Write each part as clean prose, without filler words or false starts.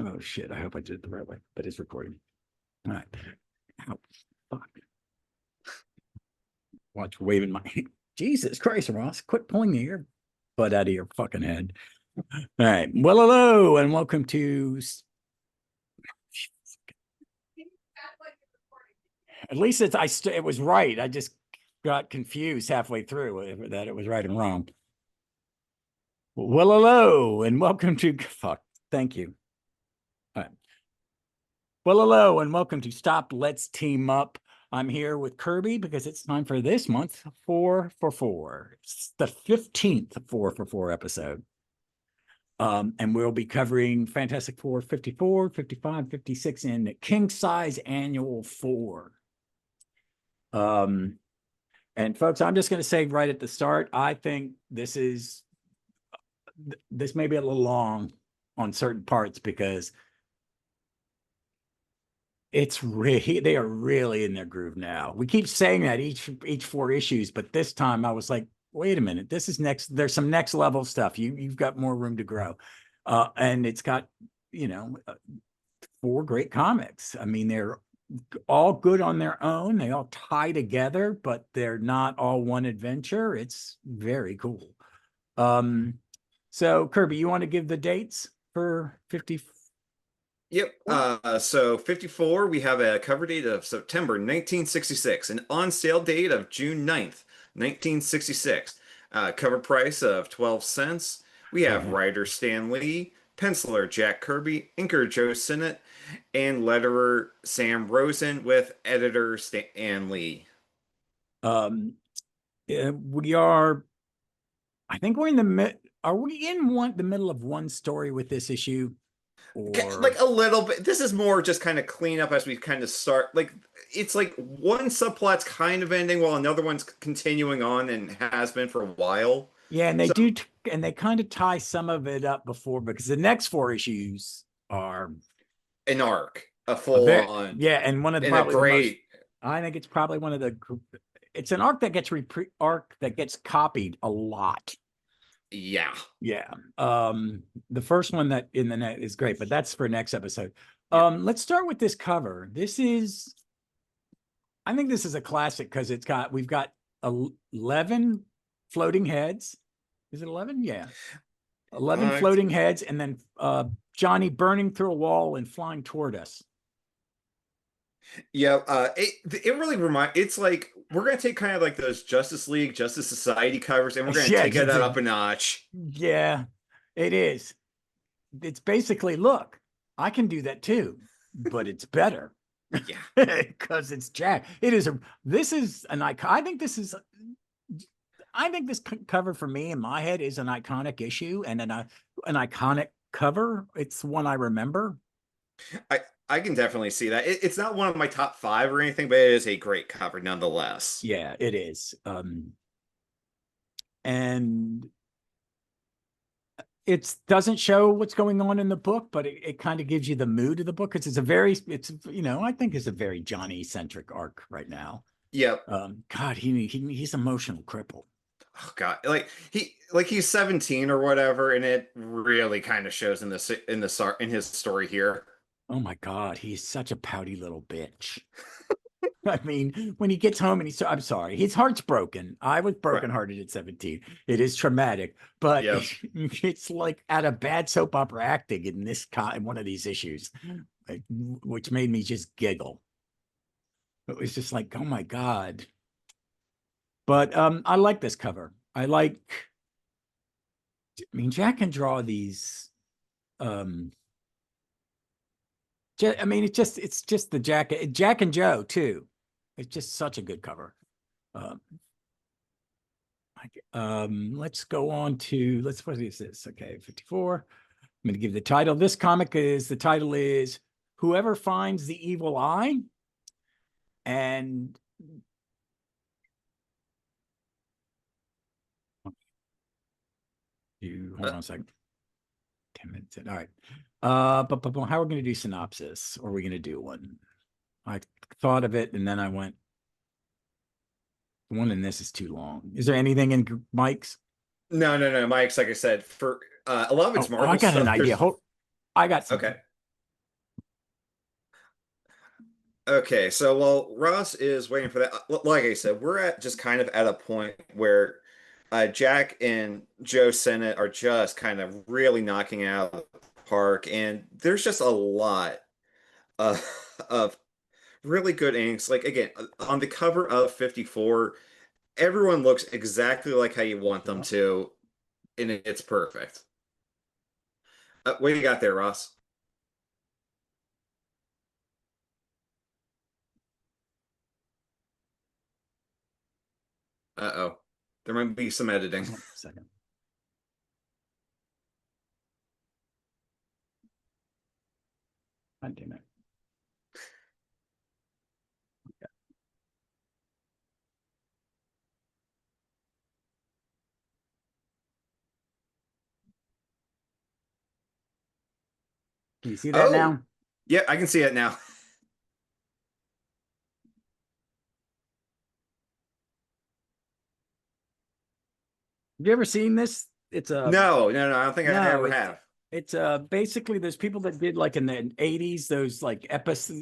Oh shit! I hope I did it the right way, but it's recording. All right. Ow, fuck. Watch waving my. Jesus Christ, Ross! Quit pulling your butt out of your fucking head. All right. Well, hello, and welcome to. At least it was right. I just got confused halfway through that it was right and wrong. Well, hello, and welcome to. Fuck. Thank you. All right. Well, hello, and welcome to Stop Let's Team Up. I'm here with Kirby because it's time for this month 4 for 4. It's the 15th 4 for 4 episode. And we'll be covering Fantastic Four 54, 55, 56 in King Size Annual 4. And folks, I'm just going to say right at the start, I think this may be a little long on certain parts because they are really in their groove now. We keep saying that each 4 issues, but this time I was like, wait a minute, this is next. There's some next level stuff. You've got more room to grow. And it's got, 4 great comics. I mean, they're all good on their own. They all tie together, but they're not all one adventure. It's very cool. So Kirby, you want to give the dates for 50? Yep. So 54, we have a cover date of September 1966, an on sale date of June 9th, 1966. Cover price of 12 cents. We have writer Stan Lee, penciler Jack Kirby, inker Joe Sinnott, and letterer Sam Rosen with editor Stan Lee. We are, I think we're in the are we in the middle of one story with this issue? Or like a little bit. This is more just kind of clean up as we kind of start. Like it's like one subplot's kind of ending while another one's continuing on and has been for a while. Yeah, and they kind of tie some of it up before because the next 4 issues are an arc, a full on. Yeah, and one of the probably great. I think it's probably one of the. It's an arc that gets copied a lot. Yeah. The first one that in the net is great, but that's for next episode. Let's start with this cover. I think this is a classic because we've got 11 floating heads. Is it 11? Yeah. 11 floating heads, and then Johnny burning through a wall and flying toward us. Yeah, it really it's like we're gonna take kind of like those Justice League, Justice Society covers, and we're gonna take it up a notch. Yeah, it is. It's basically, look, I can do that too, but it's better. Yeah, because it's Jack. This is an icon. I think this cover for me in my head is an iconic issue and an iconic cover. It's one I remember. I can definitely see that. It's not one of my top 5 or anything, but it is a great cover nonetheless. Yeah, it is. And it doesn't show what's going on in the book, but it kind of gives you the mood of the book. It's I think it's a very Johnny-centric arc right now. Yep. God, he's emotional cripple. Oh God, he's 17 or whatever, and it really kind of shows in his story here. Oh my God, he's such a pouty little bitch. I mean, when he gets home and I'm sorry, his heart's broken. I was brokenhearted at 17. It is traumatic, but it's like at a bad soap opera acting in one of these issues, which made me just giggle. It was just like, oh my God. But I like this cover. Jack can draw these. It's just the Jack and Joe too. It's just such a good cover. Let's go on to what is this? Okay, 54. I'm going to give the title. This comic the title is Whoever Finds the Evil Eye, and hold on a second. 10 minutes in. All right. But how are we going to do synopsis? Or are we going to do one? I thought of it and then I went, the one in this is too long. Is there anything in Mike's? No. Mike's, like I said, for a lot of it's Marvel I got stuff. an idea. I got something. Okay. Okay, so while Ross is waiting for that, like I said, we're at just kind of at a point where Jack and Joe Sennett are just kind of really knocking it out of the park, and there's just a lot uh, of really good inks. Like again, on the cover of 54, everyone looks exactly like how you want them to, and it's perfect. What do you got there, Ross? Uh-oh. There might be some editing. Hold on a second. God damn it. Can you see that Oh, now? yeah, I can see it now. Have you ever seen this? It's a No, I don't think I no, ever it's have. it's basically there's people that did like in the 80s, those like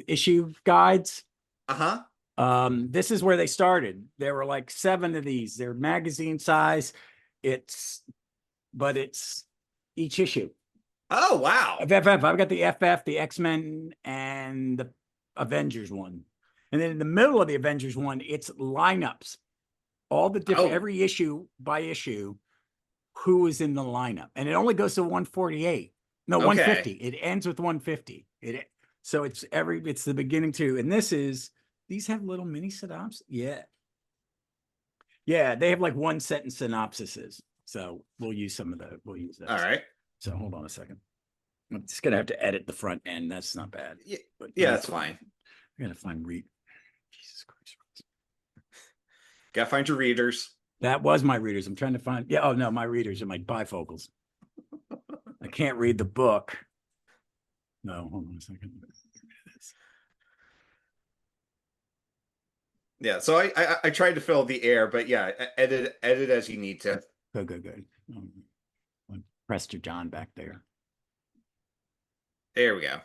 issue guides. Uh-huh. This is where they started. There were like 7 of these. They're magazine size. It's but it's each issue. Oh, wow. Of FF. I've got the FF, the X-Men, and the Avengers one. And then in the middle of the Avengers one, it's lineups. All the different Oh, every issue by issue, who is in the lineup. And it only goes to 148. No, okay. 150. It ends with 150. So it's the beginning too. And these have little mini synopsis. Yeah. Yeah, they have like one sentence synopsises. So we'll use All those. right. So hold on a second. I'm just gonna have to edit the front end. That's not bad. Yeah, But yeah, that's fine. I gotta find read. Jesus Christ. Gotta find your readers. That was my readers. I'm trying to find. Yeah. Oh no, my readers are my bifocals. I can't read the book. No, hold on a second. Yeah, so I tried to fill the air, but yeah, edit as you need to. Good. Prestor John back there. There we go.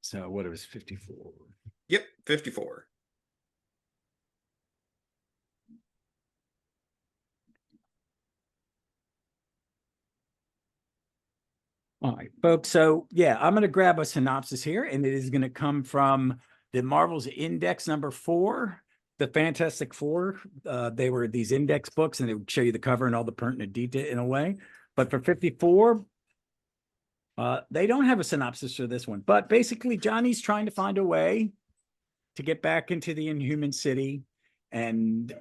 So what it was 54. Yep, 54. All right, folks. So yeah, I'm going to grab a synopsis here, and it is going to come from the Marvel's Index number 4, the Fantastic Four. They were these index books, and they would show you the cover and all the pertinent detail in a way. But for 54, they don't have a synopsis for this one. But basically, Johnny's trying to find a way to get back into the Inhuman City, and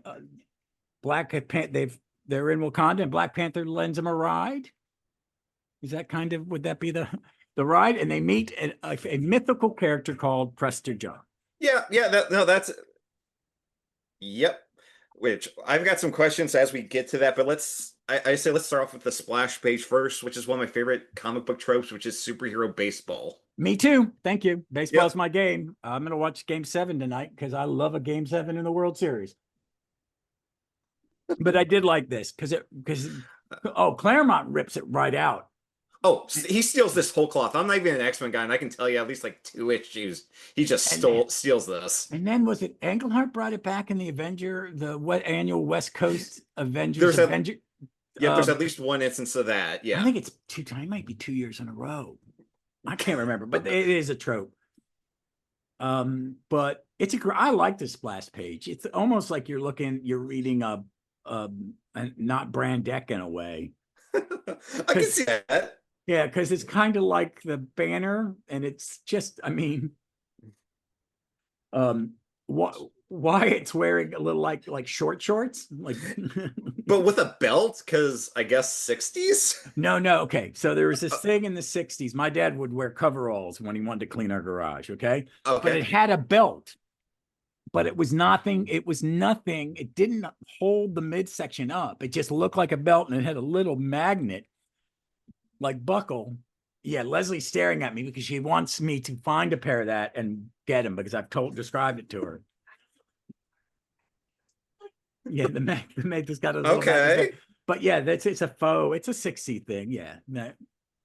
they're in Wakanda, and Black Panther lends him a ride. Is that would that be the ride? And they meet a mythical character called Prestor John. Yeah, that's yep. Which I've got some questions as we get to that, but I say let's start off with the splash page first, which is one of my favorite comic book tropes, which is superhero baseball. Me too. Thank you. Baseball's Yep. my game. I'm going to watch Game 7 tonight because I love a Game 7 in the World Series. But I did like this because Claremont rips it right out. Oh, he steals this whole cloth. I'm not even an X-Men guy, and I can tell you at least like 2 issues. He just steals this. And then was it Englehart brought it back in the what annual West Coast There's a Avenger? Yep, there's at least one instance of that. I Yeah. think it's it might be 2 years in a row. I can't remember, but it is a trope. But I like the splash page. It's almost like you're reading a not Brand Deck in a way. I can see that. Yeah, because it's kind of like the banner, and it's just, why it's wearing a little like shorts, like. But with a belt, because I guess 60s? No. Okay, so there was this thing in the 60s. My dad would wear coveralls when he wanted to clean our garage. Okay, but Okay. it had a belt. But it was nothing. It was nothing. It didn't hold the midsection up. It just looked like a belt, and it had a little magnet, like buckle. Yeah, Leslie's staring at me because she wants me to find a pair of that and get them because I've described it to her. Yeah, the magnet's got a little Okay. but yeah, it's a faux. It's a 60 thing. Yeah, no,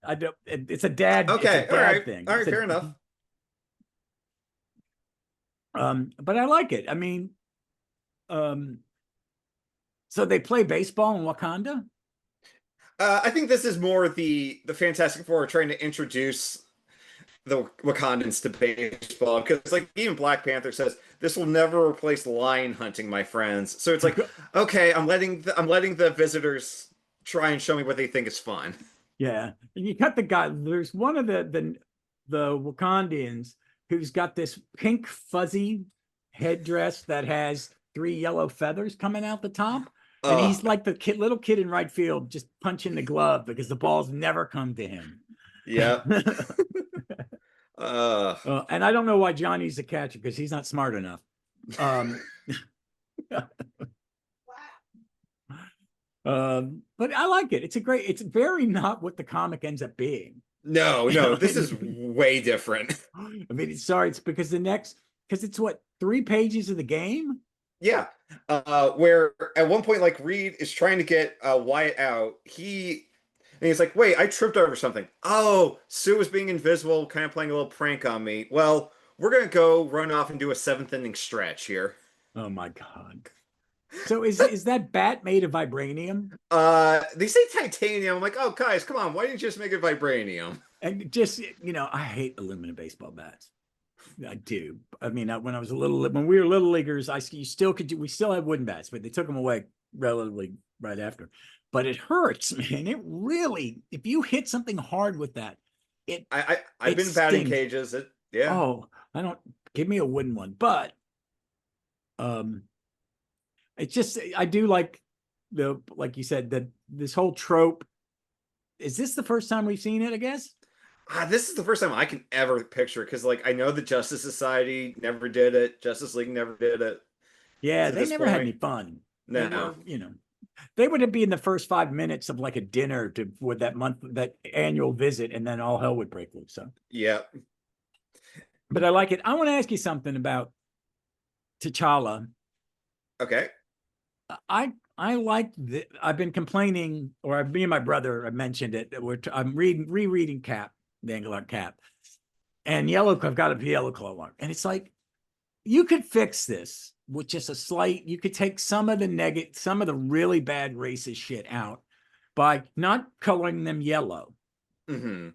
I don't. It's a dad. Okay. It's a dad thing. All right. Fair enough. But I like it. I mean, so they play baseball in Wakanda? I think this is more the Fantastic Four trying to introduce the Wakandans to baseball because like even Black Panther says this will never replace lion hunting, my friends. So it's like, okay, I'm letting the visitors try and show me what they think is fun. Yeah. And you cut the guy. There's one of the Wakandians who's got this pink fuzzy headdress that has 3 yellow feathers coming out the top. And Uh, he's like the little kid in right field just punching the glove because the balls never come to him. yeah. Uh, And I don't know why Johnny's a catcher because he's not smart enough. But I like it. It's very not what the comic ends up being. no, this is way different. I mean, it's because because it's what, 3 pages of the game? Yeah. Where at one point, like Reed is trying to get Wyatt out. And he's like, wait, I tripped over something. Oh, Sue was being invisible, kind of playing a little prank on me. Well, we're gonna go run off and do a 7th inning stretch here. Oh my God. So is that bat made of vibranium? They say titanium. I'm like, oh guys, come on, why didn't you just make it vibranium? And just, I hate aluminum baseball bats. I do. I mean, when we were little leaguers, we still had wooden bats, but they took them away relatively right after. But it hurts, man. It really, if you hit something hard with that, I've been batting cages. Yeah. Oh, give me a wooden one. But it's just, I do like like you said, that this whole trope. Is this the first time we've seen it, I guess? This is the first time I can ever picture because, like, I know the Justice Society never did it, Justice League never did it. Yeah, they never had any fun. No, they would be in the first 5 minutes of like a dinner with that annual visit, and then all hell would break loose. So yeah, but I like it. I want to ask you something about T'Challa. okay. I like I've been complaining, or me and my brother, I mentioned it. I'm rereading Cap, the Angler Cap, and I've got a Yellow Claw, and it's like you could fix this with just a slight. You could take some of the really bad racist shit out by not coloring them yellow. Mm-hmm.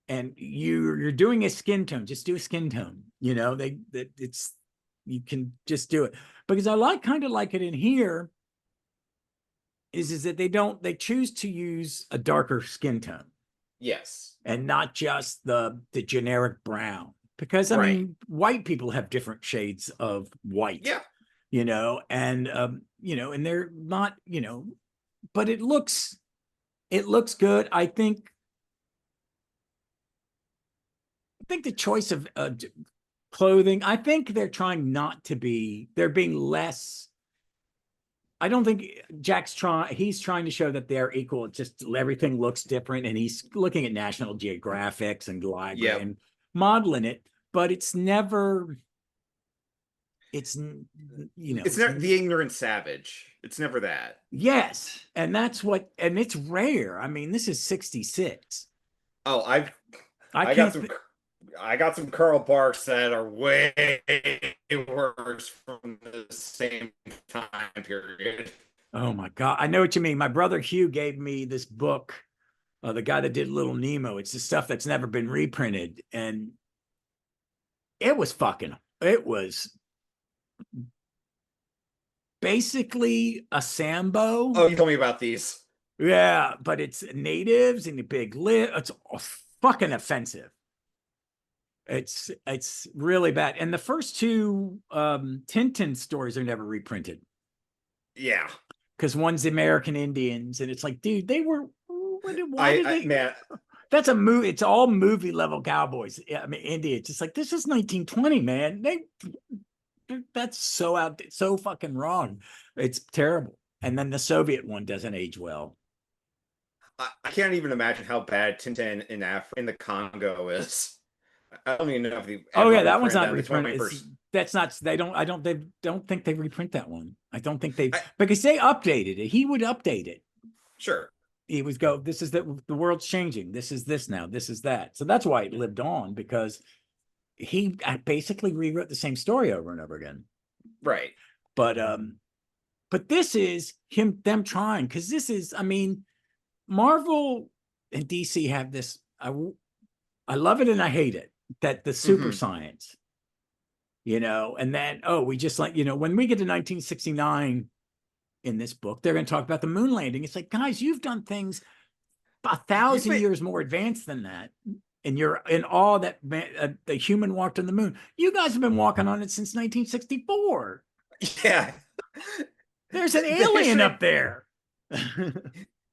And you're doing a skin tone. Just do a skin tone. You can just do it, because I kind of like it in here. Is that they choose to use a darker skin tone. Yes. And not just the generic brown. Because I Right. mean, white people have different shades of white. Yeah. And and they're not, but it looks good. I think the choice of clothing, I think they're being less. I don't think he's trying to show that they're equal. It's just everything looks different, and he's looking at National Geographics and Library and modeling it, but it's never, it's never the ignorant savage. It's never that. Yes. And it's rare. I mean, this is 66. Oh, I got some Carl Barks that are way worse from the same time period. Oh my God. I know what you mean. My brother Hugh gave me this book, the guy that did Little Nemo. It's the stuff that's never been reprinted. And it was basically a Sambo. Oh, you told me about these. Yeah, but it's natives and the big lip. It's fucking offensive. It's really bad. And the first 2 Tintin stories are never reprinted. Yeah. Because one's the American Indians, and it's like, dude, they were. Man, that's a movie. It's all movie level cowboys. I mean, Indians. It's like, this is 1920, man. That's so fucking wrong. It's terrible. And then the Soviet one doesn't age well. I can't even imagine how bad Tintin in the Congo is. I don't even know if the. Oh yeah, that one's not reprinted. That's not. They don't think they reprint that one. I don't think because they updated it. He would update it. Sure. He would go, this is the world's changing. This is this now. This is that. So that's why it lived on, because he basically rewrote the same story over and over again. Right. But this is them trying, because this is, I mean, Marvel and DC have this. I love it and I hate it, that the super science, and then we just like, when we get to 1969 in this book, they're going to talk about the moon landing. It's like, guys, you've done things 1,000 years more advanced than that. And you're in awe that the human walked on the moon. You guys have been walking on it since 1964. Yeah. There's an alien up there.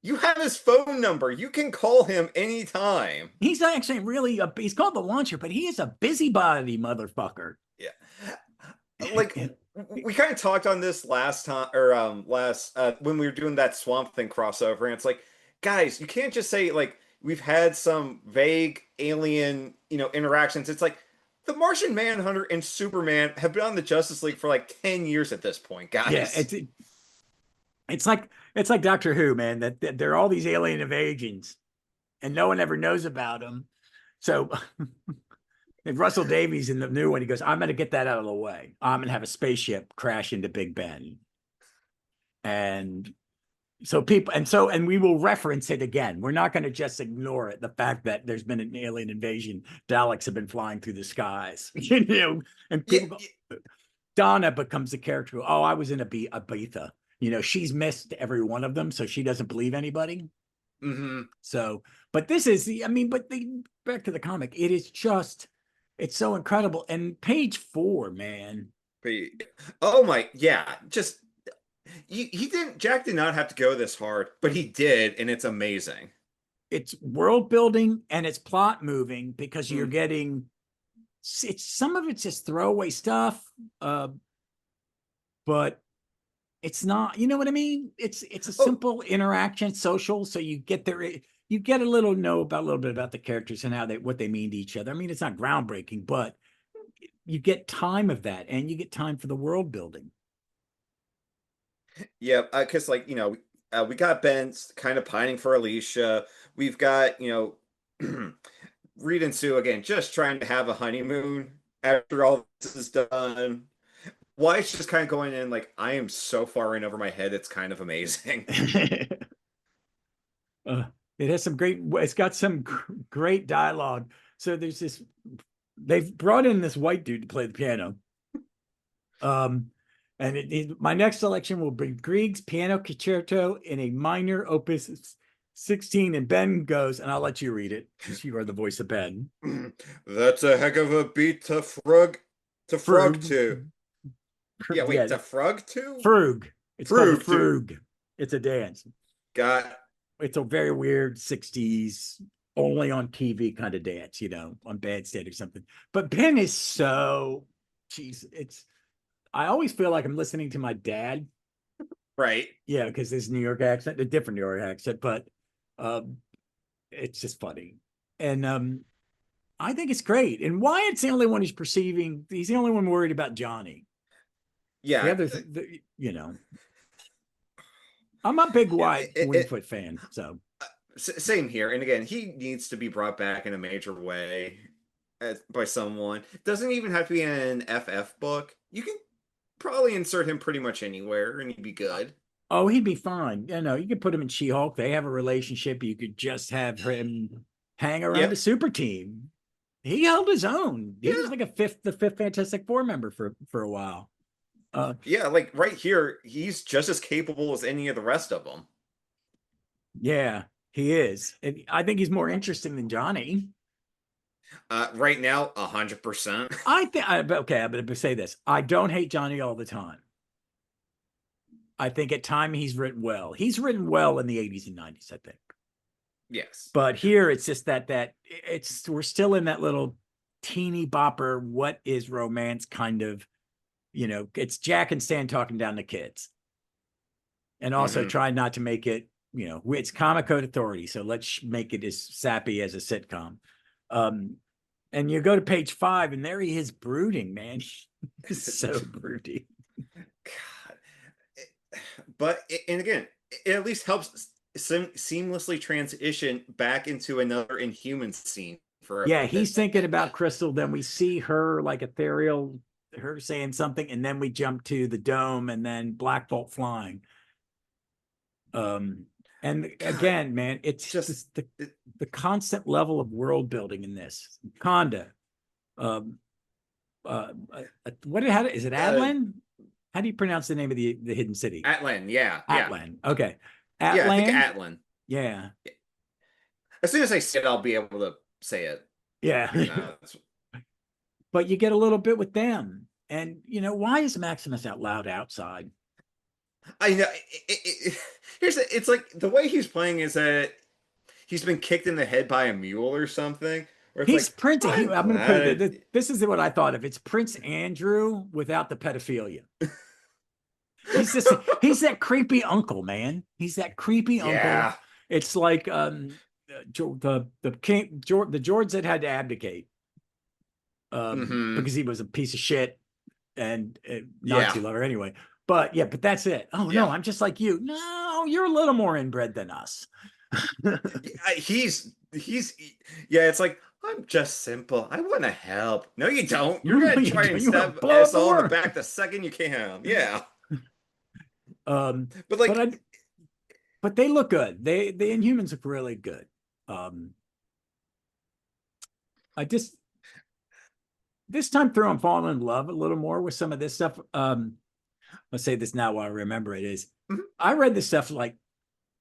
You have his phone number. You can call him anytime. He's actually really he's called the launcher, but he is a busybody motherfucker. Yeah. Like we kind of talked on this last time, or when we were doing that Swamp Thing crossover, and it's like, guys, you can't just say like we've had some vague alien, interactions. It's like the Martian Manhunter and Superman have been on the Justice League for like 10 years at this point, guys. Yeah, it's like Doctor Who, man, that there are all these alien invasions and no one ever knows about them. So and Russell Davies in the new one, he goes, I'm going to get that out of the way. I'm going to have a spaceship crash into Big Ben. And so and we will reference it again. We're not going to just ignore it. The fact that there's been an alien invasion, Daleks have been flying through the skies, and people Donna becomes the character. Oh, I was in Ibiza. She's missed every one of them, so she doesn't believe anybody. So, but this is back to the comic. It is just, it's so incredible. And page 4, man. Oh my, yeah, just Jack did not have to go this hard, but he did, and it's amazing. It's world building and it's plot moving, because you're getting, some of it's just throwaway stuff, but it's not, you know what I mean? It's a simple interaction, social. So you get there, you get a little bit about the characters and what they mean to each other. I mean, it's not groundbreaking, but you get time of that, and you get time for the world building. Yeah, because we got Ben kind of pining for Alicia. We've got Reed and Sue again, just trying to have a honeymoon after all this is done. Wyatt's just kind of going in like, I am so far in over my head. It's kind of amazing. It has it's got some great dialogue. So they've brought in this white dude to play the piano. And my next selection will be Grieg's Piano Concerto in A minor, opus 16. And Ben goes, and I'll let you read it because you are the voice of Ben. That's a heck of a beat to frog to. Yeah, wait, to frog to? Frug. It's called Frug. It's a dance. It's a very weird 60s, only on TV kind of dance, on Bandstand or something. But Ben is so, I always feel like I'm listening to my dad. Right. Yeah, because there's New York accent, a different New York accent, but it's just funny. And I think it's great. And Wyatt's the only one he's the only one worried about Johnny. Yeah. I'm a big Wyatt Wingfoot fan, so. Same here. And again, he needs to be brought back in a major way by someone. Doesn't even have to be in an FF book. You can probably insert him pretty much anywhere and he'd be good. Oh, he'd be fine. You could put him in She-Hulk. They have a relationship. You could just have him hang around a super team. He held his own. He was like the fifth Fantastic Four member for a while. Like right here, he's just as capable as any of the rest of them. Yeah, he is. And I think he's more interesting than Johnny. Right now, 100%. I'm going to say this. I don't hate Johnny all the time. I think at time he's written well. He's written well in the 80s and 90s, I think. Yes. But here it's just that we're still in that little teeny bopper, what is romance kind of, it's Jack and Stan talking down to kids. And also try not to make it, it's Comic Code Authority. So let's make it as sappy as a sitcom. And you go to page 5 and there he is brooding, man. He's so broody. God. But, and again, it at least helps seamlessly transition back into another Inhuman scene for a Yeah, he's bit. thinking about Crystal. Then we see her like ethereal, her saying something, and then we jump to the dome, and then Black Bolt flying. And God, again, man, it's just just the constant level of world building in this. Conda, um, what how is it? Adlan? How do you pronounce the name of the hidden city? Atlan, yeah, yeah. Atlan. Okay, Yeah, I think Atlan. Atlan. Yeah, As soon as I say it, I'll be able to say it. yeah. Because now it's But you get a little bit with them, and why is Maximus out loud outside? I know. It's like the way he's playing is that he's been kicked in the head by a mule or something. Where it's He's like, Prince. I'm I'm going to put it. glad. This is what I thought of. It's Prince Andrew without the pedophilia. He's just he's that creepy uncle, man. He's that creepy uncle. Yeah. It's like the king George, the George that had to abdicate Hmm. because he was a piece of shit and Yeah. Nazi lover anyway. But yeah, but that's it. Oh no, Yeah. I'm just like you. No, you're a little more inbred than us. He's yeah, it's like I'm just simple. I want to help. No, you don't. You're gonna try and You stab blow up us the all in the world. back the second you can. Yeah. But But like I but they look good. The Inhumans look really good. Um, I just this time through, I'm falling in love a little more with some of this stuff. I'll say this now while I remember it is mhm, I read this stuff like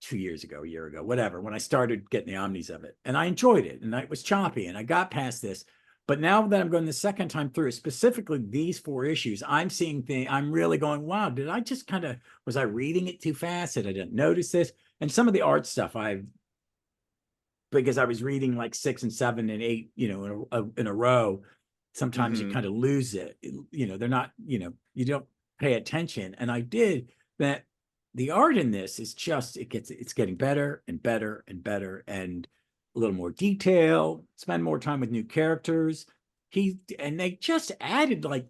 2 years ago, a year ago, whatever, when I started getting the omnis of it. And I enjoyed it. And it was choppy and I got past this. But now that I'm going the second time through, specifically these 4 issues, I'm seeing things, I'm really going, wow, did I just was I reading it too fast? Did I didn't notice this? And some of the art stuff because I was reading like 6 and 7 and 8, in a row, sometimes you mhm. kind of lose it. They're not, you don't pay attention. And I did that. The art in this is just, it's getting better and better and better and a little more detail, spend more time with new characters. And they just added like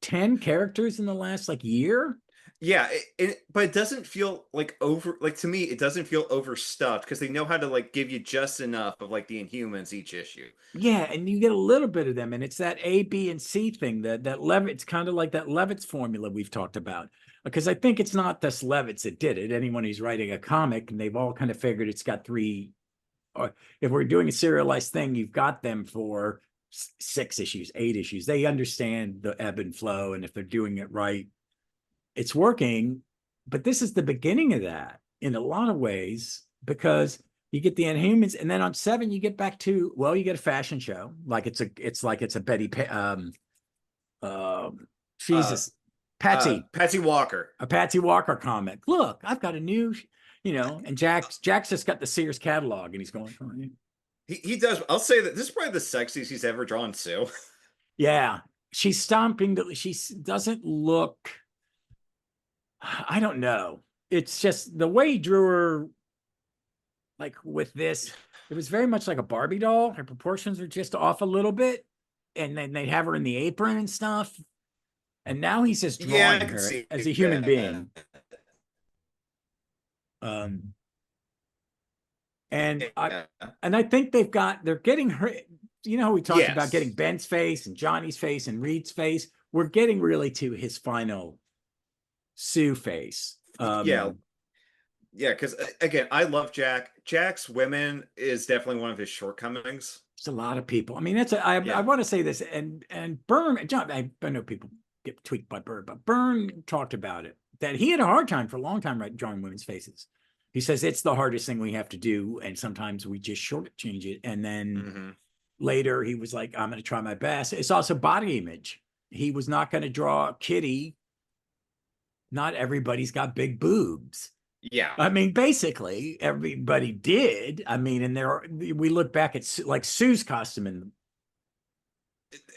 10 characters in the last like year. Yeah, but it doesn't feel like like to me, it doesn't feel overstuffed because they know how to like give you just enough of like the Inhumans each issue. Yeah, and you get a little bit of them, and it's that A, B, and C thing that Levitt. It's kind of like that Levitt's formula we've talked about. Because I think it's not just Levitt's that did it. Anyone who's writing a comic, and they've all kind of figured it's got three. Or if we're doing a serialized thing, you've got them for 6 issues, 8 issues. They understand the ebb and flow, and if they're doing it right, it's working. But this is the beginning of that in a lot of ways because you get the Inhumans, and then on 7 you get back to you get a fashion show like it's a Betty Uh, Jesus Patsy Patsy Walker. a Patsy Walker comic. Look, I've got a new, and Jack's just got the Sears catalog, and he's going, oh, yeah. He does. I'll say that this is probably the sexiest he's ever drawn Sue. Yeah, she's stomping. She doesn't look. I don't know. It's just the way he drew her, like with this, it was very much like a Barbie doll. Her proportions are just off a little bit, and then they have her in the apron and stuff. And now he's just Yeah, I drawing can her see as a human that. being. Um, and I Yeah. and I think they're getting her. How we talked about getting Yes. Ben's face and Johnny's face and Reed's face. We're getting really to his final Sue face. Yeah. Yeah, because again, I love Jack. Jack's women is definitely one of his shortcomings. There's a lot of people. I mean, I Yeah. want to say this, and John. I know people get tweaked by Byrne, but Byrne talked about it that he had a hard time for a long time drawing women's faces. He says it's the hardest thing we have to do, and sometimes we just shortchange it. And then Hmm. later he was like, "I'm going to try my best." It's also body image. He was not going to draw Kitty. Not everybody's got big boobs. Yeah. I mean, basically everybody did. I mean, and we look back at like Sue's costume, and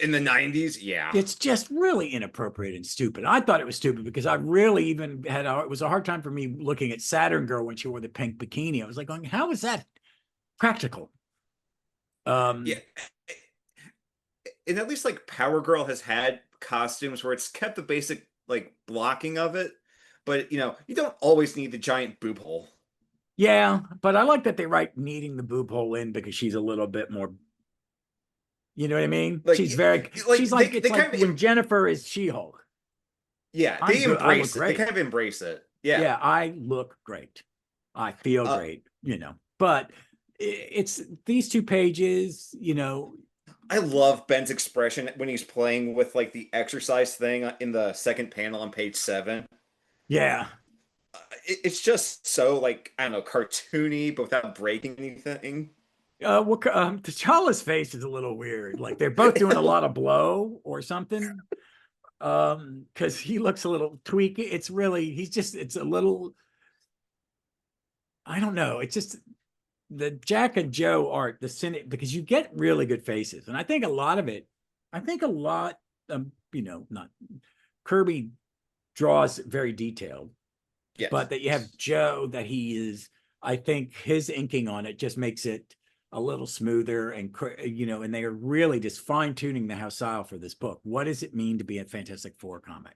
In the 90s, yeah. it's just really inappropriate and stupid. I thought it was stupid because I really even it was a hard time for me looking at Saturn Girl when she wore the pink bikini. I was like going, how is that practical? Yeah. And at least like Power Girl has had costumes where it's kept the basic like blocking of it, but you don't always need the giant boob hole. Yeah, but I like that they write needing the boob hole in because she's a little bit more You know what I mean? Like, She's very, like she's like, they it's like kind of when Jennifer is She-Hulk. yeah, I'm they good. I look embrace it. They great. kind of embrace it. Yeah. Yeah, I look great. I feel Uh, great, but it's these 2 pages, I love Ben's expression when he's playing with like the exercise thing in the second panel on page 7. yeah. It's just so like I don't know, cartoony, but without breaking anything. T'Challa's face is a little weird. Like they're both doing a lot of blow or something. Because he looks a little tweaky. It's a little, I don't know. It's just the Jack and Joe art, the cynic, because you get really good faces. And I think a lot of it, I think a lot, not Kirby draws very detailed, Yes. but that you have Joe, that he is, I think his inking on it just makes it a little smoother and they are really just fine tuning the house style for this book. What does it mean to be a Fantastic Four comic?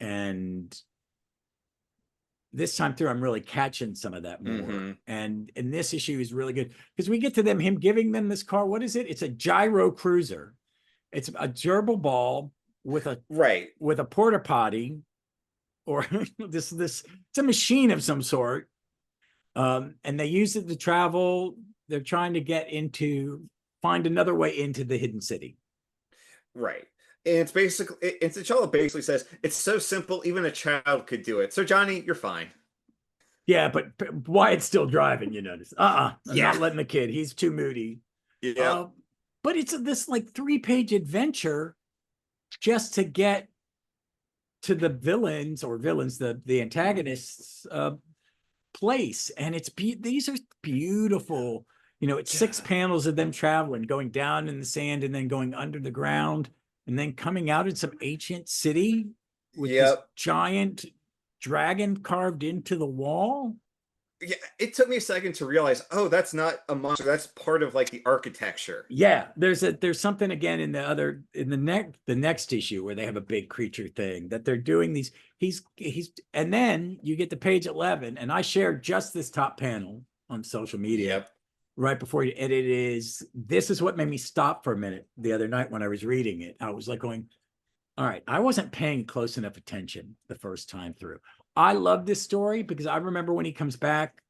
And this time through, I'm really catching some of that more. Mm-hmm. And this issue is really good because we get to him giving them this car. What is it? It's a gyro cruiser. It's a gerbil ball with a Right. porta potty, or this it's a machine of some sort. And they use it to travel. They're trying to find another way into the hidden city. Right. And it's basically, T'Challa basically says, it's so simple, even a child could do it. So, Johnny, you're fine. Yeah, but Wyatt's still driving, you notice. I'm Yeah. not letting the kid. He's too moody. Yeah. But it's this like 3-page adventure just to get to the villains, the antagonists place. And these are beautiful. It's 6 panels of them traveling, going down in the sand and then going under the ground and then coming out in some ancient city with this giant dragon carved into the wall. Yeah, it took me a second to realize, oh, that's not a monster. That's part of like the architecture. Yeah, there's something again in the next issue where they have a big creature thing that they're doing these. He's and then you get to page 11, and I shared just this top panel on social media right before you. And this is what made me stop for a minute the other night when I was reading it. I was like going, all right, I wasn't paying close enough attention the first time through. I love this story because I remember when he comes back,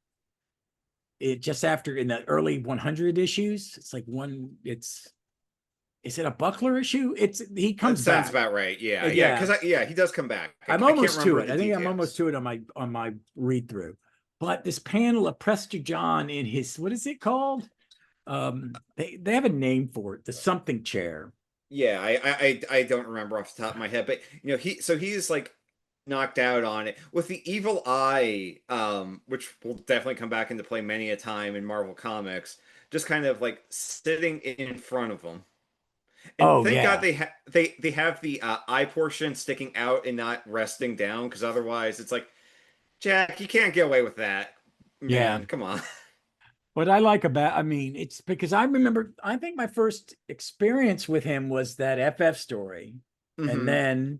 it just after in the early 100 issues. It's like is it a Buckler issue? He comes That sounds back. about right. Yeah. Because he does come back. I'm almost to it. I think I'm almost to it on my read through. But this panel of Prestor John in his, what is it called? They have a name for it, the something chair. Yeah, I don't remember off the top of my head, but he's like knocked out on it with the evil eye, which will definitely come back into play many a time in Marvel Comics, just kind of like sitting in front of them. And thank God they have the eye portion sticking out and not resting down, because otherwise it's like, Jack, you can't get away with that, man. Come on. What I like it's because I think my first experience with him was that FF story, and then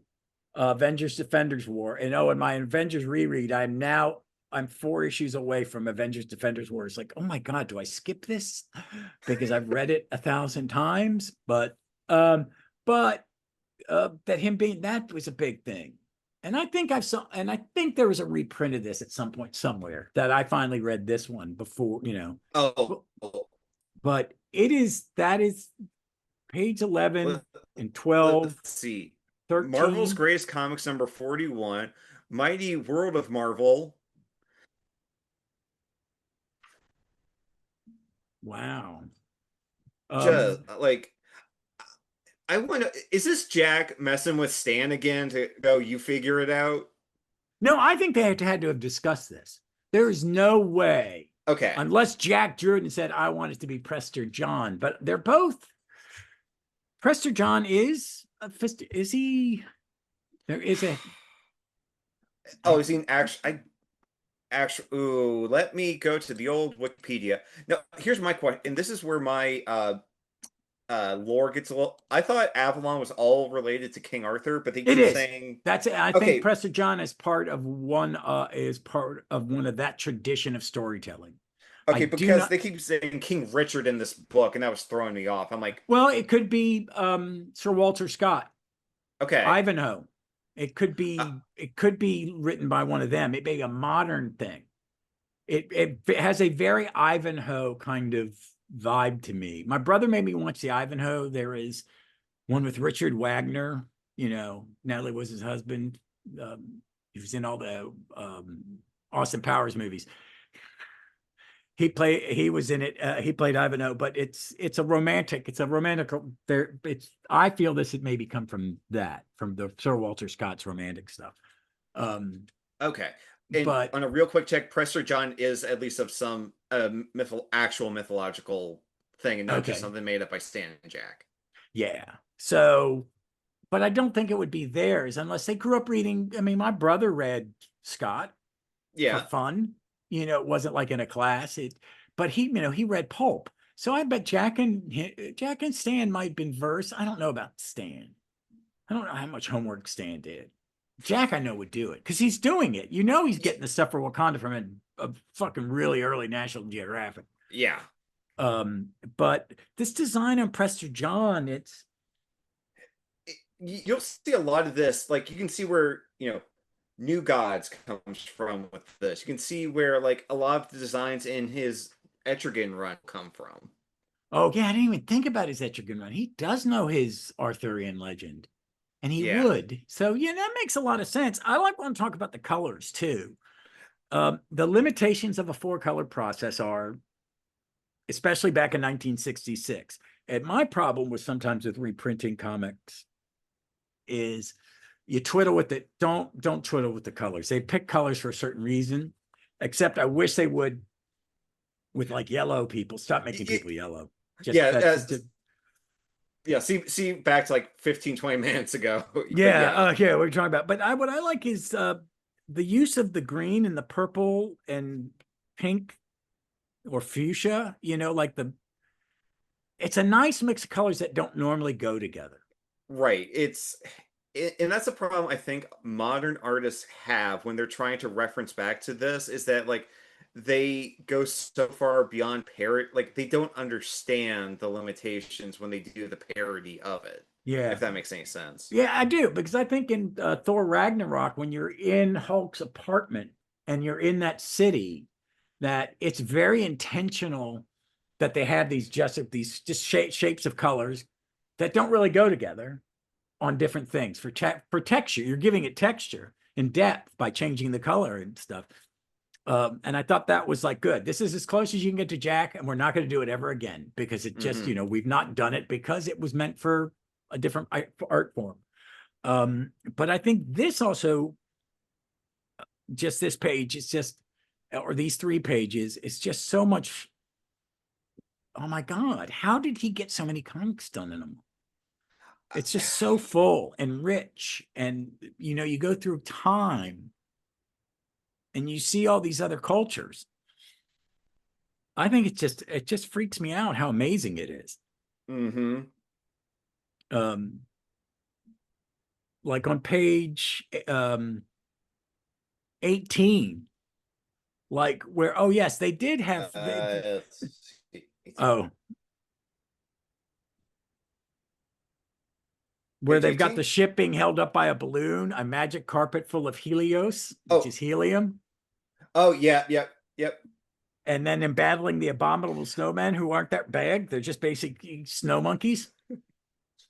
Avengers Defenders War. And in my Avengers reread, I'm 4 issues away from Avengers Defenders War. It's like, oh my God, do I skip this? Because I've read it 1,000 times. But that was a big thing. And I think there was a reprint of this at some point somewhere that I finally read this one before, But that is page 11 and 12. Let's see. 13. Marvel's Greatest Comics number 41, Mighty World of Marvel. Wow. Just like, I want to. Is this Jack messing with Stan again to go, you figure it out? No, I think they had to have discussed this. There is no way. Okay. Unless Jack drew it and said, I want it to be Prestor John. But they're both. Prestor John is he? There is a. Oh, is he an ooh, let me go to the old Wikipedia. Now, here's my question, and this is where my lore gets a little. I thought Avalon was all related to King Arthur, but they keep saying that's it. I think Prestor John is part of one of that tradition of storytelling. I Okay, do because not. they keep saying King Richard in this book, and that was throwing me off. I'm like, Well, it could be Sir Walter Scott, okay, Ivanhoe. uh, It could be written by one of them. It may be a modern thing. It has a very Ivanhoe kind of vibe to me. My brother made me watch the Ivanhoe. There is one with Richard Wagner. Natalie was his husband. He was in all the Austin Powers movies. He was in it. He played Ivanhoe, but it's a romantic. I feel this had maybe come from the Sir Walter Scott's romantic stuff. okay. And But on a real quick check, Prestor John is at least of some actual mythological thing, and not just okay, something made up by Stan and Jack. yeah. So, but I don't think it would be theirs unless they grew up reading. I mean, my brother read Scott for Yeah, fun. It wasn't like in a class. But he read pulp. So I bet Jack and Stan might have been versed. I don't know about Stan. I don't know how much homework Stan did. Jack, I know, would do it because he's doing it. He's getting the stuff for Wakanda from a fucking really early National Geographic. yeah. But this design on Prestor John, You'll see a lot of this. Like, you can see where New Gods comes from with this. You can see where like a lot of the designs in his Etrigan run come from. oh yeah, I didn't even think about his Etrigan run. He does know his Arthurian legend, and he Yeah. would. So yeah, that makes a lot of sense. I like when I talk about the colors too. The limitations of a 4-color process are, especially back in 1966. And my problem was sometimes with reprinting comics is you twiddle with it. Don't twiddle with the colors. They pick colors for a certain reason. Except I wish they would with like yellow people. Stop making people yellow. Just Yeah, that's yeah, see back to like 15-20 minutes ago. But yeah, yeah, what we're talking about. But what I like is the use of the green and the purple and pink or fuchsia, it's a nice mix of colors that don't normally go together. right. And that's a problem I think modern artists have when they're trying to reference back to this, is that like they go so far beyond parody, like they don't understand the limitations when they do the parody of it, Yeah. if that makes any sense. Yeah, I do, because I think in Thor Ragnarok, when you're in Hulk's apartment and you're in that city, that it's very intentional that they have these just shapes of colors that don't really go together on different things for texture. You're giving it texture and depth by changing the color and stuff. And I thought that was like good. This is as close as you can get to Jack, and we're not going to do it ever again because it just, we've not done it because it was meant for a different art form. But I think this also, just this page, it's just, or these 3 pages, it's just so much. Oh my God, how did he get so many comics done in them? It's just so full and rich. And, you go through time and you see all these other cultures. I think it just freaks me out how amazing it is. Mm-hmm. Like on page 18, like where, oh yes, they did have, oh, where Page they've got the 18? ship being held up by a balloon, a magic carpet full of Helios, which Oh, is helium. oh yeah, yep. And then them battling the abominable snowmen who aren't that bad. They're just basically snow monkeys.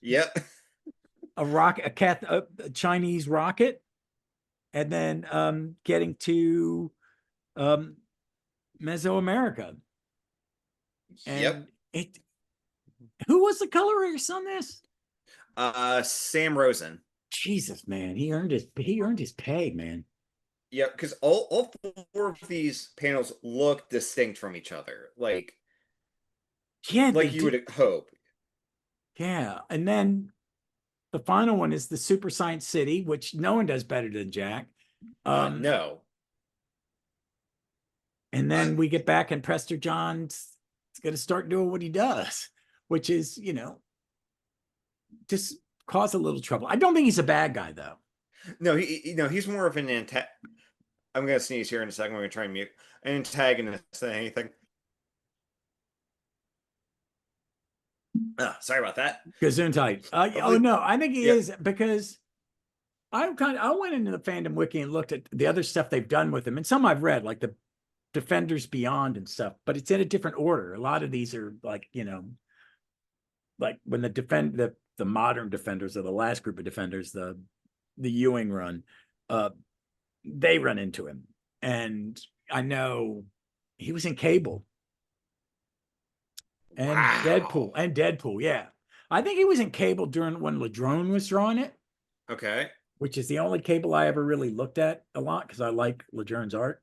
Yep. A Chinese rocket, and then getting to Mesoamerica. Yep. And who was the colorist on this? Sam Rosen. Jesus, man, he earned his pay, man. Yeah, because all 4 of these panels look distinct from each other, Yeah, they like you did. would hope. Yeah, and then the final one is the Super Science City, which no one does better than Jack. No. And then we get back, and Prester John's going to start doing what he does, which is, just cause a little trouble. I don't think he's a bad guy, though. No, he's more of an I'm gonna sneeze here in a second. We're gonna try and mute an antagonist than anything. Sorry about that. Gesundheit. Oh Hopefully, no, I think he yeah. is because I went into the fandom wiki and looked at the other stuff they've done with him, and some I've read, like the Defenders Beyond and stuff, but it's in a different order. A lot of these are like, like when the modern Defenders, or the last group of Defenders, the Ewing run, uh, they run into him. And I know he was in Cable Wow. And Deadpool, yeah. I think he was in Cable during when Ladrone was drawing it, Okay. which is the only Cable I ever really looked at a lot because I like Ladrone's art.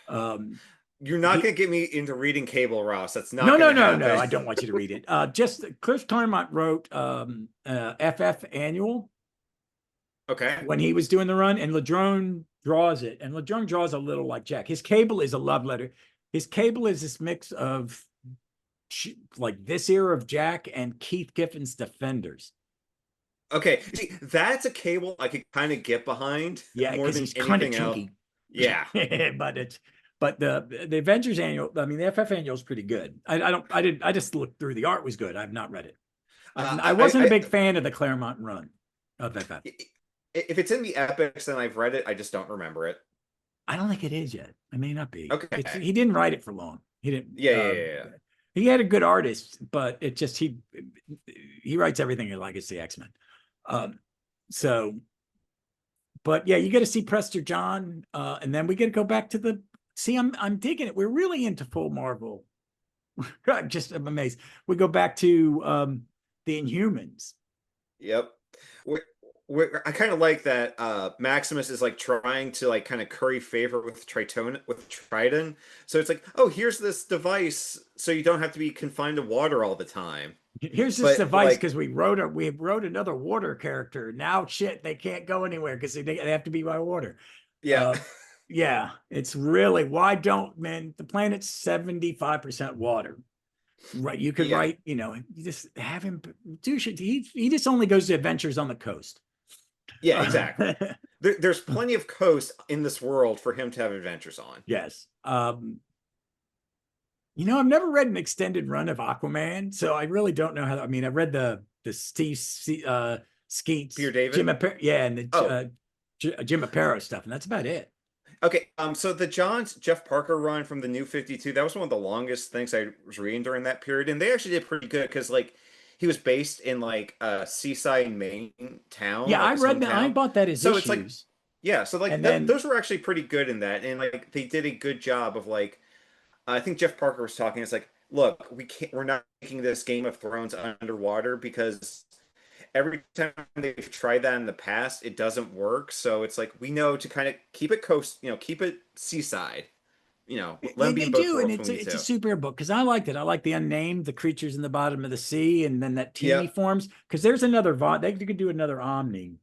Um, You're not he going to get me into reading Cable, Ross. That's not No, going no, to no, no. happen. I don't want you to read it. Just Chris Claremont wrote FF Annual Okay. when he was doing the run, and Ladrone draws it. And Ladrone draws a little like Jack. His Cable is a love letter. His Cable is this mix of like this era of Jack and Keith Giffen's Defenders. Okay. See, that's a Cable I could kind of get behind Yeah, more because than he's kind of anything else. chunky. Yeah. But the Avengers Annual, I mean, the FF Annual is pretty good. I just looked through. The art was good. I've not read it. I wasn't a big fan of the Claremont run of FF. If it's in the epics and I've read it, I just don't remember it. I don't think it is yet. It may not be. Okay. He didn't write it for long. He didn't. Yeah. He had a good artist, but it just he writes everything like it's the X-Men. So, but yeah, you get to see Prestor John, and then we get to go back to the. See, I'm digging it. We're really into full Marvel. I'm just I'm amazed. We go back to the Inhumans. Yep. I kind of like that Maximus is like trying to like kind of curry favor with Triton. So it's like, oh, here's this device so you don't have to be confined to water all the time. Here's this But device like, because we wrote another water character. Now shit, they can't go anywhere because they have to be by water. yeah. Uh, yeah, it's really why don't man the planet's 75% water. Right, you could Yeah. write, you just have him do shit. He just only goes to adventures on the coast. Yeah, exactly. There's plenty of coast in this world for him to have adventures on. Yes. I've never read an extended run of Aquaman, so I really don't know how. I mean, I read the Steve Skeets, Peter David? yeah, and the Oh, Jim Aparo stuff, and that's about it. okay. So the Jeff Parker run from the New 52, that was one of the longest things I was reading during that period. And they actually did pretty good because like he was based in like a seaside Maine town, Yeah, like I his read that. I hometown. bought that as So it's like, issues, yeah, so like and then those were actually pretty good in that. And like they did a good job of like I think Jeff Parker was talking. It's like, look, we're not making this Game of Thrones underwater because every time they've tried that in the past, it doesn't work. So it's like we know to kind of keep it coast, keep it seaside. Let they, them be they in both do, and worlds when it's we need it's a to. super book because I liked it. I like the unnamed, the creatures in the bottom of the sea, and then that teeny Yep, forms. Because there's another they could do another Omni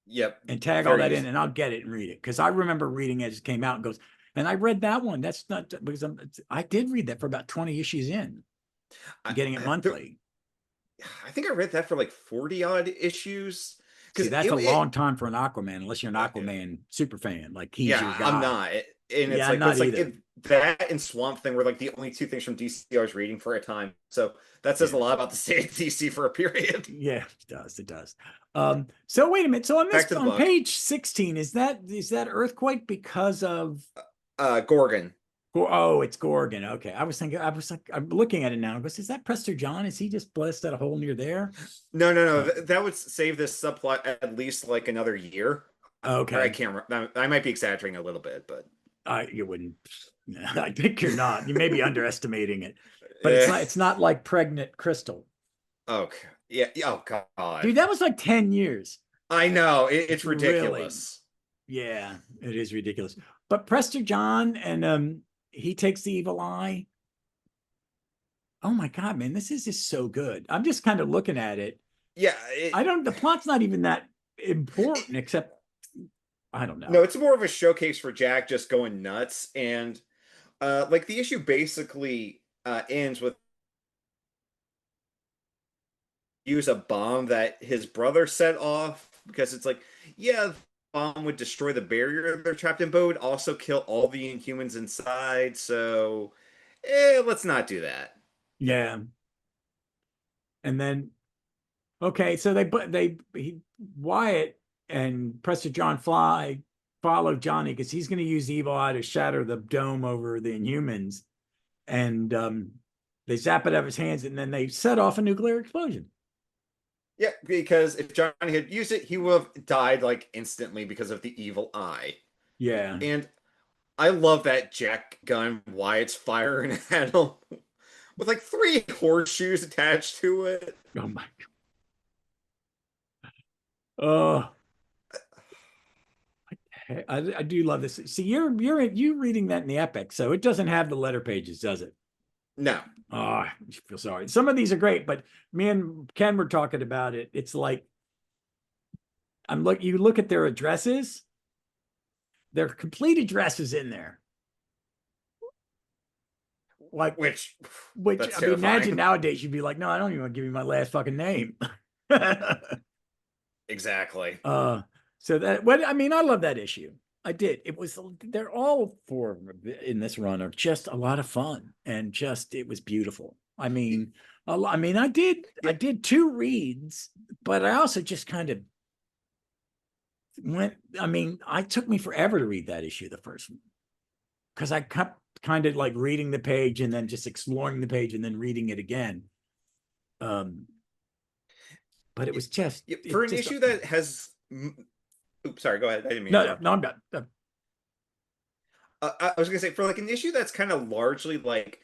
yep, and tag all very that in, easy. and I'll get it and read it because I remember reading it as it came out and goes. And I read that one. That's not because I did read that for about 20 issues in, I, getting it monthly. I think I read that for like 40 odd issues See, because that's a long time for an Aquaman, unless you're an uh, Aquaman super fan. Like he's your yeah, I'm guy. not. And it's Yeah, I'm like, not either. that and Swamp Thing were like the only two things from DC I was reading for a time. So that says Yeah. a lot about the state of DC for a period. Yeah, it does. It does. So wait a minute. So Back to the on book. page 16, is that earthquake because of Gorgon. oh, it's Gorgon. Okay. I was like, I'm looking at it now. But is that Prester John? Is he just blessed at a hole near there? No. That would save this subplot at least like another year. Or I Okay. can't remember. I might be exaggerating a little bit, but You wouldn't. I think you're not. You may be underestimating it, but eh. it's not like pregnant Crystal. Okay. Yeah. Oh Dude, God. that was like 10 years. I know. It's Really, ridiculous. yeah, it is ridiculous. But Prester John and he takes the evil eye. Oh my God, man, this is just so good. I'm just kind of looking at it. Yeah. The plot's not even that important, except I don't No, know. it's more of a showcase for Jack just going nuts. And like the issue basically ends with use a bomb that his brother set off because it's like, yeah, the bomb would destroy the barrier they're trapped in, but would also kill all the Inhumans inside. So, let's not do that. Yeah. And then, okay, so Wyatt and Prestor John follow Johnny because he's going to use the evil eye to shatter the dome over the Inhumans. And they zap it out of his hands, and then they set off a nuclear explosion. Yeah, because if Johnny had used it, he would have died like instantly because of the evil eye. Yeah. And I love that jack gun Wyatt's firing at him with like 3 horseshoes attached to it. Oh my God. I do love this. See, you're reading that in the Epic, so it doesn't have the letter pages, does it? No. Oh, I feel sorry. Some of these are great, but me and Ken were talking about it. It's like you look at their addresses, their complete addresses in there. Like Which I mean, terrifying. imagine nowadays you'd be like, no, I don't even want to give you my last fucking name. Exactly. So that what I mean, I love that issue. I did. They're all 4 in this run are just a lot of fun, and just it was beautiful. I mean, I did 2 reads, but I also just kind of went. I mean, it took me forever to read that issue, the first one, because I kept kind of like reading the page and then just exploring the page and then reading it again. But it was just for an issue that has. Oops, sorry. Go ahead. I didn't mean to. No, I'm done. I was gonna say for like an issue that's kind of largely like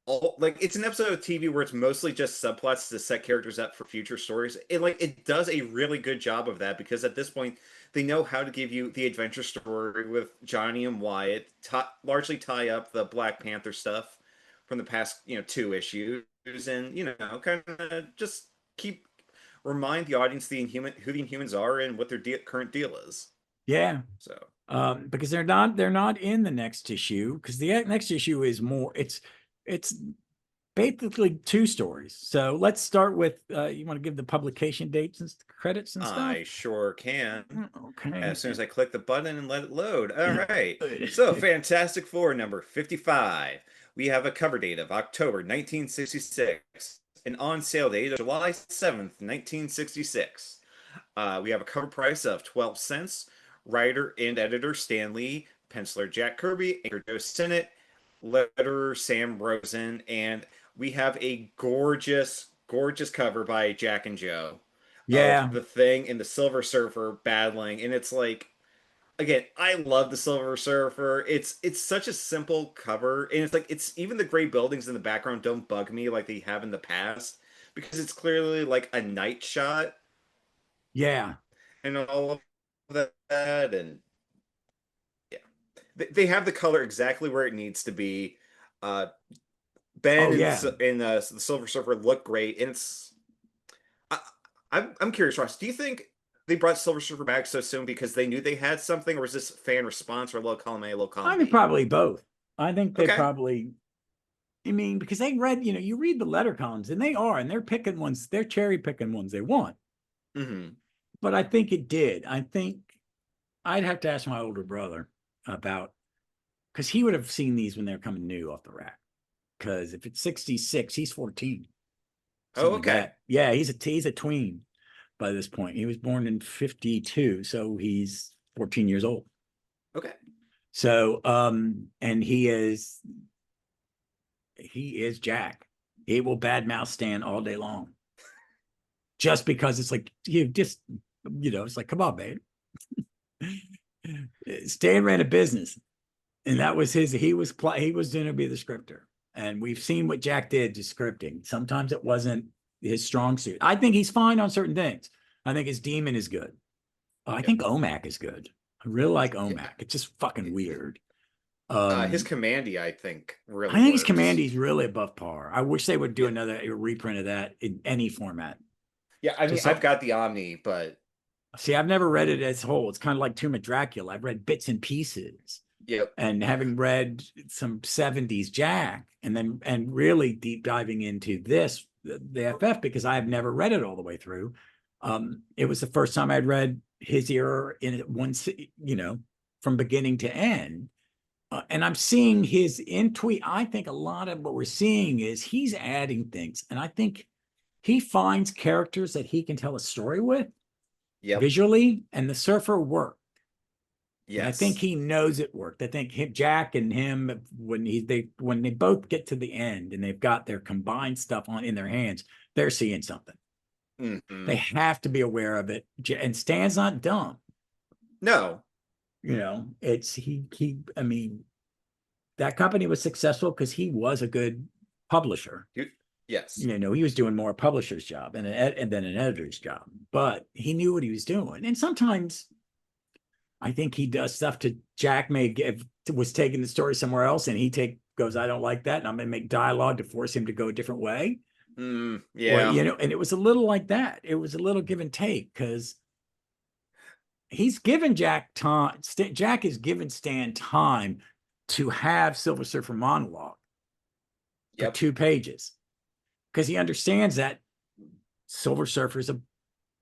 it's an episode of TV where it's mostly just subplots to set characters up for future stories. It does a really good job of that because at this point they know how to give you the adventure story with Johnny and Wyatt, largely tie up the Black Panther stuff from the past 2 issues, and kind of just remind the audience who the Inhumans are and what their current deal is. Yeah. So because they're not in the next issue, because the next issue is more. It's basically 2 stories. So let's start with you want to give the publication dates and credits and stuff? I sure can. Okay. As soon as I click the button and let it load. All right. So Fantastic Four number 55. We have a cover date of October 1966. An on sale date of July 7th, 1966. We have a cover price of 12 cents. Writer and editor Stan Lee, penciler Jack Kirby, anchor Joe Sinnott, letterer Sam Rosen, and we have a gorgeous, gorgeous cover by Jack and Joe. Yeah. Of the Thing and the Silver Surfer battling, and it's like, again, I love the Silver Surfer. It's such a simple cover, and it's even the gray buildings in the background don't bug me like they have in the past because it's clearly like a night shot. Yeah. And all of that, and yeah, they have the color exactly where it needs to be. Ben and the Silver Surfer look great, and I'm curious, Ross. Do you think they brought Silver Surfer back so soon because they knew they had something, or was this fan response or low column A, low column B? I mean, probably both. I think they Okay. probably. I mean, because they read, you read the letter columns, and they're picking ones, they're cherry picking ones they want. Mm-hmm. But I think it did. I think I'd have to ask my older brother about, because he would have seen these when they're coming new off the rack. Because if it's 66, he's 14. Oh, okay. Like yeah, he's a tween by this point. He was born in 52, so he's 14 years old. Okay. So, and he is Jack. He will badmouth Stan all day long. Just because it's like, it's like, come on, babe. Stan ran a business, and that was he was going to be the scripter. And we've seen what Jack did to scripting. Sometimes it wasn't his strong suit. I think he's fine on certain things. I think his demon is good. I think OMAC is good. I really like OMAC. Yeah. It's just fucking weird. His Commandy, I think, really I think works. his Commandy is really above par. I wish they would do another reprint of that in any format. Yeah, I mean, I've got the Omni, but see, I've never read it as whole. It's kind of like Tomb of Dracula. I've read bits and pieces. Yep. And having read some 70s Jack, and really deep diving into the FF, because I have never read it all the way through. It was the first time I'd read his era in it once, from beginning to end. And I'm seeing his in tweet. I think a lot of what we're seeing is he's adding things. And I think he finds characters that he can tell a story with Yep. visually, and the Surfer worked. And I think Yes. he knows it worked. I think Jack and him, when they both get to the end and they've got their combined stuff in their hands, they're seeing something. They have to be aware of it. And Stan's not dumb. No. It's I mean, that company was successful because he was a good publisher. Yes. He was doing more a publisher's job and then an editor's job, but he knew what he was doing. And sometimes I think he does stuff to Jack was taking the story somewhere else, and he goes, I don't like that, and I'm going to make dialogue to force him to go a different way. Yeah. Or, and it was a little like that. It was a little give and take because he's given Jack time. Jack has given Stan time to have Silver Surfer monologue for 2 pages because he understands that Silver Surfer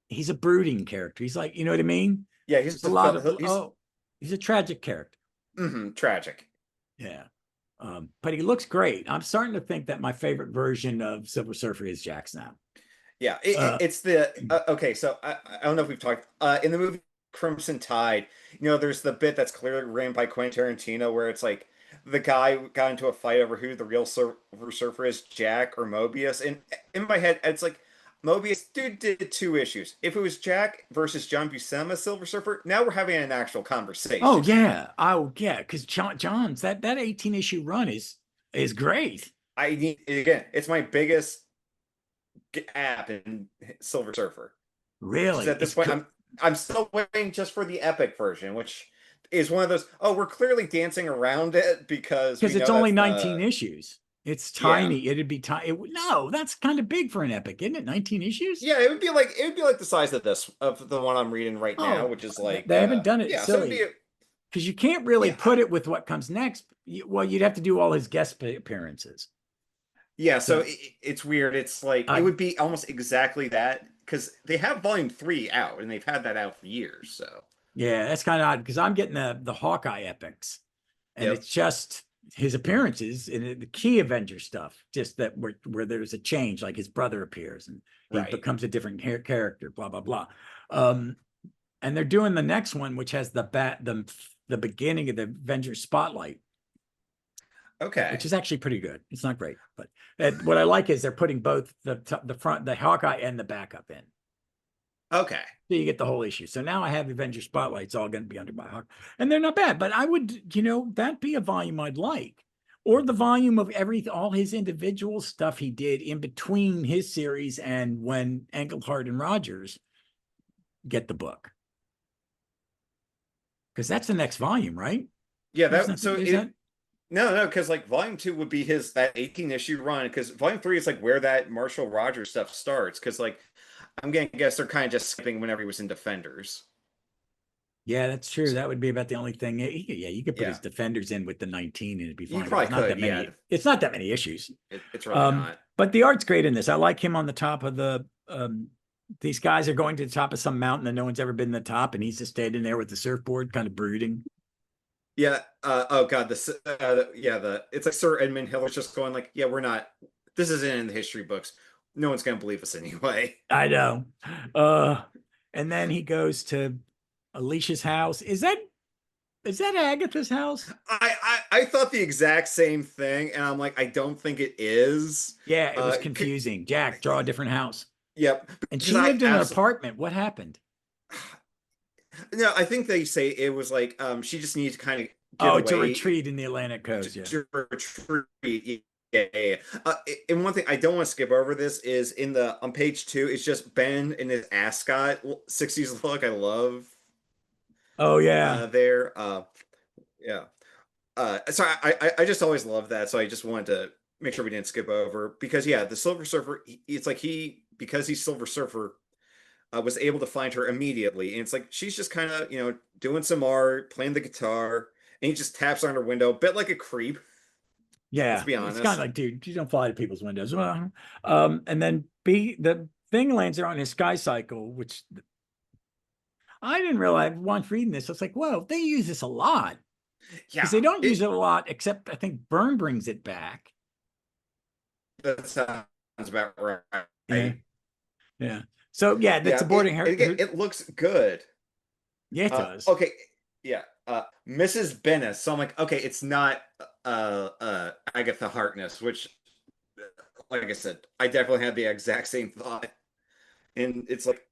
he's a brooding character. He's like, you know what I mean? Yeah, he's a tragic character. Tragic. Yeah. But he looks great. I'm starting to think that my favorite version of Silver Surfer is Jack's now. Yeah, it's the okay. So I don't know if we've talked in the movie Crimson Tide. There's the bit that's clearly written by Quentin Tarantino where it's like the guy got into a fight over who the real Silver Surfer is, Jack or Mobius. And in my head, it's like Mobius dude did 2 issues. If it was Jack versus John Buscema, Silver Surfer, now we're having an actual conversation. Oh yeah, because John's that 18-issue run is great. Again, it's my biggest app in Silver Surfer. Really? At this point, I'm still waiting just for the epic version, which is one of those. Oh, we're clearly dancing around it because it's only 19 issues. It's tiny. Yeah. It'd be tiny. No, that's kind of big for an epic, isn't it? 19 issues? Yeah, it would be like the size of the one I'm reading right now, which is like they haven't done it. Yeah, silly. Because you can't really put it with what comes next. You'd have to do all his guest appearances. Yeah, so it's weird. It's like it would be almost exactly that because they have Volume 3 out and they've had that out for years. So yeah, that's kind of odd because I'm getting the Hawkeye epics, and it's just his appearances in the key Avenger stuff, just that where there's a change, like his brother appears and he becomes a different character, blah blah blah. And they're doing the next one, which has the beginning of the Avengers Spotlight. Okay, which is actually pretty good. It's not great, but what I like is they're putting both the front, the Hawkeye, and the backup in. Okay, so you get the whole issue. So now I have Avengers Spotlight. It's all going to be under my Hawkeye, and they're not bad. But I would, that'd be a volume I'd like, or the volume of all his individual stuff he did in between his series and when Englehart and Rogers get the book, because that's the next volume, right? Yeah, No, because like Volume 2 would be that 18-issue run, because Volume 3 is like where that Marshall Rogers stuff starts, because like I'm gonna guess they're kind of just skipping whenever he was in Defenders. Yeah, that's true. That would be about the only thing. Yeah, you could put his Defenders in with the 19 and it'd be fine. You probably could, yeah. It's not that many issues. It's really not. But the art's great in this. I like him on the top of these guys are going to the top of some mountain and no one's ever been to the top, and he's just standing there with the surfboard, kind of brooding. Yeah. Oh God. It's like Sir Edmund Hiller's just going like, yeah, we're not. This isn't in the history books. No one's gonna believe us anyway. I know. And then he goes to Alicia's house. Is that Agatha's house? I thought the exact same thing, and I'm like, I don't think it is. Yeah, it was confusing. Jack, draw a different house. Yep. And she lived in an apartment. What happened? No, I think they say it was like she just needs to kind of get away. To retreat in the Atlantic coast. To retreat. Yeah. And one thing I don't want to skip over this is on page 2, it's just Ben in his ascot 60s look. I love. Oh yeah. Yeah. So I just always love that. So I just wanted to make sure we didn't skip over, because the Silver Surfer, it's like because he's Silver Surfer, was able to find her immediately, and it's like she's just kind of doing some art, playing the guitar, and he just taps on her window, a bit like a creep. Yeah, let's be honest. It's kind of like, dude, you don't fly to people's windows. Well, and then the thing lands there on his sky cycle, which I didn't realize once reading this. I was like, whoa, they use this a lot. Yeah, because they don't use it a lot, except I think Byrne brings it back. That sounds about right. Yeah. Yeah. So yeah, that's Yeah, supporting her, again, it looks good. yeah, it does. Okay, yeah. Mrs. Bennis. So I'm like, okay, it's not Agatha Harkness, which, like I said, I definitely had the exact same thought. And it's like,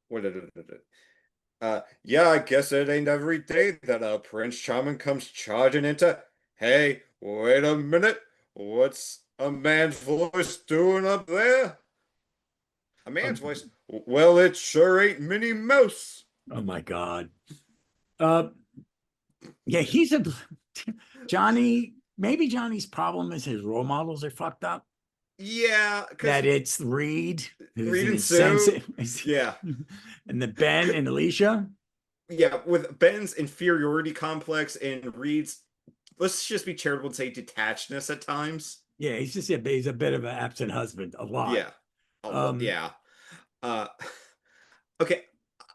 what did it? Yeah, I guess it ain't every day that a Prince Charming comes charging into. Hey, wait a minute. What's a man's voice doing up there? A man's Um, voice. Well, it sure ain't Minnie Mouse. oh my God. Uh, yeah, he's a Johnny. Maybe Johnny's problem is his role models are fucked up. Yeah, because That it's Reed, who's Reed an and Sue. insensitive, Yeah, and the Ben and Alicia. yeah. With Ben's inferiority complex and Reed's, let's just be charitable and say detachedness at times. Yeah, he's a bit of an absent husband, a lot. Yeah, yeah. Uh, okay,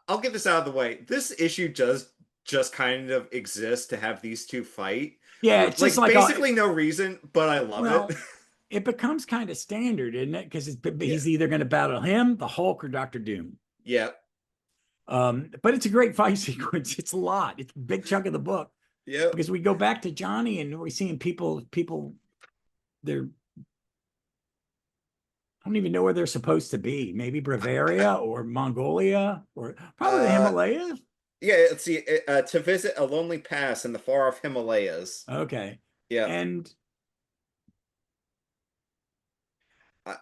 I'll get this out of the way. This issue does just kind of exist to have these two fight Yeah, for it's just like like basically no reason, but I love it. well, it becomes kind of standard, isn't it? Because Yeah, he's either going to battle him, the Hulk, or Doctor Doom. yeah, But it's a great fight sequence. It's a lot. It's a big chunk of the book yeah. because we go back to Johnny and we're seeing people. They're I don't even know where they're supposed to be. Maybe Bavaria or Mongolia or probably the Uh, Himalayas. yeah. Let's see. To visit a lonely pass in the far off Himalayas. Okay, Yeah. and Uh,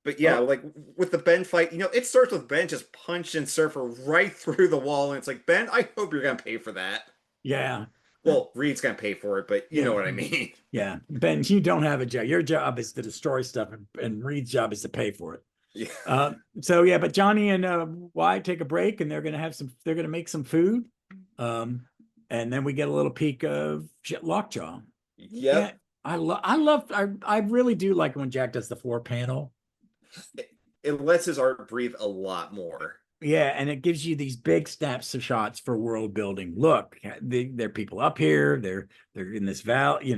but yeah, oh like with the Ben fight, it starts with Ben just punching Surfer right through the wall, and it's like, Ben, I hope you're gonna pay for that. yeah, Well, Reed's gonna pay for it, but you know yeah, what I mean. yeah. Ben, you don't have a job. Your job is to destroy stuff, and Reed's job is to pay for it. Yeah. So yeah, but Johnny and Wyatt take a break, and they're gonna have some. They're gonna make some food, and then we get a little peek of Lockjaw. Yeah, Yep. I really do like when Jack does the 4 panel. It lets his art breathe a lot more. Yeah, and it gives you these big snaps of shots for world building. Look, there are people up here. They're in this valley.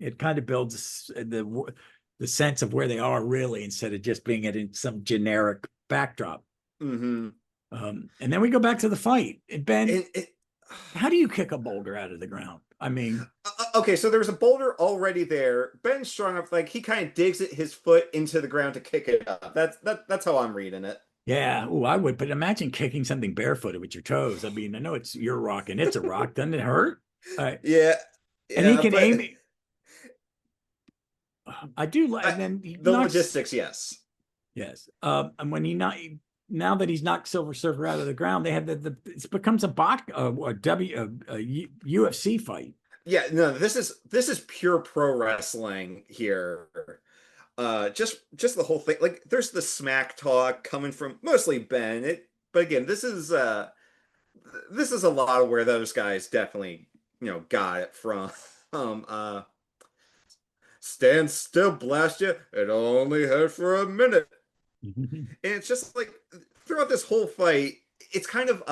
It kind of builds the sense of where they are really, instead of just being it in some generic backdrop. Mm-hmm. And then we go back to the fight. Ben, And how do you kick a boulder out of the ground? I mean, okay, so there's a boulder already there. Ben's strong enough, like he kind of digs it his foot into the ground to kick it up. That's how I'm reading it. yeah, oh, I would, but imagine kicking something barefooted with your toes. I mean, I know it's your rock and it's a rock. Doesn't it hurt? Yeah, And he yeah, can but aim it. I do like, and then he the knocks. logistics, yes. Yes. And when he not now that he's knocked Silver Surfer out of the ground, they have it becomes a UFC fight. Yeah, no, this is pure pro wrestling here. Just the whole thing. Like, there's the smack talk coming from mostly Ben. But again, this is a lot of where those guys definitely got it from. Um, uh, Stand still, blast you! It only hurt for a minute. And it's just like throughout this whole fight, it's kind of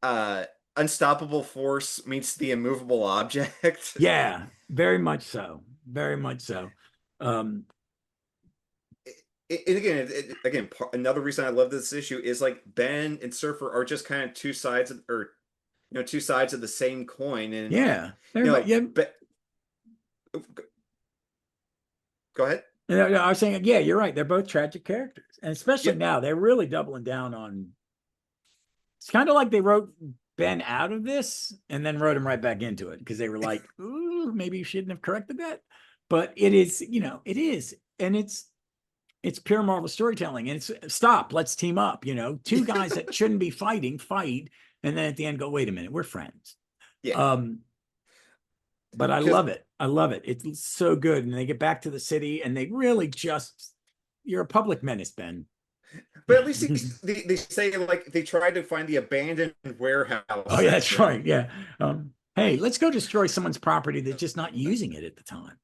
uh unstoppable force meets the immovable object. Yeah, very much so. Very much so. Um, And again, another reason I love this issue is like Ben and Surfer are just kind of two sides of the same coin, and yeah, yeah. Go ahead. I was saying, yeah, you're right. They're both tragic characters, and especially Yep. now, they're really doubling down on. It's kind of like they wrote Ben out of this and then wrote him right back into it because they were like, "Ooh, maybe you shouldn't have corrected that." But it is, it is, and it's pure Marvel storytelling. And it's stop, let's team up. Two guys that shouldn't be fighting fight, and then at the end go, wait a minute, we're friends. Yeah. But I Because love it. I love it. It's so good. And they get back to the city and they really just, you're a public menace, Ben. But at least they say like they tried to find the abandoned warehouse. Oh, yeah, that's section. right. Yeah. Hey, let's go destroy someone's property that's just not using it at the time.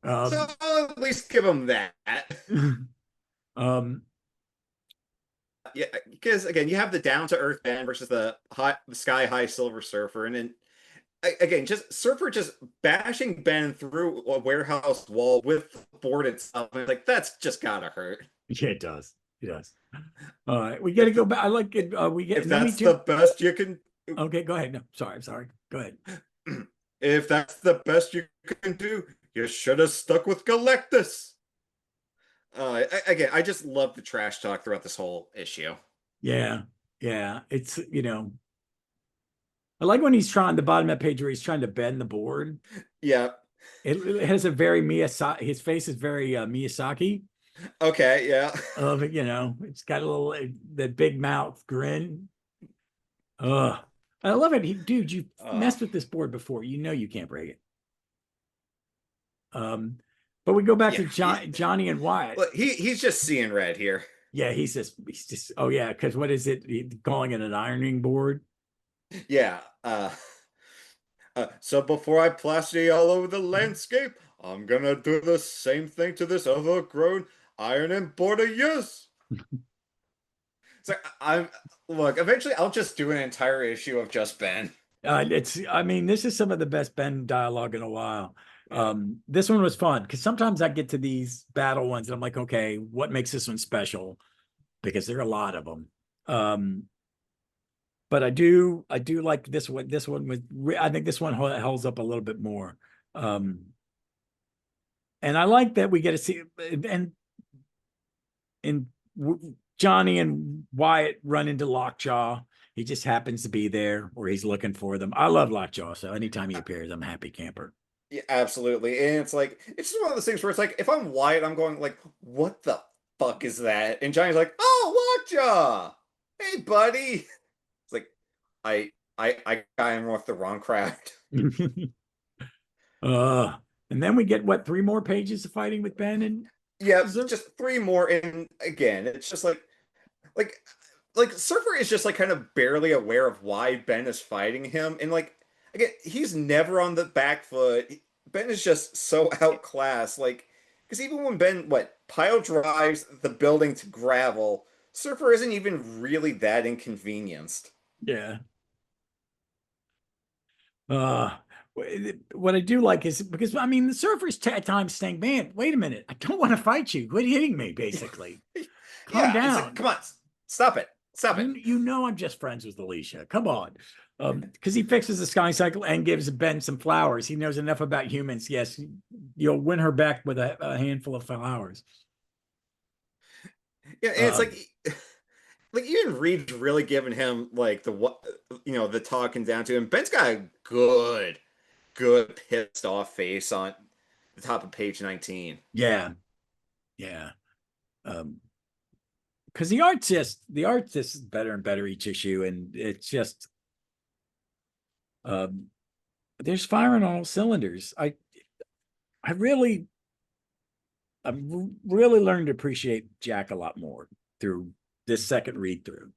So I'll at least give them that. um, Yeah, because again, you have the down to earth Ben versus the sky high Silver Surfer, and then again, just Surfer just bashing Ben through a warehouse wall with the board itself. And like, that's just gotta hurt. Yeah, it does. It does. All right, we got to If go back. I like it. We get, if and then we that's the do. best you can, Okay, go ahead. No, sorry. I'm sorry. Go ahead. if that's the best you can do, you should have stuck with Galactus. Again, I just love the trash talk throughout this whole issue. Yeah. Yeah. It's, I like when he's trying the bottom of that page where he's trying to bend the board. Yeah. It has a very Miyazaki, his face is very Miyazaki. Okay. Yeah. Of it, it's got a little that big mouth grin. Ugh. I love it. Dude, you messed with this board before. You know you can't break it. But we go back to Johnny and Wyatt. Look, he's just seeing red here. Yeah, he's just oh yeah, because what is it? He's calling it an ironing board. Yeah. So before I plaster you all over the landscape, I'm gonna do the same thing to this overgrown ironing board of yours. So look, eventually I'll just do an entire issue of just Ben. This is some of the best Ben dialogue in a while. This one was fun because sometimes I get to these battle ones and I'm like, okay, what makes this one special? Because there are a lot of them. But I do like this one. This one was, I think this one holds up a little bit more. And I like that we get to see, and Johnny and Wyatt run into Lockjaw. He just happens to be there or he's looking for them. I love Lockjaw. So anytime he appears, I'm a happy camper. Yeah, absolutely. And it's just one of those things where it's like, if I'm Wyatt, I'm going like, what the fuck is that? And Johnny's like, oh, Lockjaw. Hey, buddy. It's like, I got him with the wrong crowd. And then we get what, 3 more pages of fighting with Ben and yeah, just 3 more. And again, it's just like Surfer is just like kind of barely aware of why Ben is fighting him. And like, again, he's never on the back foot. Ben is just so outclassed. Like, because even when Ben, pile drives the building to gravel, Surfer isn't even really that inconvenienced. Yeah. What I do like is because the Surfer's at times saying, man, wait a minute, I don't want to fight you. Quit hitting me, basically. Calm down. Like, come on, stop it. Stop it. I'm just friends with Alicia. Come on. Because he fixes the sky cycle and gives Ben some flowers. He knows enough about humans. Yes, you'll win her back with a handful of flowers. Yeah, and it's like even Reed's really giving him like the talking down to him. Ben's got a good pissed off face on the top of page 19. Yeah. Because the art's just better and better each issue, and it's just there's firing on all cylinders. I've really learned to appreciate Jack a lot more through this second read through.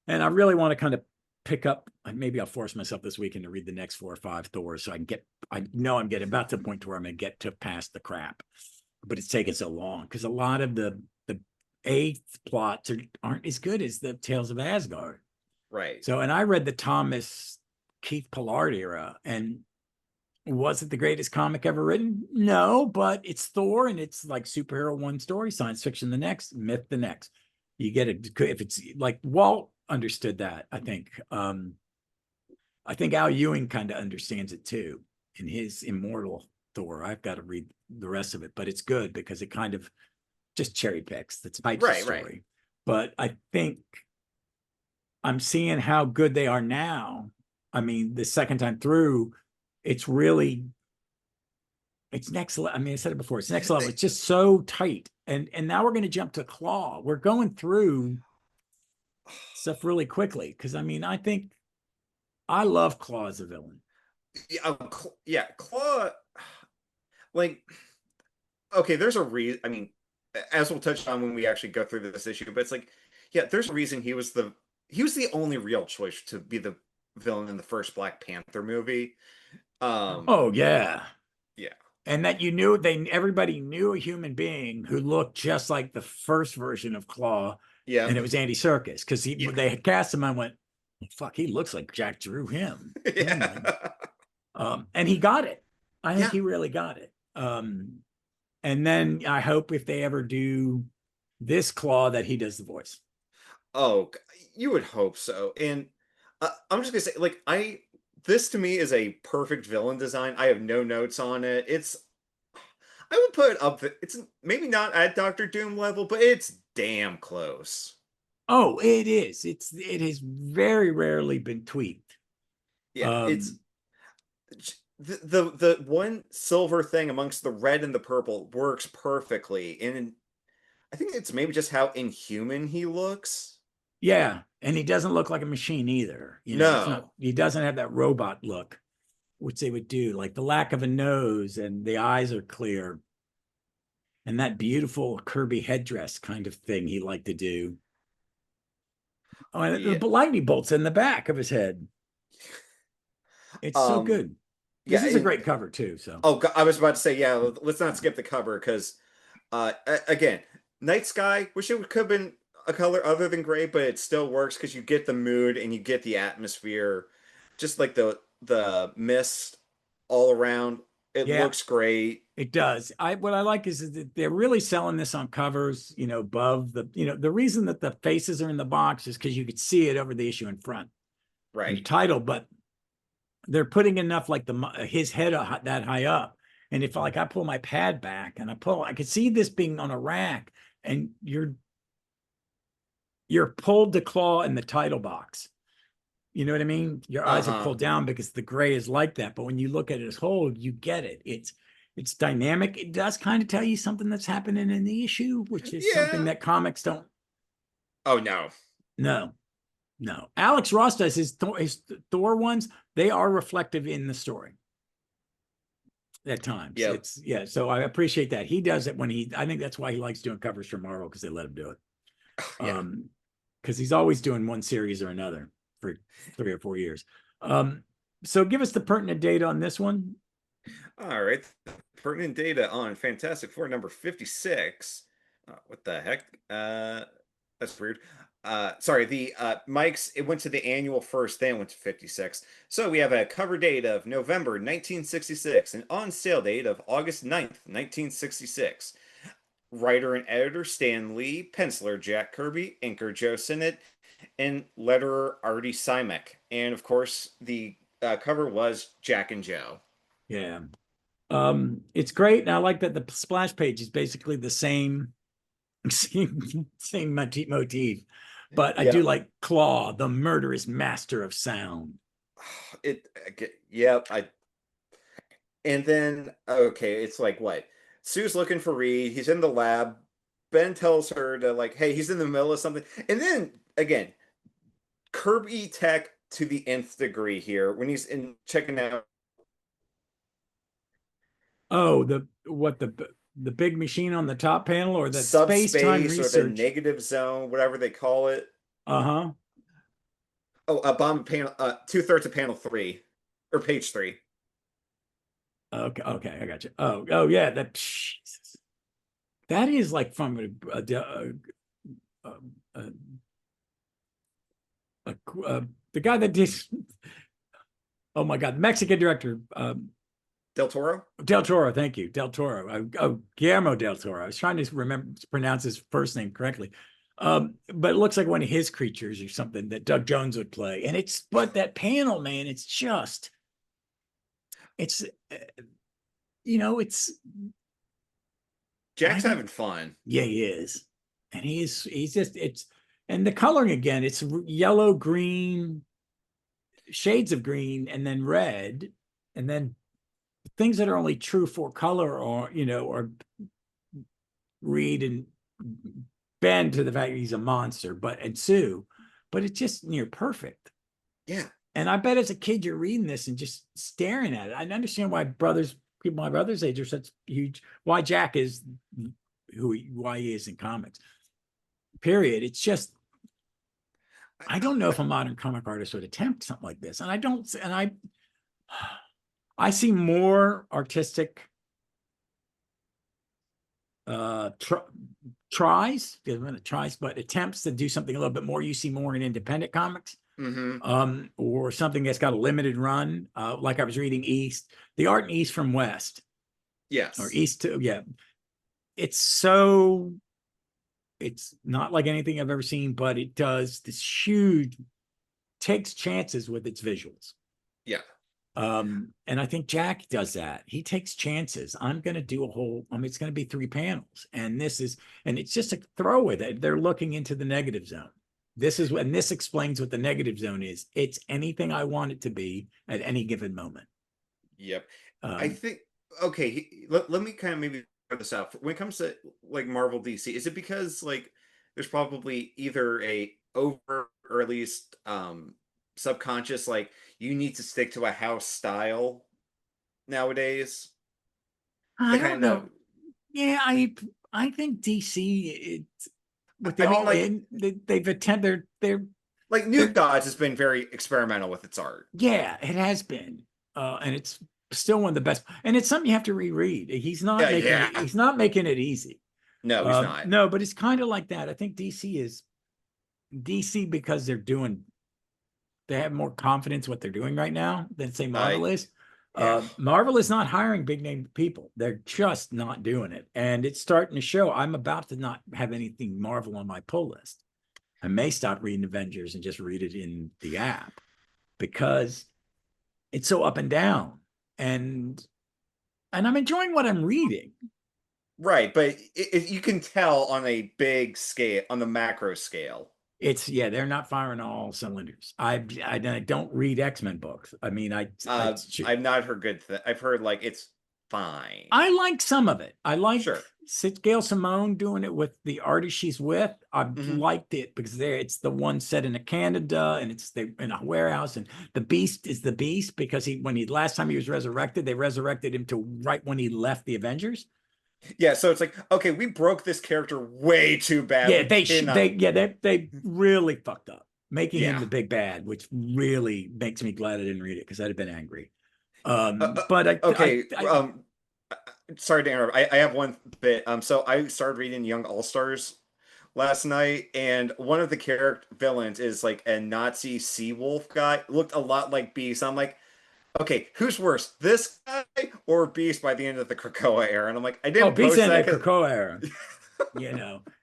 And I really want to kind of pick up, maybe I'll force myself this weekend to read the next 4 or 5 Thors so I know I'm getting about to the point where I'm going to get to past the crap. But it's taken so long because a lot of the 8th plots aren't as good as the Tales of Asgard. Right. So, and I read the Thomas Keith Pollard era, and was it the greatest comic ever written? No, but it's Thor, and it's like superhero one story, science fiction the next, myth the next. You get it if it's like Walt understood that. I think Al Ewing kind of understands it too in his Immortal Thor. I've got to read the rest of it, but it's good because it kind of just cherry picks the type of story. Right. But I think I'm seeing how good they are now. The second time through, it's next level. I said it before, it's next level. It's just so tight. And now we're going to jump to Claw. We're going through stuff really quickly. Cause I think I love Claw as a villain. Yeah. Claw, okay, there's a reason. As we'll touch on when we actually go through this issue, but it's like, yeah, there's a reason he was the only real choice to be the villain in the first Black Panther movie. Oh yeah. Yeah. And that everybody knew a human being who looked just like the first version of Claw. Yeah. And it was Andy Serkis because they had cast him. I went, fuck, he looks like Jack drew him. Yeah. And he got it. I think Yeah. he really got it. And then I hope if they ever do this Claw that he does the voice. Oh, you would hope so. And I'm just gonna say, like, this to me is a perfect villain design. I have no notes on it. I would put it up. It's maybe not at Doctor Doom level, but it's damn close. Oh, it is. It has very rarely been tweaked. Yeah, it's Um, the one silver thing amongst the red and the purple works perfectly, and I think it's maybe just how inhuman he looks. yeah, and he doesn't look like a machine either. He's not. No, He doesn't have that robot look, which they would do, like the lack of a nose and the eyes are clear, and that beautiful Kirby headdress kind of thing he liked to do. Oh, and yeah, the lightning bolts in the back of his head. It's so um, good. This yeah, is a and great cover too. So oh, I was about to say, yeah, let's not skip the cover because, again, Night Sky. Wish it could have been a color other than gray, but it still works because you get the mood and you get the atmosphere, just like the mist all around. It yeah, looks great. it does. What I like is that they're really selling this on covers, above the reason that the faces are in the box is because you could see it over the issue in front and the Right. title, but they're putting enough like his head that high up. And if like I pull my pad back and I could see this being on a rack and you're pulled to Claw in the title box. You know what I mean? Your eyes are Uh-huh. pulled down because the gray is like that. But when you look at it as whole, you get it. It's dynamic. It does kind of tell you something that's happening in the issue, which is something Yeah. that comics don't Oh no. know. No. Alex Ross does his Thor ones, they are reflective in the story at times. Yep. It's yeah, so I appreciate that. He does it I think that's why he likes doing covers for Marvel because they let him do it. Yeah. Because he's always doing one series or another for 3 or 4 years. So give us the pertinent data on this one. All right. Pertinent data on Fantastic Four number 56. What the heck? That's weird. Sorry, the Mike's, it went to the annual first, then went to 56. So we have a cover date of November 1966, an on sale date of August 9th, 1966. Writer and editor Stan Lee, penciler Jack Kirby, inker Joe Sinnott, and letterer Artie Simek. And of course, the cover was Jack and Joe. Yeah. It's great. And I like that the splash page is basically the same motif. But I do Yeah. like Claw, the murderous master of sound. It, yep. And then, okay, it's like what? Sue's looking for Reed. He's in the lab. Ben tells her to, like, hey, he's in the middle of something. And then, again, Kirby tech to the nth degree here when he's in checking out Oh, the big machine on the top panel or the space-time subspace or the research. negative zone, whatever they call it. Uh-huh. Oh, a bomb panel, two-thirds of panel 3 or page 3. Okay, I got you. Oh yeah, that is like from a, the guy that did. Oh my God, the Mexican director, Del Toro? Del Toro. Thank you, Del Toro. Guillermo Del Toro. I was trying to pronounce his first name correctly. But it looks like one of his creatures or something that Doug Jones would play. And but that panel, man, it's, it's, I Jack's think, having fun. yeah, he is. And and the coloring again, it's yellow, green, shades of green, and then red, and then things that are only true for color or read and bend to the fact that he's a monster, and Sue, but it's just near perfect. Yeah. And I bet as a kid you're reading this and just staring at it. I understand why people my brother's age are such huge. Why Jack is why he is in comics. Period. It's just I don't know if a modern comic artist would attempt something like this, and I don't. And I see more artistic tries, but attempts to do something a little bit more. You see more in independent comics Mm-hmm. or something that's got a limited run. Like I was reading the art in East from West, or Yes. East to, yeah. It's not like anything I've ever seen, but it does this huge, takes chances with its visuals. Yeah. And I think Jack does that. He takes chances. I'm going to do it's going to be 3 panels, and it's just a throwaway that they're looking into the negative zone. This explains what the negative zone is. It's anything I want it to be at any given moment. Yep. I Um, think okay, let me kind of maybe throw this out. When it comes to like Marvel DC, is it because like there's probably either a over or at least subconscious like you need to stick to a house style nowadays I to don't kind of know. Yeah, I think DC with the I mean all like in they've attended New they're Gods has been very experimental with its art. yeah, it has been. And it's still one of the best. And it's something you have to reread. Yeah, yeah. He's not making it easy. No, he's not. No, but it's kind of like that. I think DC because they have more confidence what they're doing right now than say I Marvel is. yeah. Marvel is not hiring big name people. They're just not doing it. And it's starting to show. I'm about to not have anything Marvel on my pull list. I may stop reading Avengers and just read it in the app because it's so up and down. And I'm enjoying what I'm reading. Right, but you can tell on a big scale, on the macro scale. They're not firing all cylinders. I don't read X-Men books. I mean, I've not heard I've heard like it's fine. I like some of it. I like Sure. Gail Simone doing it with the artist she's with. I've Hmm. liked it because it's the one set in Canada, and it's in a warehouse, and the Beast is the Beast because last time he was resurrected, they resurrected him to right when he left the Avengers. Yeah, so it's like, okay, we broke this character way too bad. Yeah, We cannot. they really fucked up making him Yeah. the big bad, which really makes me glad I didn't read it because I'd have been angry. Uh, uh, But okay. Uh, Sorry to interrupt. I have one bit. So I started reading Young All Stars last night, and one of the character villains is like a Nazi sea wolf guy. Looked a lot like Beast. I'm like, okay, who's worse, this guy or Beast by the end of the Krakoa era? And I'm like, I didn't Beast post in the that because Krakoa era.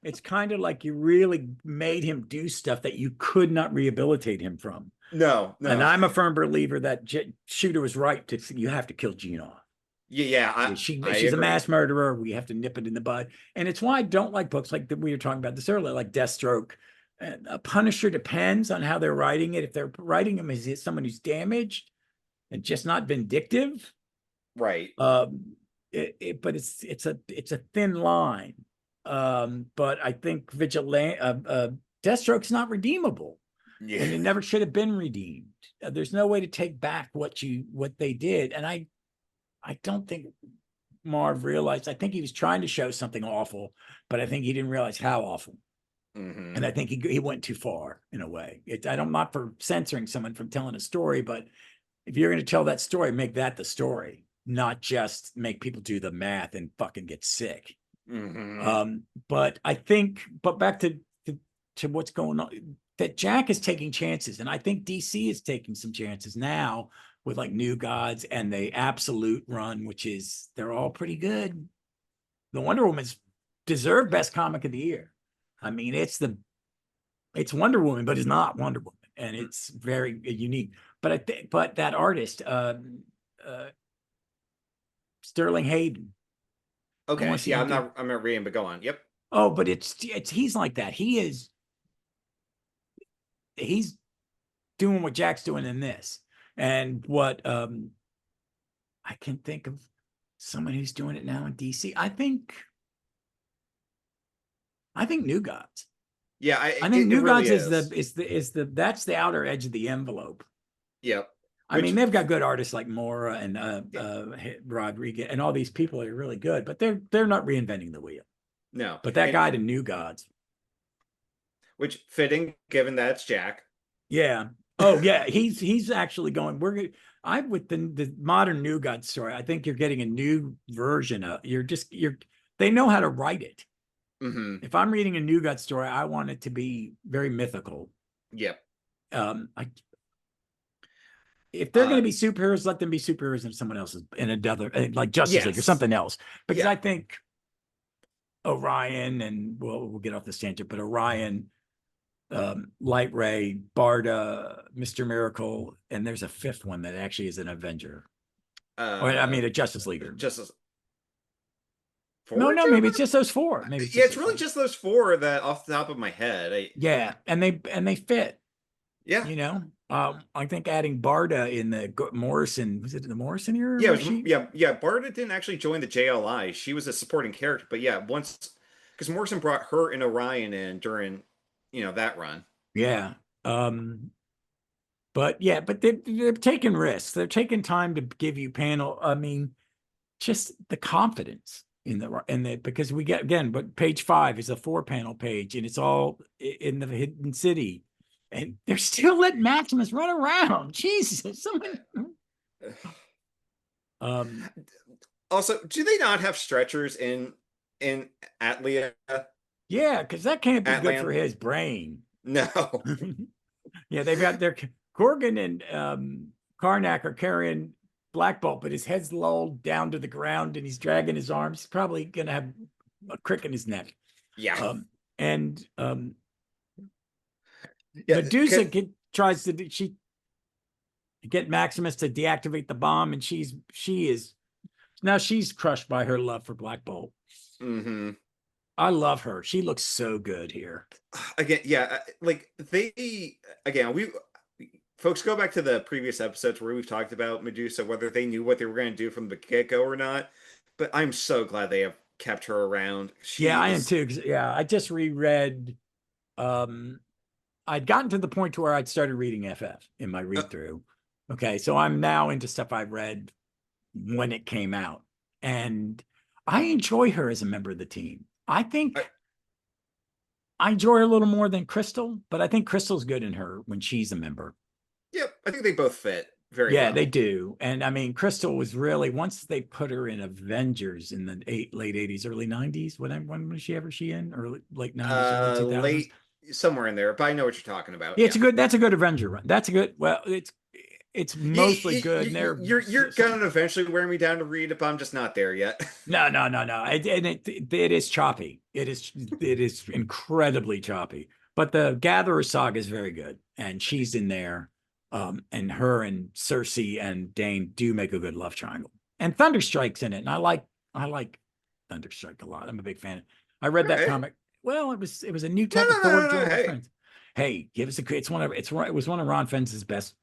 It's kind of like you really made him do stuff that you could not rehabilitate him from. no, And no, I'm a firm believer that Shooter was right you have to kill Jean off. yeah, I She's a agree. mass murderer. We have to nip it in the bud. And it's why I don't like books like that we were talking about this earlier, like Deathstroke. And a Punisher depends on how they're writing it. If they're writing him as someone who's damaged and just not vindictive, Right. but it's a thin line. But I think Deathstroke's not redeemable, Yeah. and it never should have been redeemed. There's no way to take back what they did, and I don't think Marv realized. I think he was trying to show something awful, but I think he didn't realize how awful. Hmm. And I think he went too far in a way. I'm not for censoring someone from telling a story, but if you're going to tell that story, make that the story, not just make people do the math and fucking get sick. Hmm. But back to what's going on, that Jack is taking chances, and I think DC is taking some chances now with like New Gods and the Absolute run, which is they're all pretty good. The Wonder Woman's deserved best comic of the year. I mean, it's Wonder Woman, but it's not Wonder Woman, and it's very unique. But that artist, uh, Sterling Hayden, I want Okay. to see Yeah, him do. I'm not reading, but go on. Yep. Oh, but he's like that. He's doing what Jack's doing in this, and what I can think of someone who's doing it now in DC. I think New Gods. Yeah, I think it New really Gods is. is the that's the outer edge of the envelope. Yep. I mean, Which they've got good artists like Mora and Rodriguez and all these people are really good, but they're not reinventing the wheel. no. But that And guy to New Gods, which fitting given that it's Jack. yeah. Oh yeah, he's actually going. I with the modern New Gods story. I think you're getting a new version of. They know how to write it. Hmm. If I'm reading a New God story, I want it to be very mythical. Yep. If they're going to be superheroes, let them be superheroes in someone else's, in another, like Justice League or something else. Because I think Orion, and we'll get off this tangent, but Orion, Light Ray, Barda, Mr. Miracle, and there's a fifth one that actually is an Avenger. Or I mean, a Justice Leaguer. Justice. No, maybe it's just those four. Maybe it's really just those four that off the top of my head. And they fit. Yeah, you know. I think adding Barda in the Morrison, was it the Morrison era? Yeah. Barda didn't actually join the JLI. She was a supporting character, but once, because Morrison brought her and Orion in during, that run. Yeah. But they're taking risks. They're taking time to give you panel. I mean, just the confidence in the because we get, again, but page 5 is a 4-panel page, and it's all in the hidden city. And they're still letting Maximus run around. Jesus. Also, do they not have stretchers in Atlia? Yeah, because that can't be good for his brain. No. Yeah, they've got their Corgan and Karnak are carrying Black Bolt, but his head's lulled down to the ground and he's dragging his arms. He's probably gonna have a crick in his neck. Yeah. Medusa tries to get Maximus to deactivate the bomb, and she's crushed by her love for Black Bolt. Mm-hmm. I love her. She looks so good here. Again, folks, go back to the previous episodes where we've talked about Medusa, whether they knew what they were going to do from the get-go or not. But I'm so glad they have kept her around. I am too. I just reread. I'd gotten to the point to where I'd started reading FF in my read through. Okay, so I'm now into stuff I read when it came out, and I enjoy her as a member of the team. I think I enjoy her a little more than Crystal, but I think Crystal's good in her when she's a member. Yep, I think they both fit very well. Yeah, they do. And I mean, Crystal was really, once they put her in Avengers in the late 80s, early 90s, when was she in? Late 90s, early 2000s? Late, somewhere in there, but I know what you're talking about. Yeah, that's a good Avenger run. That's a good, it's mostly good. You're gonna eventually wear me down to read it, but I'm just not there yet. No. It is choppy. It is incredibly choppy. But the Gatherer saga is very good, and she's in there. And her and Cersei and Dane do make a good love triangle. And Thunderstrike's in it, and I like Thunderstrike a lot. I'm a big fan. I read that comic. Well, it was a new type of Thor. Hey, give us it was one of Ron Fenz's best.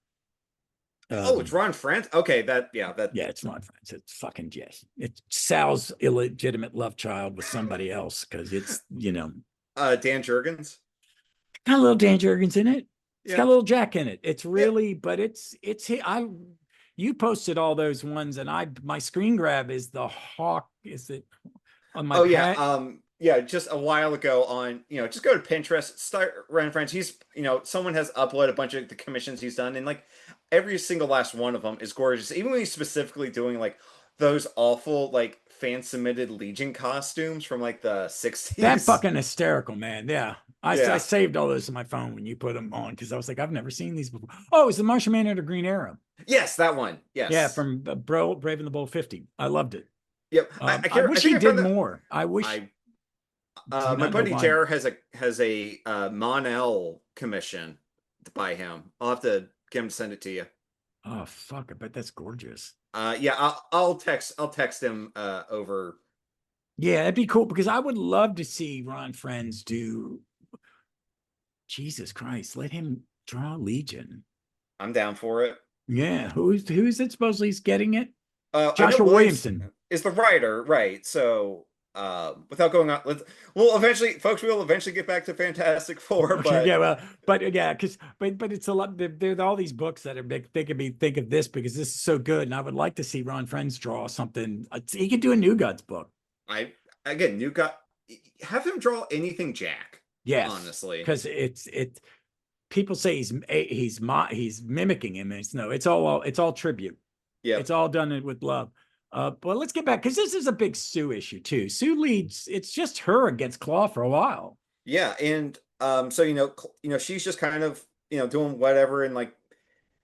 It's Ron Frenz. Okay, it's Ron Frenz. It's fucking yes. It's Sal's illegitimate love child with somebody else, because it's Dan Jurgens. Got a little Dan Jurgens in it. It's got a little Jack in it. It's really, but you posted all those ones, and my screen grab is the Hawk. Is it on my? Just a while ago on, just go to Pinterest, start Ron Frenz. He's, someone has uploaded a bunch of the commissions he's done, and like every single last one of them is gorgeous. Even when he's specifically doing like those awful like fan submitted Legion costumes from like the 60s. That fucking hysterical, man. Yeah. I saved all those on my phone when you put them on, because I was like, I've never seen these before. Oh, it's the Martian Manhunter Green Arrow. Yes, that one. Yes. Yeah, from Brave and the Bold 50. I loved it. Yep. I wish he did more. I wish. My buddy Jared has a Mon-El commission by him. I'll have to get him to send it to you. Oh fuck! I bet that's gorgeous. I'll text him over. Yeah, that'd be cool, because I would love to see Ron Frenz do. Jesus Christ, let him draw Legion. I'm down for it. Yeah, who's it supposedly is getting it? Joshua Williamson is the writer, right? So without going on, we'll eventually get back to Fantastic Four. But but it's a lot. There are all these books that are big. Think of this because this is so good, and I would like to see Ron Frenz draw something. He could do a New Gods book. New God, have him draw anything Jack. Yes, honestly, because it's people say he's mimicking him. And it's all tribute. Yeah, it's all done with love. But let's get back, because this is a big Sue issue too. Sue leads. It's just her against Claw for a while. Yeah, and so she's just kind of doing whatever in like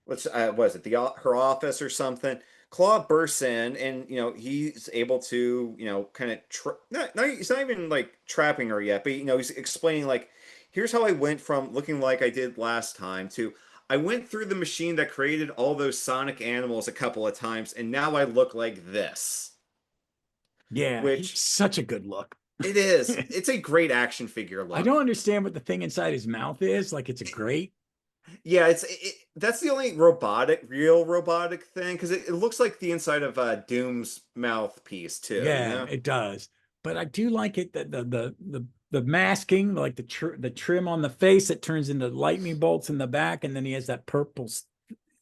what's was it her office or something. Claw bursts in, and he's able to kind of not he's not even like trapping her yet, but he's explaining like, here's how I went from looking like I did last time to I went through the machine that created all those sonic animals a couple of times, and now I look like this. Yeah, he's Which such a good look. it is. It's a great action figure I look. don't understand what the thing inside his mouth is. Like it's a grate. Yeah, that's the only real robotic thing, because it looks like the inside of Doom's mouthpiece too. Yeah, it does. But I do like it that the masking, like the trim on the face, that turns into lightning bolts in the back, and then he has that purple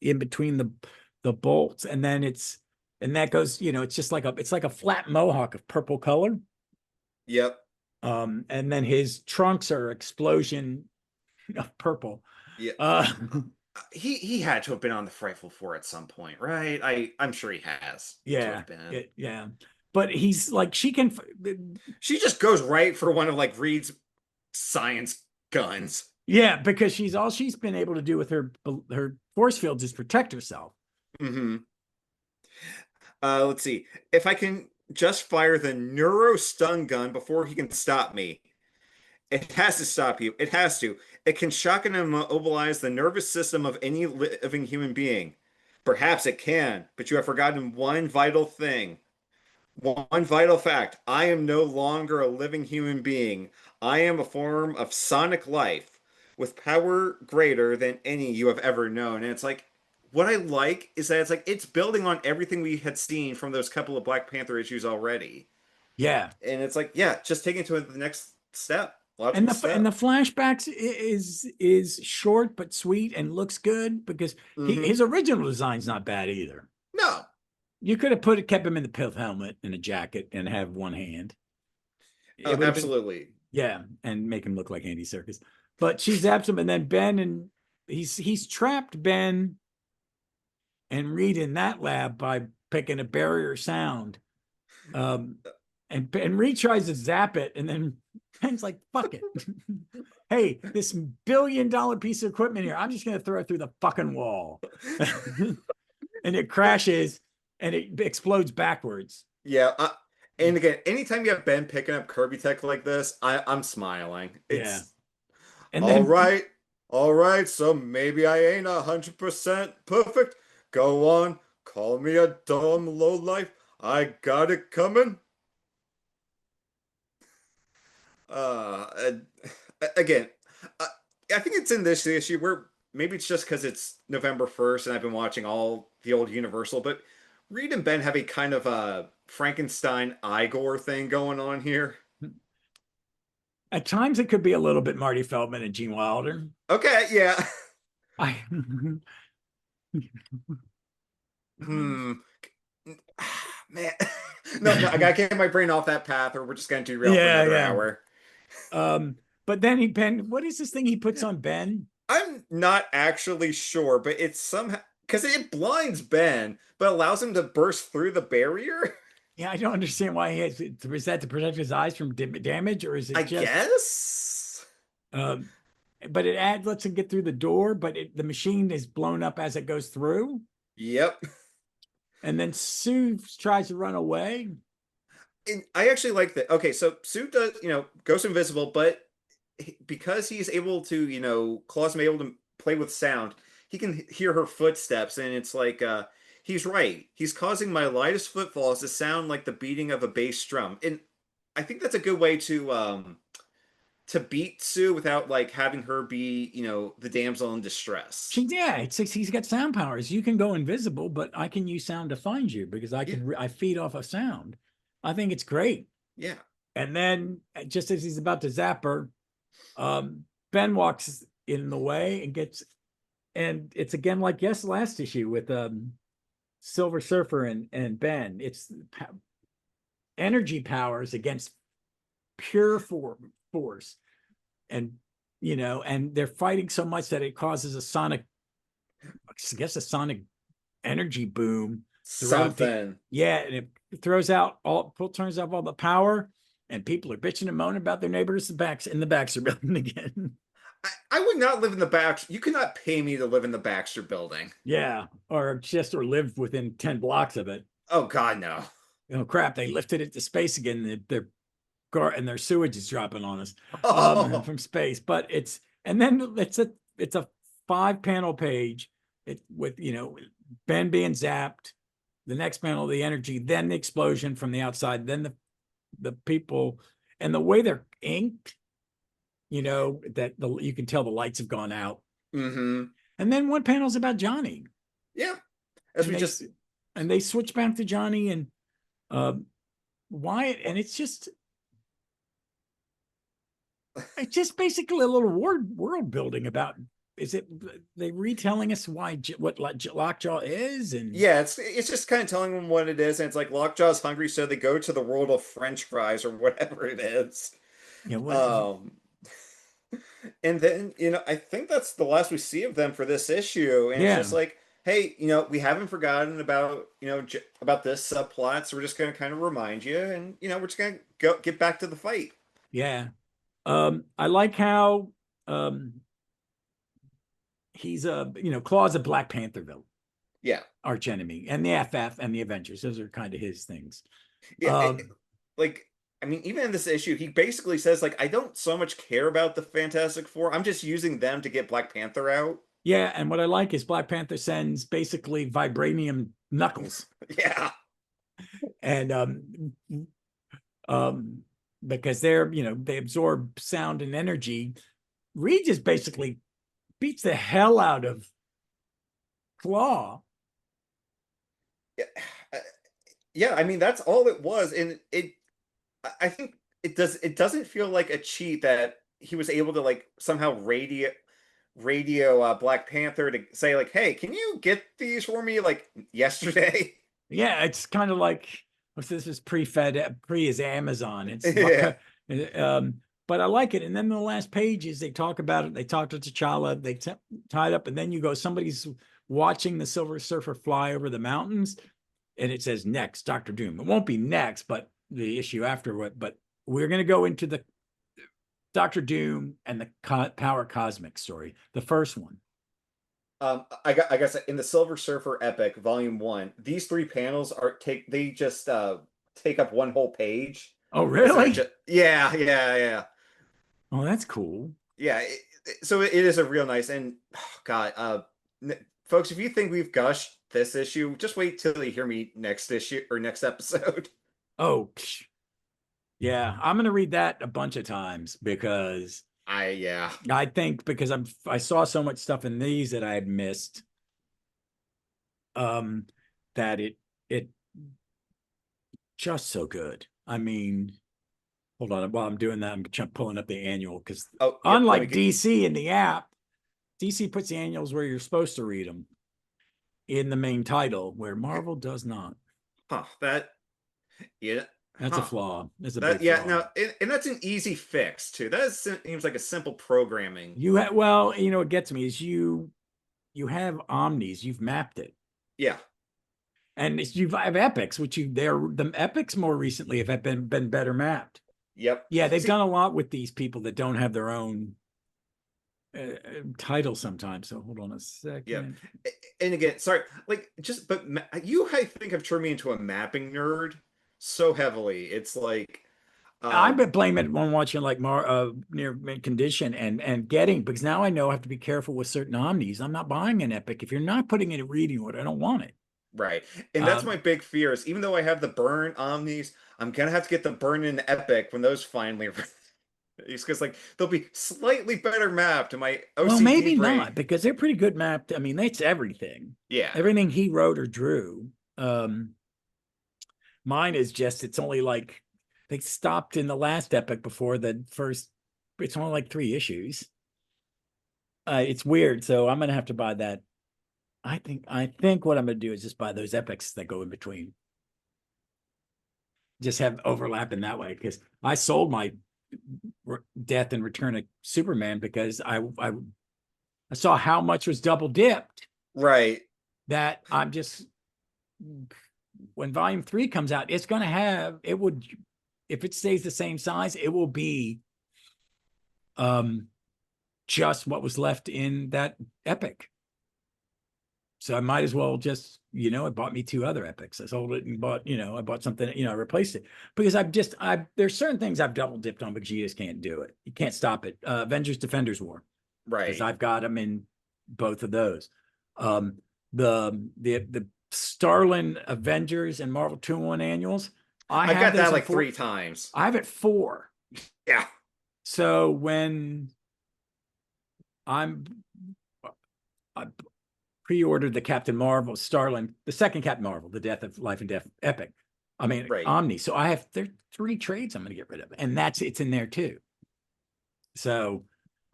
in between the bolts, and then and that goes, it's just like it's like a flat mohawk of purple color. Yep. And then his trunks are explosion of purple. Yeah. Uh He had to have been on the Frightful Four at some point, right? I'm sure he has to yeah, have been. yeah. But he's like, She just goes right for one of like Reed's science guns. yeah, because all she's been able to do with her force fields is protect herself. Mm-hmm. Let's see. If I can just fire the neuro stun gun before he can stop me. It has to stop you. It has to. It can shock and immobilize the nervous system of any living human being. Perhaps it can, but you have forgotten one vital thing. One vital fact. I am no longer a living human being. I am a form of sonic life with power greater than any you have ever known. And it's like, what I like is that it's building on everything we had seen from those couple of Black Panther issues already. Yeah. And it's like, yeah, just taking it to the next step. And Logical the step. flashbacks is short but sweet and looks good, because his original design's not bad either. No. You could have kept him in the pith helmet and a jacket and have one hand. It would have been, Absolutely. yeah, and make him look like Andy Serkis. But she zaps him, and then Ben, and he's trapped Ben and Reed in that lab by picking a barrier sound. And Reed tries to zap it, and then Ben's like, fuck it. Hey, this $1 billion piece of equipment here, I'm just going to throw it through the fucking wall. And it crashes and it explodes backwards. Yeah. And again, anytime you have Ben picking up Kirby tech like this, I'm smiling. It's and all right. All right. So maybe I ain't 100% perfect. Go on. Call me a dumb lowlife. I got it coming. Again, I think it's in this issue where maybe it's just because it's November 1st and I've been watching all the old Universal, but Reed and Ben have a kind of a Frankenstein Igor thing going on here. At times it could be a little bit Marty Feldman and Gene Wilder. Okay, yeah. Man. No, I gotta get my brain off that path, or we're just gonna derail for another hour. But then Ben, what is this thing he puts on Ben? I'm not actually sure, but it's somehow because it blinds Ben, but allows him to burst through the barrier. Yeah, I don't understand why he has. Is that to protect his eyes from damage, or is it I just? Guess. But it lets him get through the door, but the machine is blown up as it goes through. Yep. And then Sue tries to run away. And I actually like that. Okay, so Sue does, goes invisible, but because he's able to, Claw's able to play with sound, he can hear her footsteps, and it's like, he's right. He's causing my lightest footfalls to sound like the beating of a bass drum. And I think that's a good way to beat Sue without like having her be, the damsel in distress. He's got sound powers. You can go invisible, but I can use sound to find you because I feed off of sound. I think it's great. Yeah. And then just as he's about to zap her, Ben walks in the way and it's again like last issue with Silver Surfer and Ben. It's energy powers against pure force, and and they're fighting so much that it causes a sonic energy boom Something. and it turns off all the power, and people are bitching and moaning about their neighbors in the Baxter building again. I would not live in the Baxter. You could not pay me to live in the Baxter building. Yeah, or live within 10 blocks of it. Oh God, no. Oh crap! They lifted it to space again. Their sewage is dropping on us Oh, from space. But and then it's a 5-panel page. With Ben being zapped, the next panel the energy, then the explosion from the outside, then the people, and the way they're inked. That you can tell the lights have gone out. mm-hmm. And then one panel's about Johnny. Yeah. As and we they just and they switch back to Johnny and Wyatt, and it's just basically a little world building about. Is it they retelling us what Lockjaw is? And yeah, it's just kind of telling them what it is, and it's like Lockjaw's hungry, so they go to the world of French fries or whatever it is. what is it? Um, and then I think that's the last we see of them for this issue, and it's Yeah, just like, hey, we haven't forgotten about about this subplot, so we're just gonna kind of remind you, and we're just gonna get back to the fight. yeah. I like how he's Claw's a Black Panther villain, Yeah, arch enemy, and the FF and the Avengers. Those are kind of his things. yeah. Like, I mean, even in this issue, he basically says like, I don't so much care about the Fantastic Four. I'm just using them to get Black Panther out. Yeah, and what I like is Black Panther sends basically vibranium knuckles, Yeah. and because they absorb sound and energy. Reed just basically beats the hell out of Claw. Yeah. Yeah, I mean that's all it was, and I think it doesn't feel like a cheat that he was able to like somehow radio Black Panther to say like, hey, can you get these for me like yesterday? Yeah, it's kind of like this is pre his Amazon. It's Yeah. but I like it. And then the last pages they talk about it. They talk to T'Challa. They tied up, and then you go. Somebody's watching the Silver Surfer fly over the mountains, and it says next Doctor Doom. It won't be next, but the issue afterward. But we're going to go into the Doctor Doom and the Power Cosmic story, the first one. I guess in the Silver Surfer epic, Volume 1, these 3 panels they just take up one whole page. Oh, really? Yeah. Oh, that's cool. Yeah, so it is a real nice, and oh, God, folks, if you think we've gushed this issue, just wait till you hear me next issue or next episode. Oh, yeah. I'm going to read that a bunch of times because Yeah. I think because I saw so much stuff in these that I had missed. That it just so good. I mean, hold on. While I'm doing that, I'm pulling up the annual because unlike DC in the app, DC puts the annuals where you're supposed to read them in the main title, where Marvel does not. Huh, yeah. That's a flaw. That's a big flaw. Yeah, no, and that's an easy fix too. That seems like a simple programming. What gets me is you have omnis, you've mapped it. Yeah. And you have epics, which the epics more recently have been better mapped. Yep. Yeah, they've done a lot with these people that don't have their own title sometimes. So hold on a second. Yeah. And again, sorry, but you, I think, have turned me into a mapping nerd so heavily. It's like I blame it on watching like near mint condition and getting, because now I know I have to be careful with certain omnis. I'm not buying an epic if you're not putting it in reading order. I don't want it. Right. And that's my big fear is, even though I have the burn omnis, I'm gonna have to get the burn in epic when those finally it's because like they'll be slightly better mapped in my OCD well, maybe brain. not, because they're pretty good mapped. I mean, that's everything. Yeah. Everything he wrote or drew. Mine is just, it's only like they stopped in the last epic before the first. It's only like 3 issues. It's weird, so I'm gonna have to buy that. I think what I'm gonna do is just buy those epics that go in between. Just have overlap in that way, because I sold my Death and Return of Superman because I saw how much was double dipped. Right. That I'm just, when volume 3 comes out, it's going to have, if it stays the same size, it will be just what was left in that epic. So I might as well just, it bought me 2 other epics. I sold it and bought, I bought something, I replaced it because there's certain things I've double dipped on because you just can't do it. You can't stop it. Avengers Defenders War. Because Right. I've got them in both of those. The Starlin Avengers and Marvel 2-in-1 annuals. I've got that like 3 times. I have it 4. Yeah. So when I pre-ordered the Captain Marvel Starlin, the second Captain Marvel, the Death of Life and Death epic. I mean, Right. Omni. So there are 3 trades I'm going to get rid of, and it's in there too. So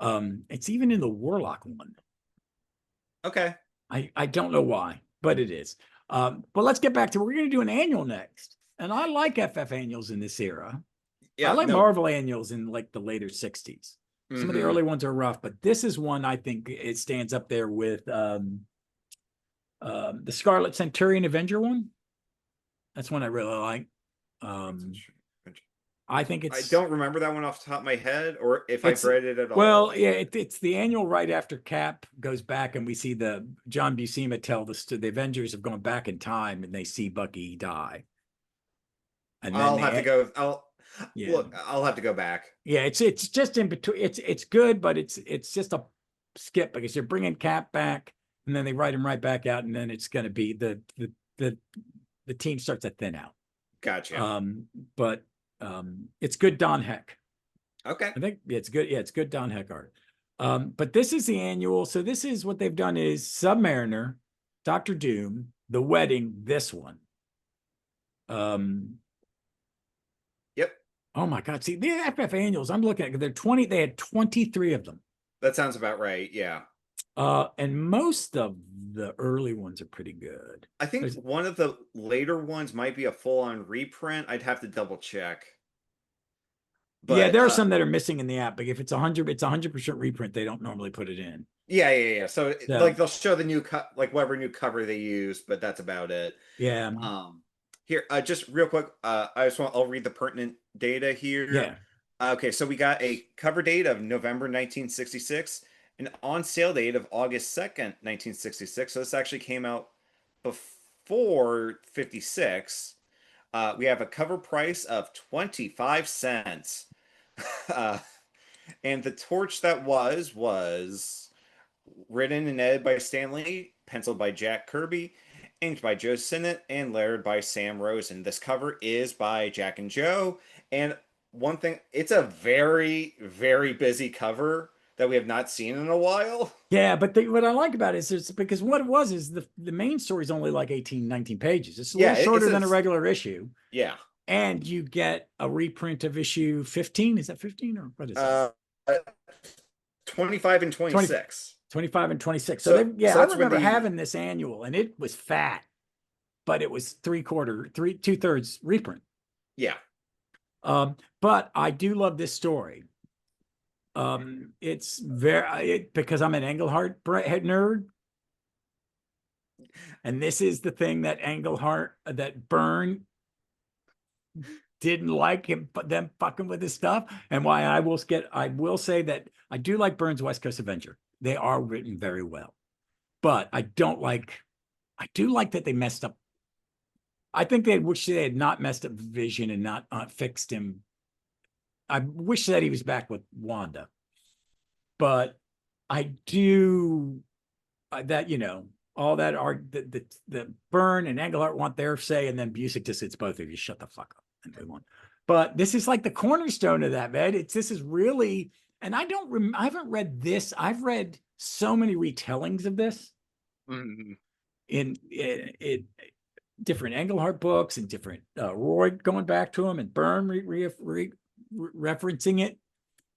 it's even in the Warlock one. Okay. I don't know why, but it is. But let's get back to, we're going to do an annual next. And I like FF annuals in this era. Yeah. I like Marvel annuals in like the later 60s. Some of the early ones are rough, but this is one I think it stands up there with the Scarlet Centurion Avenger one. That's one I really like. I think I don't remember that one off the top of my head, or if I've read it at all. Well, yeah, it's the annual right after Cap goes back, and we see the John Buscema tell the Avengers have gone back in time, and they see Bucky die. And then I'll have to go. I'll have to go back. Yeah, it's just in between. It's good, but it's just a skip because you're bringing Cap back, and then they write him right back out, and then it's going to be the team starts to thin out. Gotcha. But it's good Don Heck. Okay. I think it's good. Yeah, it's good Don Heck art. But this is the annual. So this is what they've done is Submariner, Doctor Doom, The Wedding, this one. Yep. Oh my God. See, the FF annuals, I'm looking at, they had 23 of them. That sounds about right. Yeah. And most of the early ones are pretty good. I think one of the later ones might be a full-on reprint. I'd have to double check. But yeah, there are some that are missing in the app. But if it's 100% reprint, they don't normally put it in. Yeah. So like they'll show the new like whatever new cover they use, but that's about it. Yeah. Here, just real quick, I'll read the pertinent data here. Yeah. Okay, so we got a cover date of November 1966, an on sale date of August 2nd, 1966. So this actually came out before 56. We have a cover price of 25 cents. And the torch that was written and edited by Stan Lee, penciled by Jack Kirby, inked by Joe Sinnott, and lettered by Sam Rosen. This cover is by Jack and Joe. And one thing, it's a very, very busy cover that we have not seen in a while. Yeah, but what I like about it is because what it was is the main story is only like 18, 19 pages. It's a little shorter than a regular issue. Yeah. And you get a reprint of issue 15. Is that 15 or what is it? 25 and 26. 25 and 26. So I remember having this annual and it was fat, but it was 2/3 reprint. Yeah. But I do love this story. It's because I'm an Englehart nerd. And this is the thing that that Byrne didn't like them fucking with his stuff, and why I will say that I do like Byrne's West Coast Avenger. They are written very well, but I do like that they messed up. I think they wish they had not messed up Vision and not fixed him. I wish that he was back with Wanda, but I do that, all that the Byrne and Englehart want their say, and then Busick just says, both of you shut the fuck up and move on. But this is like the cornerstone of that, man. This is really, and I haven't read this. I've read so many retellings of this in different Englehart books and different Roy going back to him and Byrne referencing it.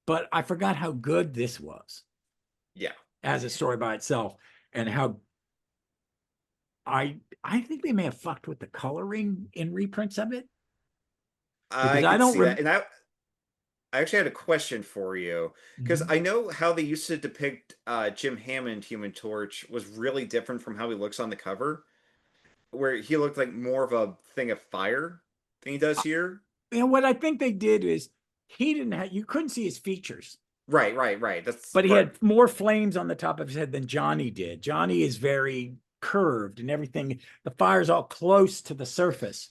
But I forgot how good this was. Yeah. As a story by itself, and how I think they may have fucked with the coloring in reprints of it. I don't see that. And I actually had a question for you, because I know how they used to depict Jim Hammond Human Torch was really different from how he looks on the cover, where he looked like more of a thing of fire than he does here. What I think they did is you couldn't see his features. Right. But he Right. had more flames on the top of his head than Johnny did. Johnny is very curved and everything. The fire's all close to the surface.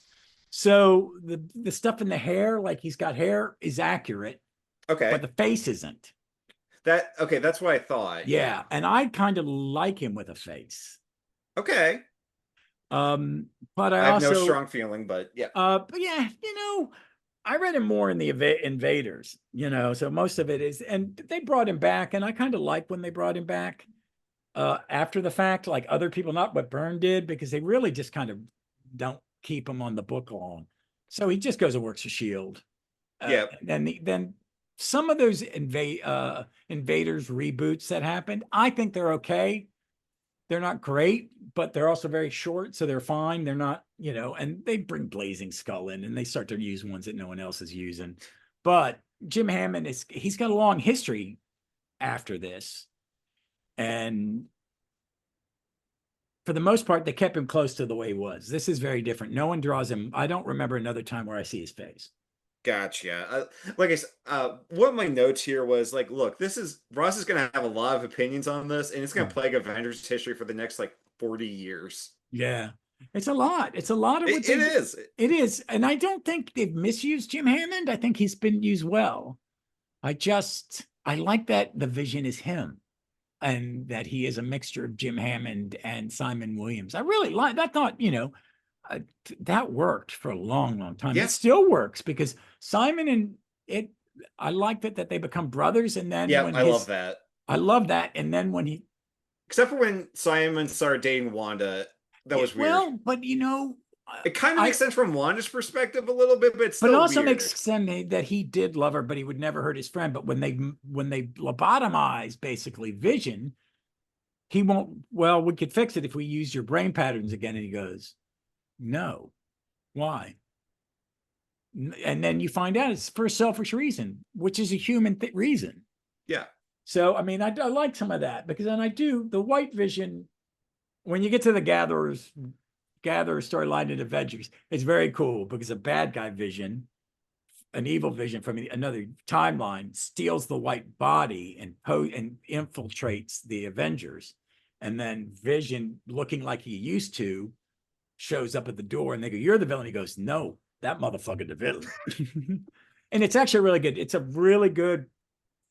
So the stuff in the hair, like he's got hair, is accurate, but Okay. the face isn't. Okay, that's what I thought. Yeah. Yeah. And I kind of like him with a face. Okay. Um, but I I have no also strong feeling, but yeah. but yeah, I read him more in the Invaders, so most of it is, and they brought him back, and I kind of like when they brought him back after the fact, like other people, not what Byrne did, because they really just kind of don't keep him on the book long. So he just goes and works for Shield. Yeah. Then some of those Invaders reboots that happened, I think they're okay. They're not great, but they're also very short, so they're fine. They're not, and they bring Blazing Skull in and they start to use ones that no one else is using. But Jim Hammond he's got a long history after this. And for the most part, they kept him close to the way he was. This is very different. No one draws him. I don't remember another time where I see his face. Gotcha. Like I said, one of my notes here was like, look, Ross is going to have a lot of opinions on this, and it's going to plague Avengers history for the next like 40 years. Yeah. It's a lot. It's a lot of what It is. It is. And I don't think they've misused Jim Hammond. I think he's been used well. I like that the Vision is him and that he is a mixture of Jim Hammond and Simon Williams. I really like that. Thought, that worked for a long, long time. Yeah. It still works because Simon and it, I like that they become brothers. And then Yeah, I love that. I love that. And then when except for when Simon started dating Wanda, that was weird. Well, but it kind of makes sense from Wanda's perspective a little bit, but it's still but it also weird. makes sense that he did love her, but he would never hurt his friend. But when they lobotomize basically Vision, he won't. Well, we could fix it if we use your brain patterns again. And he goes, "No, why?" And then you find out it's for a selfish reason, which is a human reason. Yeah. So I mean, I like some of that because then the White Vision. When you get to the Gatherer storyline in Avengers, it's very cool because a bad guy Vision, an evil Vision from another timeline, steals the white body and infiltrates the Avengers. And then Vision, looking like he used to, shows up at the door and they go, "You're the villain." He goes, "No, that motherfucker the villain." And it's actually really good. It's a really good,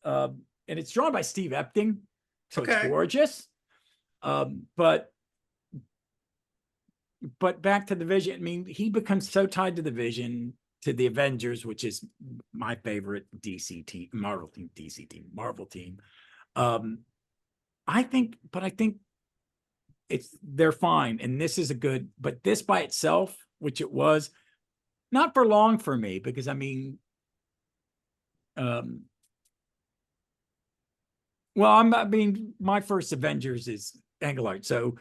and it's drawn by Steve Epting. So It's gorgeous. But back to the Vision, I mean, he becomes so tied to the Vision, to the Avengers, which is my favorite Marvel team. I think they're fine. And this is but this by itself, which it was, not for long for me, because I mean, my first Avengers is Engelhardt. So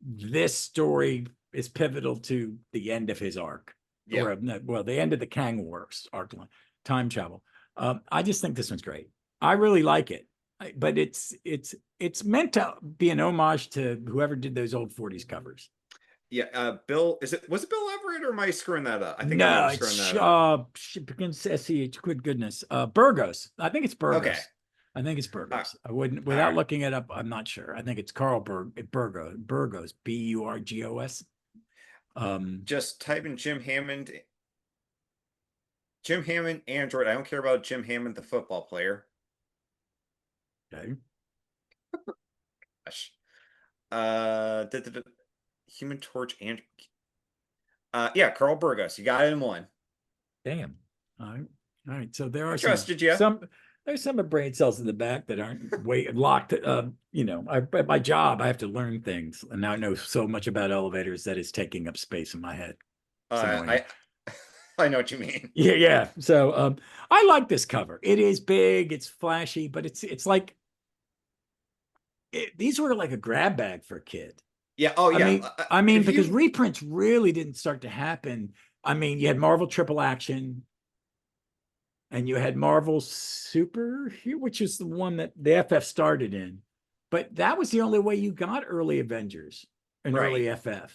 this story is pivotal to the end of his arc. Yeah. Or, the end of the Kang Wars arc line, time travel. I just think this one's great. I really like it, but it's meant to be an homage to whoever did those old 40s covers. Yeah, Bill, was it Bill Everett, or am I screwing that up? I think no, I'm screwing that up. It begins SCH. Good goodness, Burgos. I think it's Burgos. Okay. I think it's Burgos. I wouldn't, without looking it up, I'm not sure. I think it's Carl Burgos, Burgos. Just type in Jim Hammond, Android. I don't care about Jim Hammond, the football player. Okay. Gosh. Human Torch and yeah, Carl Burgos. You got it in one. Damn. All right. So there are there's some brain cells in the back that aren't locked. At my job, I have to learn things, and now I know so much about elevators that it's taking up space in my head. I know what you mean. Yeah. So I like this cover. It is big, it's flashy, but it's like these were like a grab bag for a kid. Yeah. Oh, yeah. I mean, because reprints really didn't start to happen. I mean, you had Marvel Triple Action. And you had Marvel Super, which is the one that the FF started in. But that was the only way you got early Avengers and early FF.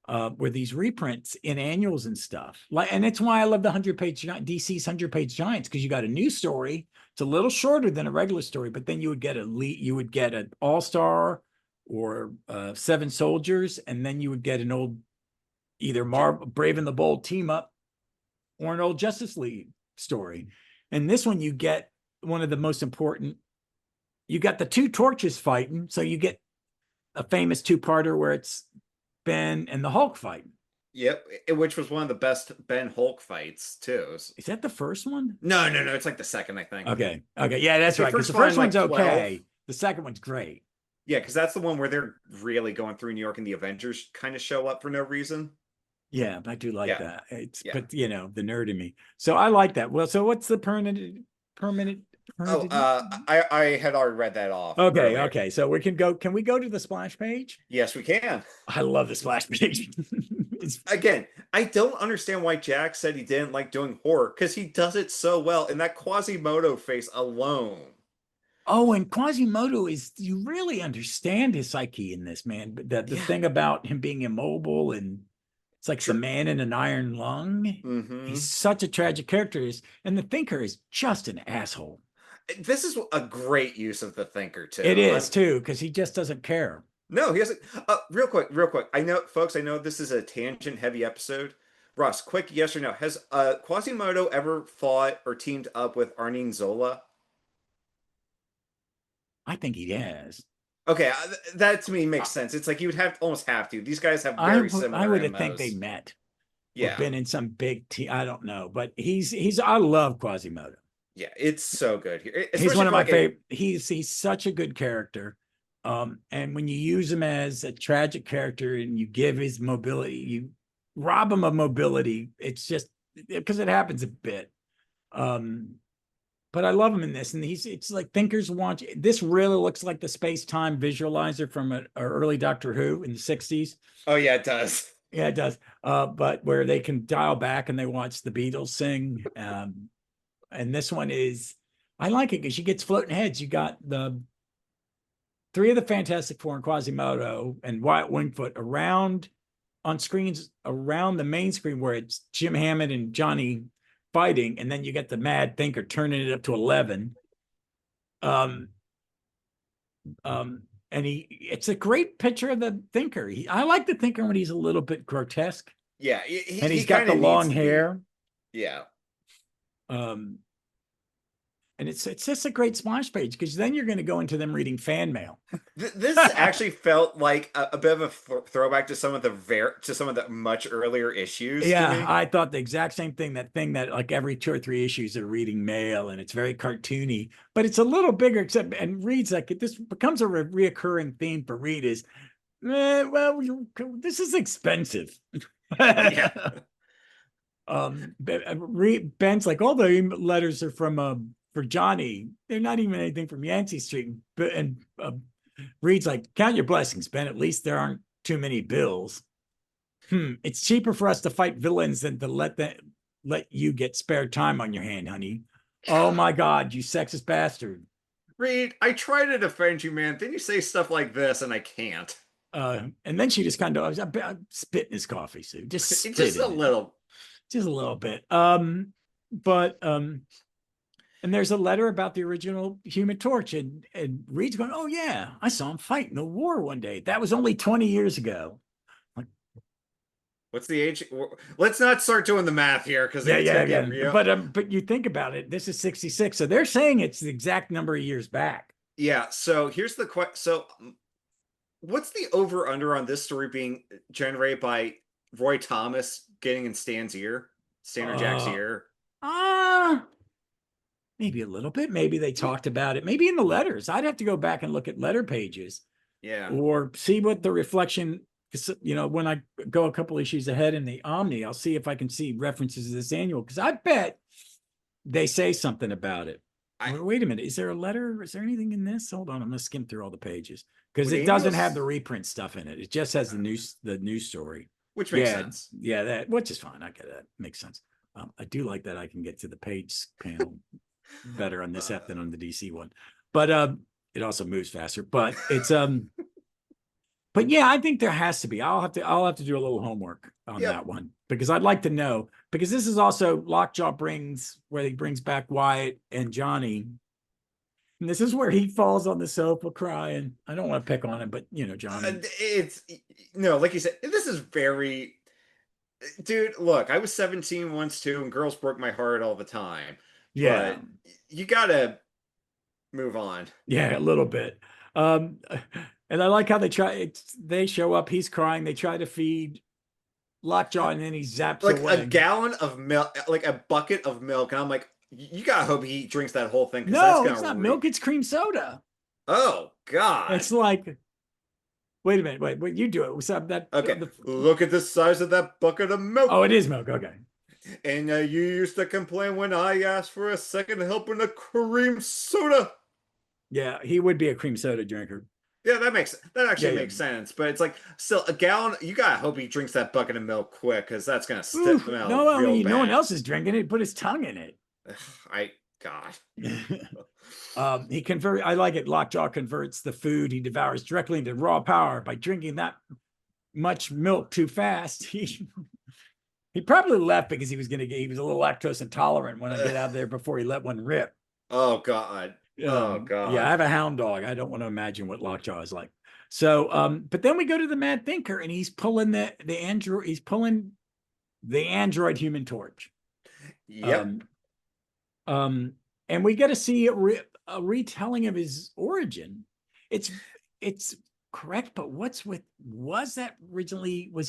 were these reprints in annuals and stuff. Like, and it's why I love the 100-page DC's 100-page Giants, because you got a new story. It's a little shorter than a regular story, but then you would get an All-Star or 7 Soldiers, and then you would get an old either Brave and the Bold team up or an old Justice League story. And this one, you get one of the most important. You got the 2 Torches fighting, so you get a famous 2-parter where it's Ben and the Hulk fighting. Yep, which was one of the best Ben Hulk fights too. Is that the first one? No, it's like the second, I think. Okay, yeah, that's right. Because the first one's like okay. The second one's great. Yeah, because that's the one where they're really going through New York and the Avengers kind of show up for no reason. Yeah, I do like that. But the nerd in me. So I like that. Well, so what's the permanent? Oh, I had already read that off. Okay, earlier. okay. So we can go. Can we go to the splash page? Yes, we can. I love the splash page. Again, I don't understand why Jack said he didn't like doing horror, because he does it so well in that Quasimodo face alone. Oh, and Quasimodo you really understand his psyche in this, man. But the thing about him being immobile, and it's like the man in an iron lung. Mm-hmm. He's such a tragic character. And the Thinker is just an asshole. This is a great use of the Thinker too. It is too, because he just doesn't care. No, he hasn't. Real quick. I know, folks, I know this is a tangent-heavy episode. Ross, quick yes or no. Has Quasimodo ever fought or teamed up with Arnim Zola? I think he has. Okay, that to me makes sense. It's like you would almost have to. These guys have very similar I would MOs. think they met. Yeah, been in some big team. I don't know, but I love Quasimodo. Yeah, it's so good here. He's one of my favorite. He's such a good character. And when you use him as a tragic character and you give his mobility, you rob him of mobility. It's just because it happens a bit. But I love him in this, and it's like Thinkers want. This really looks like the space-time visualizer from an early Doctor Who in the 60s. Oh yeah, it does. Yeah, it does. But where they can dial back and they watch the Beatles sing. And this one I like it because she gets floating heads. You got the 3 of the Fantastic Four and Quasimodo and Wyatt Wingfoot around on screens around the main screen where it's Jim Hammond and Johnny fighting, and then you get the Mad Thinker turning it up to 11. And it's a great picture of the Thinker. I like the Thinker when he's a little bit grotesque. Yeah, and he's got the long hair. Yeah. And it's just a great splash page, because then you're going to go into them reading fan mail. This actually felt like a bit of a throwback to some of the much earlier issues. Yeah, I thought the exact same thing. That thing that like every 2 or 3 issues are reading mail, and it's very cartoony, but it's a little bigger. And Reed's like, this becomes a reoccurring theme for Reed is, well, this is expensive. Yeah. Ben's like, all the letters are from for Johnny. They're not even anything from Yancey Street. And Reed's like, count your blessings, Ben. At least there aren't too many bills. It's cheaper for us to fight villains than to let you get spare time on your hand, honey. Oh my God, you sexist bastard. Reed, I try to defend you, man. Then you say stuff like this, and I can't. And then she just kind of, I spit in his coffee, Sue. Just a little. Just a little bit. And there's a letter about the original Human Torch, and Reed's going, oh yeah, I saw him fight in the war one day. That was only 20 years ago. What's the age? Let's not start doing the math here, because yeah. But you think about it, this is 66, so they're saying it's the exact number of years back. Yeah. So here's the question. So, what's the over under on this story being generated by Roy Thomas getting in Stan's ear, Stan or Jack's ear? Maybe a little bit. Maybe they talked about it. Maybe in the letters. I'd have to go back and look at letter pages. Yeah. Or see what the reflection, when I go a couple issues ahead in the Omni, I'll see if I can see references to this annual, because I bet they say something about it. Wait a minute. Is there a letter? Is there anything in this? Hold on. I'm going to skim through all the pages, because it doesn't have the reprint stuff in it. It just has the news story. Which makes sense. Yeah, which is fine. I get that. Makes sense. I do like that I can get to the page panel better on this app than on the DC one, but it also moves faster. But it's but But yeah, I think there has to be. I'll have to do a little homework on Yep. that one because I'd like to know, because this is also Lockjaw where he brings back Wyatt and Johnny. And this is where he falls on the sofa crying. I don't want to pick on him, but Johnny. It's no, like you said, this is very, dude. Look, I was 17 once too, and girls broke my heart all the time. Yeah. But you gotta move on. Yeah, a little bit. Um, and I like how they show up, he's crying, they try to feed Lockjaw, and then he zaps Like away. a gallon of milk, like a bucket of milk, and I'm like, you gotta hope he drinks that whole thing because that's No, gonna it's not milk, it's cream soda. Oh God. It's like, wait a minute, wait, you do it. What's up? Okay, look at the size of that bucket of milk. Oh, it is milk. Okay. And you used to complain when I asked for a second helping of cream soda. Yeah, he would be a cream soda drinker. Yeah, that actually makes sense. But it's like still a gallon. You gotta hope he drinks that bucket of milk quick because that's gonna stick smell real bad. No one else is drinking it. Put his tongue in it. God. He convert. I like it. Lockjaw converts the food he devours directly into raw power by drinking that much milk too fast. He probably left because he was a little lactose intolerant when I get out there before he let one rip. Oh God. Oh God. Yeah, I have a hound dog. I don't want to imagine what Lockjaw is like. So, but then we go to the Mad Thinker, and he's pulling the android. He's pulling the android Human Torch. Yep. And we get to see a retelling of his origin. It's correct, but was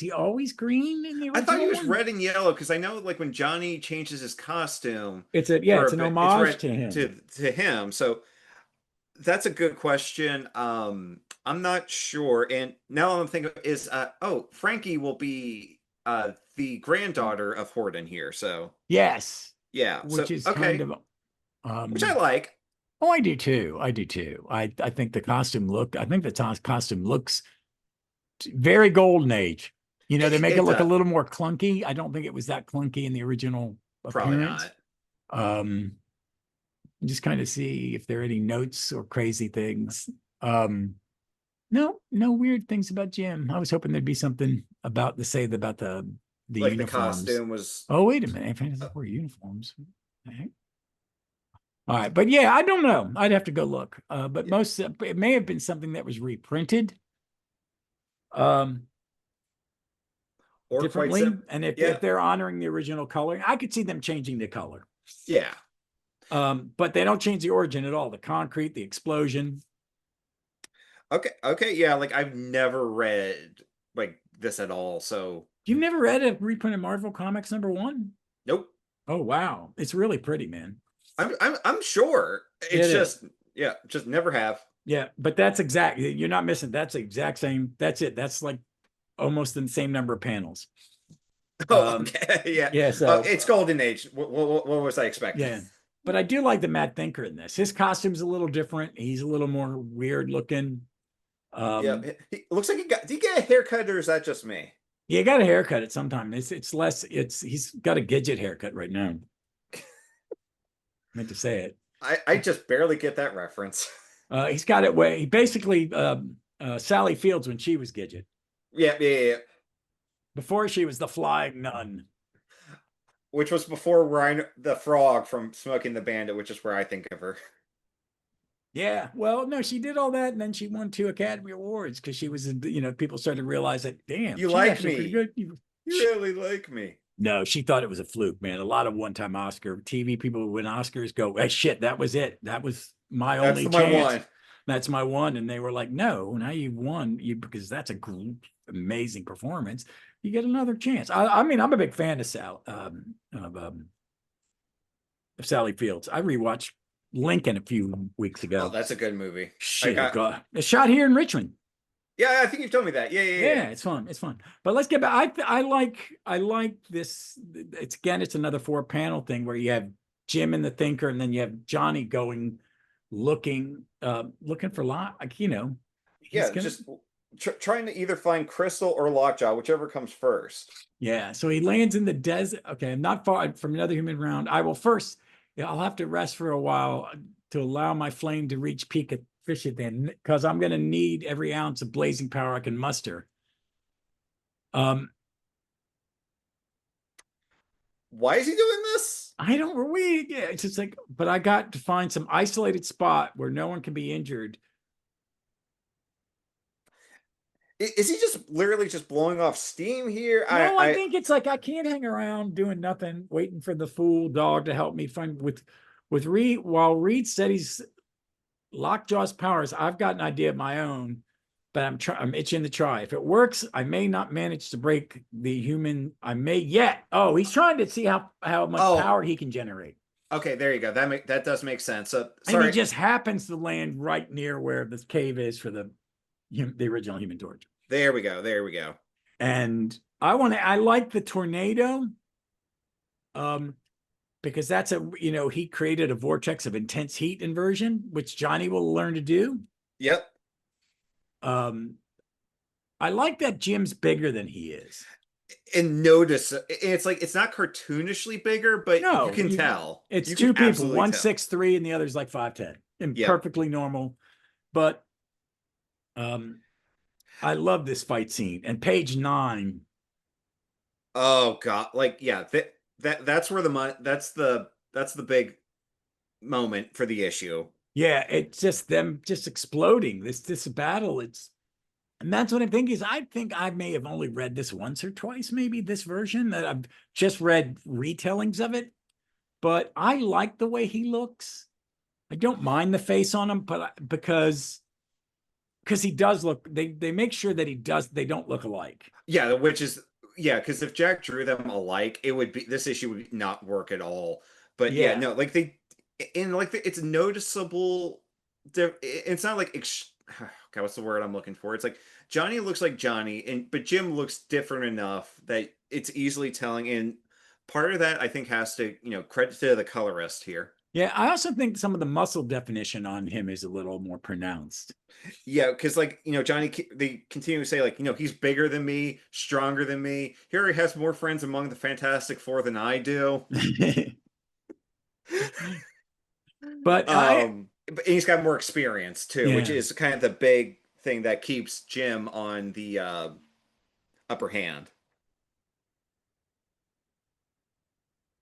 he always green in the original? I thought he was red and yellow because I know like when Johnny changes his costume, it's an homage to him. To him. So that's a good question. I'm not sure. And now I'm thinking is Frankie will be the granddaughter of Horton here. So yes. Yeah. Which is kind of which I like. Oh, I do too. I think the costume looks very golden age. They make it look a little more clunky. I don't think it was that clunky in the original appearance. Probably not. Just kind of see if there are any notes or crazy things. No weird things about Jim. I was hoping there'd be something about the like uniforms. The costume was. Oh, wait a minute. Wear uniforms. All right, but yeah, I don't know. I'd have to go look. But it may have been something that was reprinted. Or differently, and if they're honoring the original coloring, I could see them changing the color. Yeah. But they don't change the origin at all. The concrete, the explosion. Okay, yeah. Like I've never read like this at all. So you've never read a reprint of Marvel Comics #1? Nope. Oh wow, it's really pretty, man. I'm sure. It's just never have. Yeah, but that's exactly, you're not missing. That's the exact same. That's it. That's like almost the same number of panels. Okay. Yeah. Yeah. So it's golden age. What was I expecting? Yeah. But I do like the Mad Thinker in this. His costume's a little different. He's a little more weird looking. Yeah. He looks like did he get a haircut or is that just me? Yeah, he got a haircut at some time. It's less, he's got a Gidget haircut right now. I meant to say it. I just barely get that reference. He's got it way. He basically Sally Fields when she was Gidget. Yeah. Before she was the Flying Nun. Which was before Ryan the Frog from Smoking the Bandit, which is where I think of her. Yeah, well, no, she did all that, and then she won 2 Academy Awards because she was, people started to realize that, damn, you like me. Pretty good. You really like me. No, she thought it was a fluke, man. A lot of one-time Oscar TV people who win Oscars go, hey, shit, that was it. That was my only chance. That's my one. And they were like, no, now you've won because that's a amazing performance. You get another chance. I mean, I'm a big fan of Sally Fields. I rewatched Lincoln a few weeks ago. Oh, that's a good movie. Shit, God. It's shot here in Richmond. Yeah, I think you've told me that. Yeah. It's fun. But let's get back. I like this. It's another 4-panel thing where you have Jim and the Thinker, and then you have Johnny looking for just trying to either find Crystal or Lockjaw, whichever comes first. Yeah. So he lands in the desert. Okay, I'm not far from another human round. I'll have to rest for a while to allow my flame to reach peak fish it then, because I'm going to need every ounce of blazing power I can muster. Why is he doing this? I don't really, yeah, it's just like, but I got to find some isolated spot where no one can be injured. Is he just literally just blowing off steam here? No, I think it's like I can't hang around doing nothing, waiting for the fool dog to help me find with Reed. While Reed said he's Lockjaw's powers, I've got an idea of my own, but I'm itching to try. If it works, I may not manage to break the human. I may yet. Oh, he's trying to see how much power he can generate. Okay, there you go. That does make sense. So And sorry. he just happens to land right near where this cave is for the original Human Torch. There we go. There we go. And I like the tornado. Because that's he created a vortex of intense heat inversion, which Johnny will learn to do. Yep. I like that Jim's bigger than he is. And notice it's like it's not cartoonishly bigger, but no, you can tell. It's two people, 1'6'3", and the other's like 5'10", and perfectly normal. But I love this fight scene. And page 9. Oh God! Like that's where that's the big moment for the issue. Yeah, it's just them just exploding. This battle. And that's what I'm thinking is I think I may have only read this once or twice, maybe this version that I've just read retellings of it. But I like the way he looks. I don't mind the face on him, but because he does look, they make sure that they don't look alike. Yeah, because if Jack drew them alike, this issue would not work at all. But yeah, no, like it's noticeable. It's not like God, what's the word I'm looking for? It's like Johnny looks like Johnny, but Jim looks different enough that it's easily telling. And part of that, I think, has to credit to the colorist here. Yeah, I also think some of the muscle definition on him is a little more pronounced. Yeah, because Johnny, they continue to say he's bigger than me, stronger than me. Here he has more friends among the Fantastic Four than I do. But he's got more experience too, which is kind of the big thing that keeps Jim on the upper hand.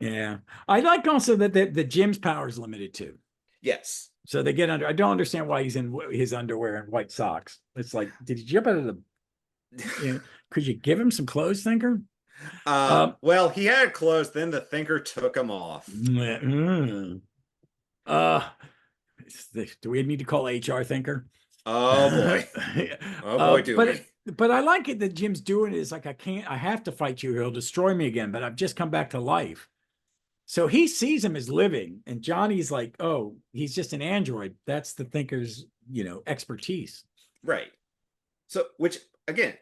Yeah, I like also that the Jim's power is limited too. Yes. So they get under. I don't understand why he's in his underwear and white socks. It's like, did he jump out of the? Could you give him some clothes, Thinker? Well, he had clothes. Then the Thinker took them off. Do we need to call HR Thinker? Oh boy. Oh boy, do we. But I like it that Jim's doing it. It's like I have to fight you. He'll destroy me again. But I've just come back to life. So he sees him as living, and Johnny's like, oh, he's just an android. That's the Thinker's, expertise. Right. So, which again,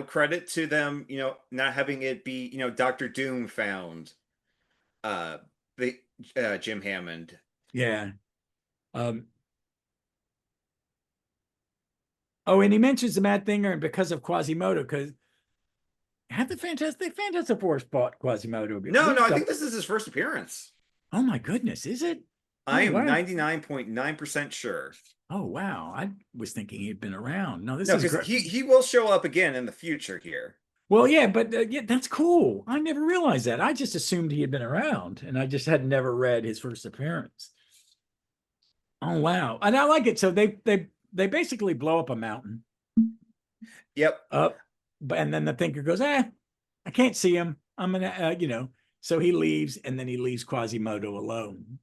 credit to them, not having it be, Dr. Doom found the Jim Hammond. Yeah. Oh, and he mentions the Mad Thinger, and because of Quasimodo, because have the Fantastic Four fought Quasimodo? No, I think this is his first appearance. Oh my goodness, is it? I am 99.9% sure. Oh wow, I was thinking he'd been around. No, is great. He will show up again in the future here. Well, yeah, but that's cool. I never realized that. I just assumed he had been around, and I just had never read his first appearance. Oh wow, and I like it. So they basically blow up a mountain. Yep. And then the Thinker goes, I can't see him. I'm gonna, so he leaves, and then he leaves Quasimodo alone.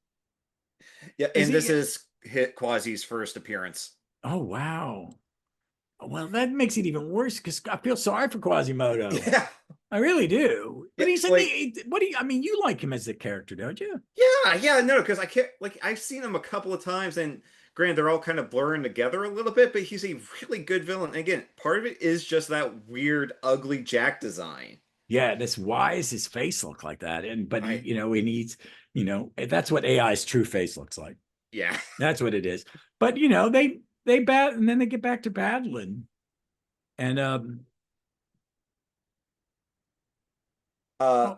Yeah, and this is Quasi's first appearance. Oh wow. Well, that makes it even worse because I feel sorry for Quasimodo. Yeah, I really do. But he's you like him as a character, don't you? Yeah, no, because I can't I've seen him a couple of times, and granted, they're all kind of blurring together a little bit, but he's a really good villain. And again, part of it is just that weird, ugly Jack design. Yeah, why does his face look like that? But he needs, that's what AI's true face looks like. Yeah, that's what it is. But they bat, and then they get back to battling, and one of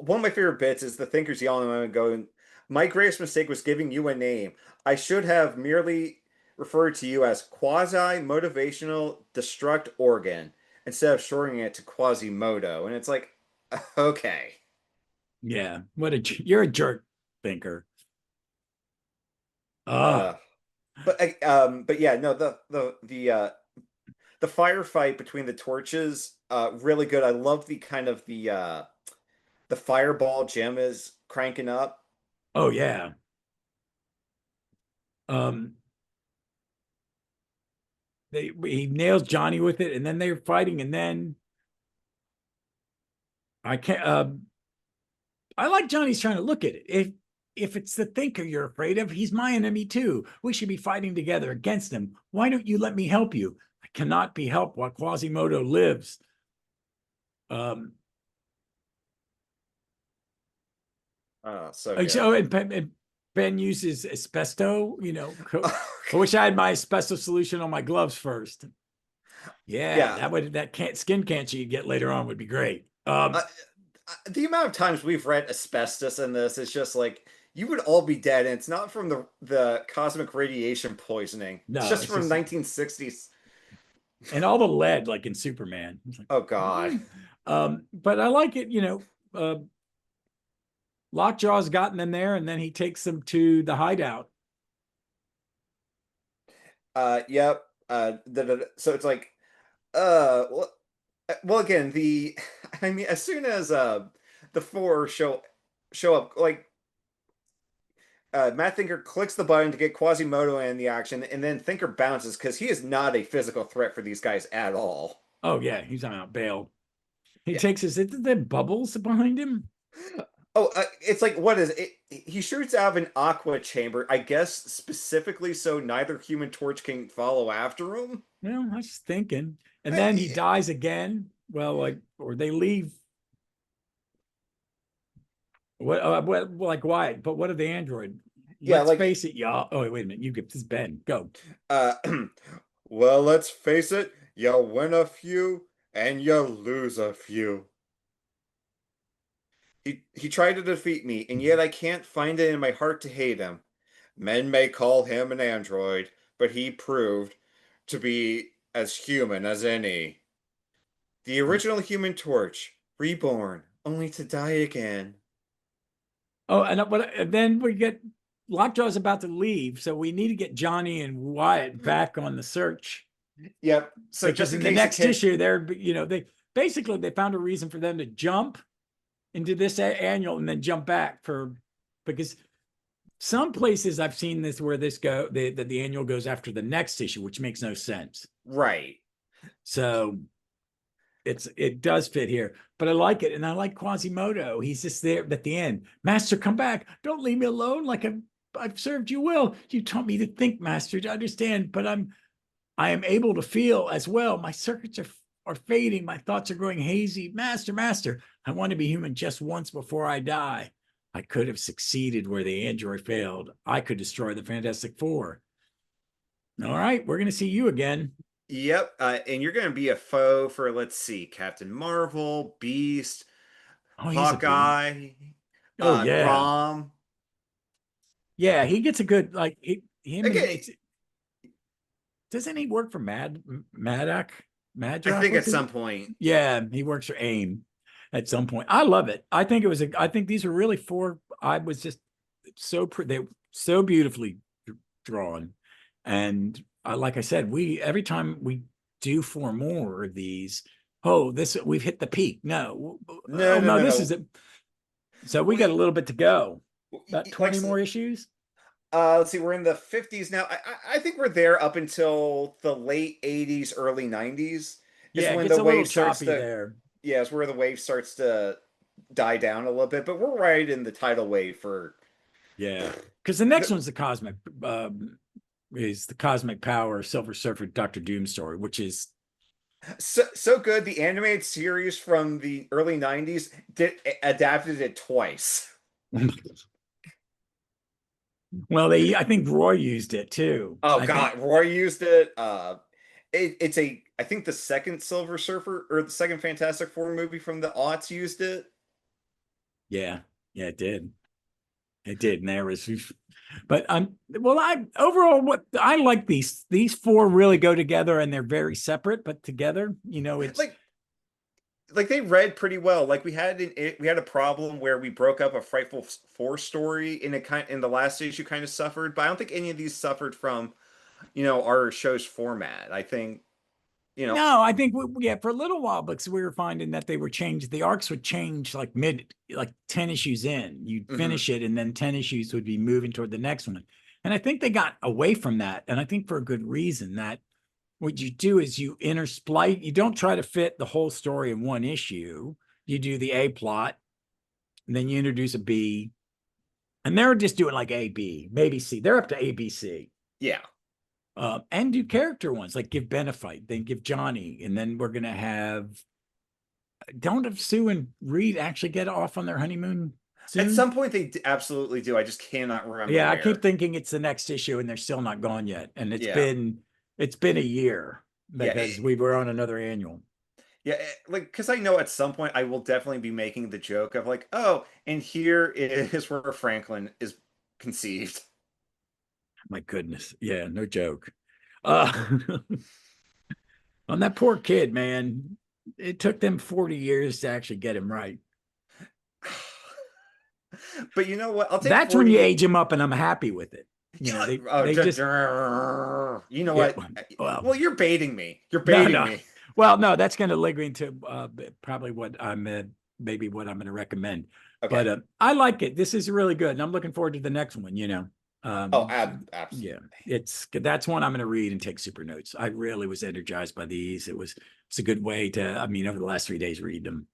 my favorite bits is the Thinkers yelling at him and going, "My greatest mistake was giving you a name. I should have merely referred to you as quasi-motivational destruct organ instead of shortening it to Quasimodo. And it's like, okay. Yeah. You're a jerk thinker. Ah, Uh, but yeah, no, the firefight between the torches, really good. I love the kind of the fireball Jim is cranking up. oh yeah. Um, he nails Johnny with it, and then they're fighting, and then I can't. I like Johnny's trying to look at it. If it's the thinker you're afraid of, he's my enemy too. We should be fighting together against him. Why don't you let me help you? I cannot be helped while Quasimodo lives. Um, So so good. and Ben uses asbesto. I wish I had my asbesto solution on my gloves first. Yeah, Yeah. that can't skin cancer you get later on would be great. Uh, the amount of times we've read asbestos in this, it's just like you would all be dead, and it's not from the cosmic radiation poisoning. It's No, just it's from just 1960s. and all the lead like in Superman. It's like, Oh God. but I like it. Lockjaw's gotten them there, and then he takes them to the hideout. Yep. So it's like, well, again, I mean, as soon as the four show up, like Matt Thinker clicks the button to get Quasimodo in the action, and then Thinker bounces because he is not a physical threat for these guys at all. Oh yeah, he's on out bail. He Yeah. takes his. The bubbles behind him. Oh, it's like what is it? He shoots out of an aqua chamber, I guess specifically so neither Human Torch can follow after him. Well, I was thinking, and then he I- dies again. Well, like, or they leave. What like Wyatt? But what of the android? yeah, Let's like face it, y'all. Oh wait a minute, you get this Ben. Go. uh, well, let's face it, you win a few and you lose a few. He tried to defeat me, and yet I can't find it in my heart to hate him. Men may call him an android, but he proved to be as human as any. The original Human Torch, reborn, only to die again. Oh, and then we get Lockjaw's about to leave, so we need to get Johnny and Wyatt back on the search Yep. So because just in in the case the next kid, issue, they found a reason for them to jump into this annual and then jump back because some places I've seen this where the annual goes after the next issue, which makes no sense. right. So it does fit here, but I like it, and I like Quasimodo. He's just there at the end. Master, come back! Don't leave me alone. Like I've served you well. You taught me to think, Master, to understand. But I am able to feel as well. My circuits are fading. My thoughts are growing hazy. Master, I want to be human just once before I die. I could have succeeded where the android failed. I could destroy the Fantastic Four. All right, we're gonna see you again. Yep. And you're going to be a foe for, let's see, Captain Marvel, Beast, Oh, he's a big. Hawkeye, Oh yeah. Grom. Yeah, he gets a good him and Okay. it's doesn't he work for Maddock? I Madrock? think at What's it? some point. Yeah, he works for AIM at some point. I love it. I think these are really four. I was just they so beautifully drawn. And like I said, we every time we do four more of these, oh, this we've hit the peak. No, No, oh no, no, no, this is no. it. So we got a We little bit to go. About like 20 more issues. let's see, we're in the 50s now. I think we're there up until the late 80s, early 90s is Yeah, it when gets the a little wave starts choppy to, there. yeah, it's where the wave starts to die down a little bit, but we're right in the tidal wave for Yeah, because the next the, one's is the cosmic power Silver Surfer Doctor Doom story, which is so good. The animated series from the early 90s adapted it twice. well, they I think Roy used it too. Oh I think God, Roy used it. It's I think the second Silver Surfer or the second Fantastic Four movie from the aughts used it. yeah, yeah, it did. It did, and there was, but well, I overall what I like these four really go together, and they're very separate but together. It's Like they read pretty well. Like we had a problem where we broke up a Frightful Four story in the last issue kind of suffered, but I don't think any of these suffered from our show's format. I think you know no, I think yeah, for a little while, because we were finding that they were changed. The arcs would change like 10 issues in. You'd mhm. finish it, and then 10 issues would be moving toward the next one. And I think they got away from that, and I think for a good reason. That what you do is you intersplice. You don't try to fit the whole story in one issue. You do the A plot, and then you introduce a B, and they're just doing like A, B, maybe C. They're up to A, B, C. Yeah. And do character ones like give Ben a fight, then give Johnny, and then we're gonna have don't have Sue and Reed actually get off on their honeymoon At soon? some point they absolutely do. I just cannot remember Yeah, I keep where. thinking it's the next issue and they're still not gone yet. And Yeah. it's been a year Yeah. because we were on another annual. Yeah, like because I know at some point I will definitely be making the joke of like, oh, and here is where Franklin is conceived. My goodness. Yeah, no joke. Uh on that poor kid, man. It took them 40 years to actually get him right. But you know what? I'll take That's when 40 you years. age him up and I'm happy with it. Oh, They just you know yeah, what? well, Well, you're baiting me. You're no, baiting no. me. Well, no, that's going to linger into probably what maybe what I'm going to recommend. Okay. But I like it. This is really good, and I'm looking forward to the next one. Oh, Yeah, absolutely. that's one I'm going to read and take super notes. I really was energized by these. It's a good way to. I mean, over the last 3 days, read them,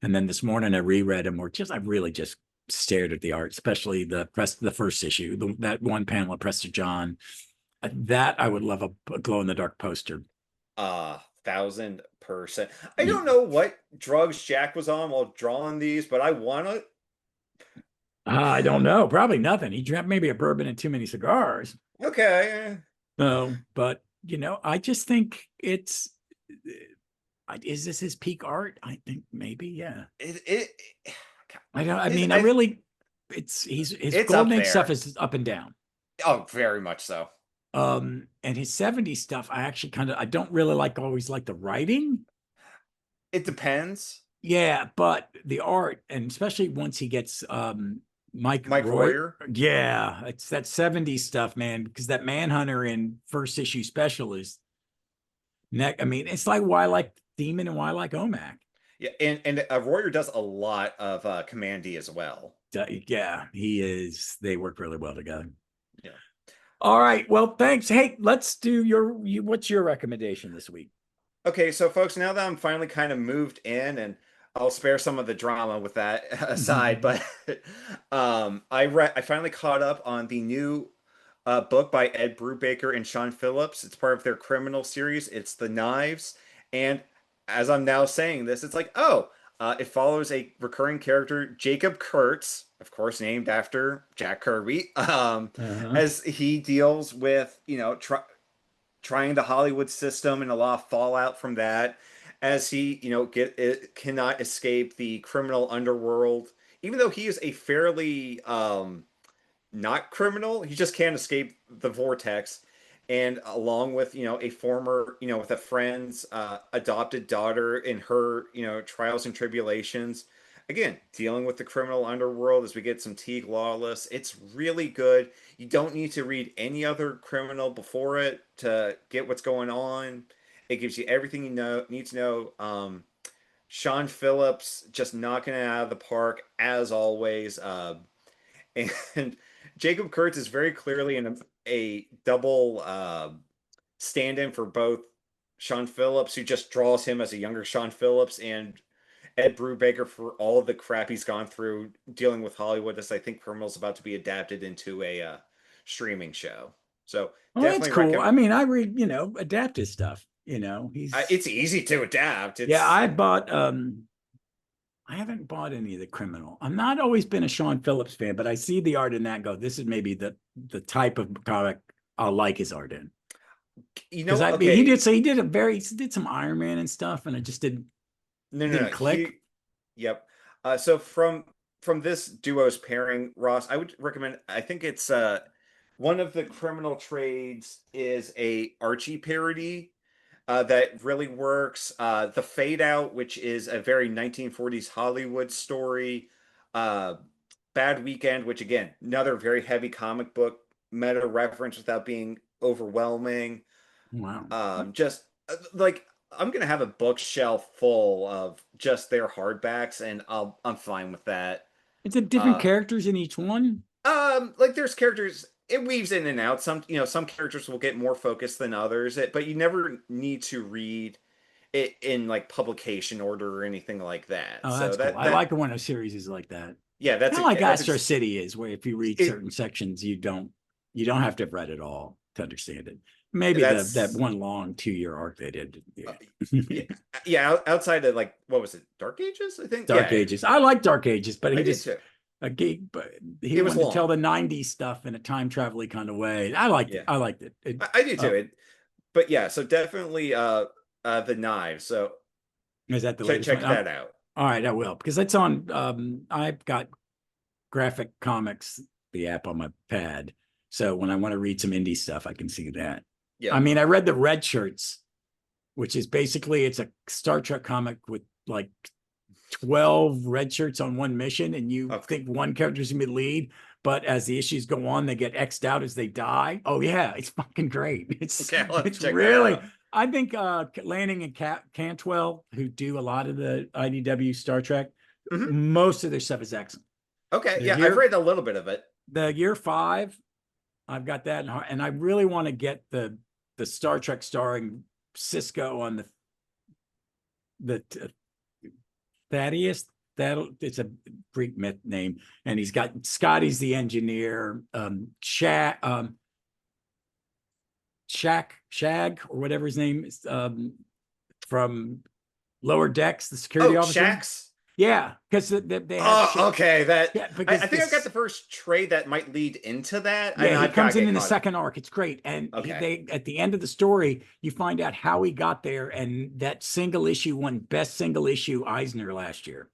and then this morning I reread them. I really just stared at the art, especially the first issue, that one panel of Prestor John. That I would love a glow in the dark poster. 1,000%. I don't know what drugs Jack was on while drawing these, but I want to. I don't know. Probably nothing. He drank maybe a bourbon and too many cigars. Okay. No, but I just think is this his peak art? I think maybe, yeah. It I don't, I his mean, I really, his it's Golden up Age stuff there. is up and down. Oh, very much so. And his 70s stuff, I don't really always like the writing. It depends. Yeah, but the art, and especially once he gets Mike Mike Roy, Royer. yeah, it's that 70s stuff, man, because that Manhunter in first issue special is neck. I mean, it's like why I like Demon and why I like Omac. Yeah, and Royer does a lot of Commandy as well. Yeah, he is. They work really well together. Yeah. All right. Well, thanks. Hey, let's do what's your recommendation this week? Okay, so folks, now that I'm finally kind of moved in, and I'll spare some of the drama with that aside, but I finally caught up on the new book by Ed Brubaker and Sean Phillips. It's part of their criminal series. It's The Knives, and as I'm now saying this, it's like, oh, it follows a recurring character, Jacob Kurtz, of course, named after Jack Kirby, Uh-huh. as he deals with trying the Hollywood system and a lot of fallout from that, as he cannot escape the criminal underworld. Even though he is a fairly not criminal, he just can't escape the vortex. And along with a former with a friend's adopted daughter in her trials and tribulations, again dealing with the criminal underworld as we get some Teague Lawless. It's really good. You don't need to read any other criminal before it to get what's going on. It gives you everything you need to know. Sean Phillips just knocking it out of the park as always. And Jacob Kurtz is very clearly a double stand-in for both Sean Phillips, who just draws him as a younger Sean Phillips, and Ed Brubaker for all of the crap he's gone through dealing with Hollywood. As I think Criminal's about to be adapted into a streaming show. So Well, that's definitely cool. recommend. I mean, I read, adaptive stuff. It's easy to adapt. Yeah, It's I haven't bought any of the criminal. I'm not always been a Sean Phillips fan, but I see the art in that and go, this is maybe the type of comic I'll like his art in. Because I mean, okay. he did some Iron Man and stuff, and it just didn't No, no, didn't no. click. Yep. So from from this duo's pairing, Ross, I would recommend. I think it's one of the criminal trades is a Archie parody that really works. The Fade Out, which is a very 1940s Hollywood story. Uh, Bad Weekend, which again, another very heavy comic book meta reference without being overwhelming. Wow. Just like I'm gonna have a bookshelf full of just their hardbacks, and I'm fine with that. It's a different Uh, characters in each one. like there's characters, it weaves in and out. Some characters will get more focus than others, but you never need to read it in like publication order or anything like that. Oh, So that's cool. that I that like when a series is like that. yeah, Kind of like that's Astro City is, where if you read it, certain sections, you don't have to have read it all to understand it. Maybe that that's one long 2-year arc they did. uh, Yeah. yeah, yeah. Outside of like what was it, Dark Ages? I think. Dark Yeah, Ages. I like Dark Ages, but I he did just too. a geek, but he It was wanted to tell long. the 90s stuff in a time travel kind of way. I liked it. Yeah, I liked it. I do too. Uh, But yeah, so definitely the Knives. So is that the latest one? check that out. All right, I will, because it's on I've got Graphic Comics, the app on my pad. So when I want to read some indie stuff, I can see that. I Yeah. mean, I read the Red Shirts, which is basically it's a Star Trek comic with like 12 red shirts on one mission, and you Okay. think one character's gonna be the lead, but as the issues go on, they get X'd out as they die. Oh yeah, it's fucking great. Okay, let's It's check that really out. I think Lanning and Cantwell, who do a lot of the IDW Star Trek, Hmm. most of their stuff is excellent. Okay, The yeah, I've year read a little bit of it. the year 5, I've got that and I really want to get the Star Trek starring Cisco on the Thaddeus. That it's a Greek myth name, and he's got Scotty's the engineer, Shag or whatever his name is, from Lower Decks, the security Oh, officer. Shax. Yeah, because they had Oh, okay. yeah, I because think I've got this the first trade that might lead into that, yeah, and he I've got comes to get in the caught. second arc. It's great, and Okay. they at the end of the story, you find out how he got there, and that single issue won best single issue Eisner last year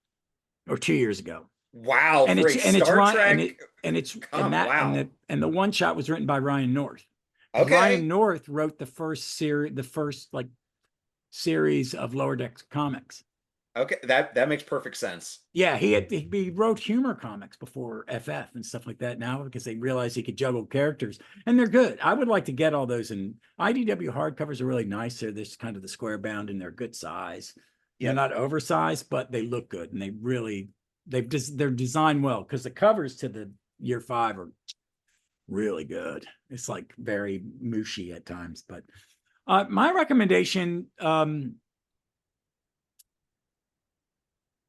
or 2 years ago. Wow, And for a it's Star Ryan and Trek. it and it's Wow. and the one shot was written by Ryan North. Because Ryan Okay. North wrote the first like series of Lower Decks comics. Okay. That makes perfect sense. Yeah, he wrote humor comics before FF and stuff like that now, because they realized he could juggle characters, and they're good. I would like to get all those, and IDW hardcovers are really nice. They're this kind of the square bound, and they're good size. They're Yep. not oversized, but they look good, and they're designed well, because the covers to the year 5 are really good. It's like very mushy at times, but my recommendation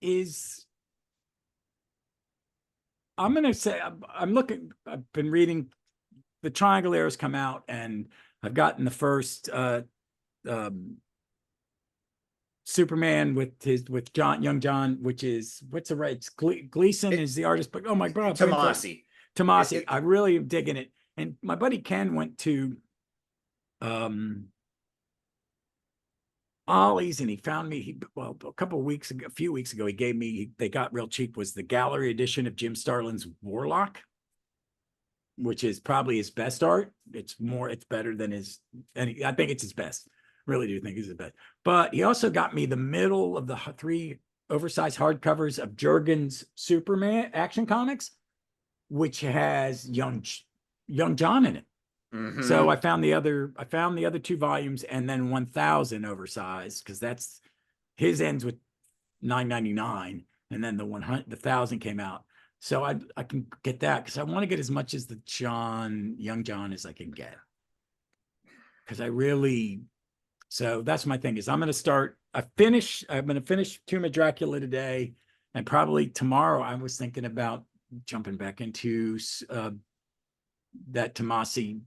is I'm going to say I've been reading the Triangle Arrows come out, and I've gotten the first um, Superman with Young John, which is what's the right? It's Gleason It, is the artist, but oh my god, Tomasi. Tomasi, I really am digging it. And my buddy Ken went to um Ollie's, and he found me. A few weeks ago, he gave me. They got real cheap. Was the gallery edition of Jim Starlin's Warlock, which is probably his best art. It's better than his, and I think it's his best. Really do think it's his best. But he also got me the middle of the 3 oversized hardcovers of Jurgen's Superman Action Comics, which has young John in it. So Hmm. I found the other 2 volumes, and then 1000 oversized, because that's his ends with 9.99, and then the 1000 came out. So I can get that, because I want to get as much as the Young John as I can get, because so that's my thing is I'm going to finish Tomb of Dracula today, and probably tomorrow I was thinking about jumping back into that Tomasi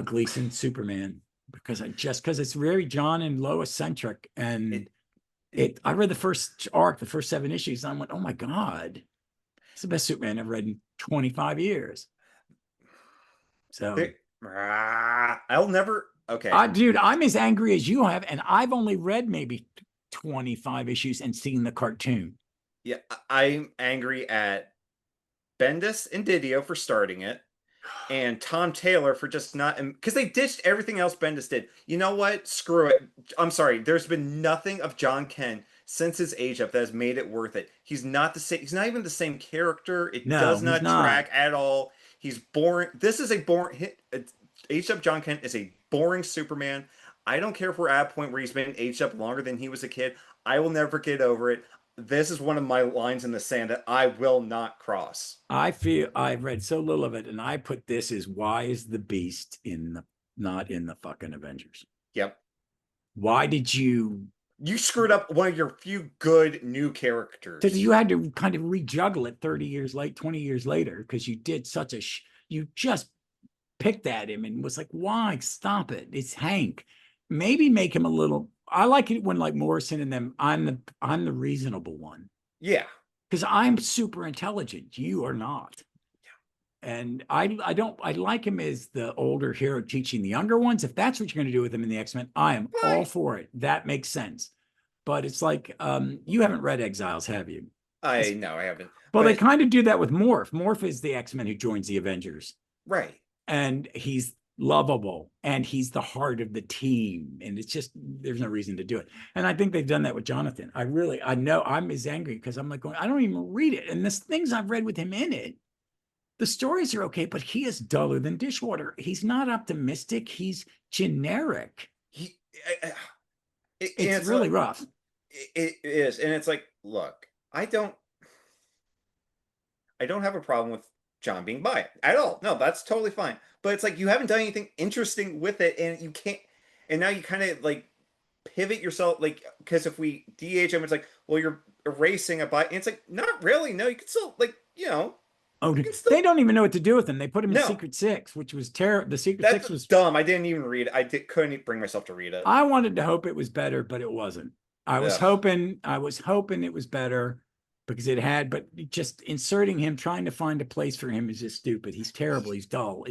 Gleason Superman, because it's very John and Lois centric, and I read the first arc, the first 7 issues, and I went, oh my god, it's the best Superman I've read in 25 years. So I'll never. Okay. dude, I'm as angry as you have, and I've only read maybe 25 issues and seen the cartoon. Yeah, I'm angry at Bendis and Didio for starting it, and Tom Taylor for just not, because they ditched everything else Bendis did. You know what? Screw it. I'm sorry. There's been nothing of John Kent since his age up that has made it worth it. He's not the same. He's not even the same character. It No, does he's not not. track at all. He's boring. This is a boring hit. Aged up John Kent is a boring Superman. I don't care if we're at a point where he's been aged up longer than he was a kid. I will never get over it. This is one of my lines in the sand that I will not cross. I feel I've read so little of it, and I put this as why is the Beast in the not in the fucking Avengers? Yep. Why did you? You screwed up one of your few good new Because characters. you had to kind of rejuggle it 30 years late, 20 years later, because you did such a you just picked at him and was like, why stop it? It's Hank. Maybe make him a little. I like it when like Morrison and them. I'm the reasonable one Yeah. because I'm super intelligent. You are not. And I don't I like him as the older hero teaching the younger ones. If that's what you're going to do with him in the X-Men, I am all Fine. for it. That makes sense. But it's like you haven't read Exiles, have you? I know I haven't. Well, they But kind of do that with Morph. Morph is the X-Men who joins the Avengers, right. and he's lovable and he's the heart of the team. And it's just there's no reason to do it. And I think they've done that with Jonathan. I know I'm as angry because I'm like going, I don't even read it. And the things I've read with him in it, the stories are okay, but he is duller than dishwater. He's not optimistic. He's generic. He It's it's really like rough. it is, and it's like, look, I don't have a problem with John being bi at all. No, that's totally fine. But it's like you haven't done anything interesting with it, and you can't. And now you kind of like pivot yourself, like because if we DH him, it's like, well, you're erasing a bi. And it's like, not really. No, you can still like, Oh, you can they still don't even know what to do with him. They put him in no. Secret Six, which was terrible. The Secret That's Six was dumb. I didn't even read it. Couldn't bring myself to read it. I wanted to hope it was better, but it wasn't. Ugh. I was hoping it was better because it had, but just inserting him, trying to find a place for him is just stupid. He's terrible. He's dull.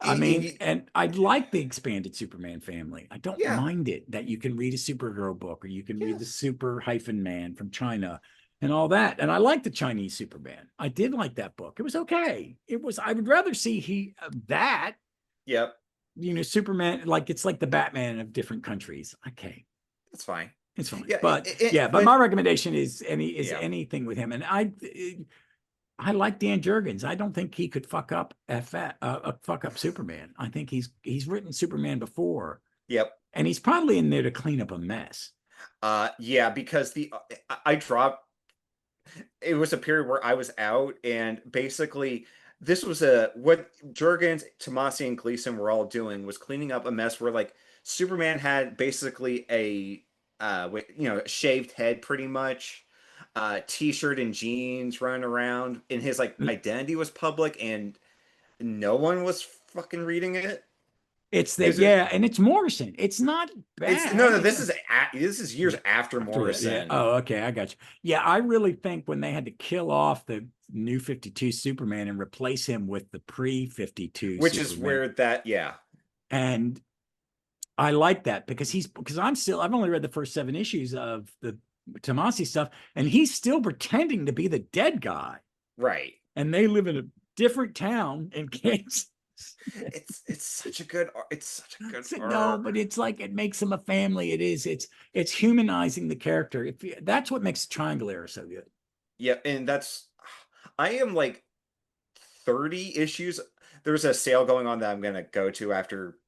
I And mean, and I'd like the expanded Superman family. I don't yeah, mind it that you can read a Supergirl book or you can read the yes, Super hyphen man from China and all that. And I like the Chinese Superman. I did like that book. It was okay. I would rather see that yep, Superman, like it's like the Batman of different countries. Okay, that's fine. it's fine. Yeah, But yeah, but but my recommendation is yeah, anything with him. And I like Dan Jurgens. I don't think he could fuck up Superman. I think he's written Superman before, yep, and he's probably in there to clean up a mess. yeah, because I dropped. It was a period where I was out, and basically, this was what Jurgens, Tomasi, and Gleason were all doing was cleaning up a mess where like Superman had basically shaved head pretty much, t-shirt and jeans running around, and his like identity was public, and no one was fucking reading it. It's that, Is it? yeah, and it's Morrison. It's not It's no, bad. no. It's This is years after after it, yeah. Morrison, Oh, okay, I got you. Yeah, I really think when they had to kill off the new 52 Superman and replace him with the pre 52 which is Superman, where that yeah, and I like that because I've only read the first 7 issues of the Tomasi stuff, and he's still pretending to be the dead guy, right. and they live in a different town in Kansas. It's such a good No, arc. but it's like it makes him a family. It's humanizing the character. That's what makes Triangle Era so good. Yeah, and I am like 30 issues. There's a sale going on that I'm gonna go to after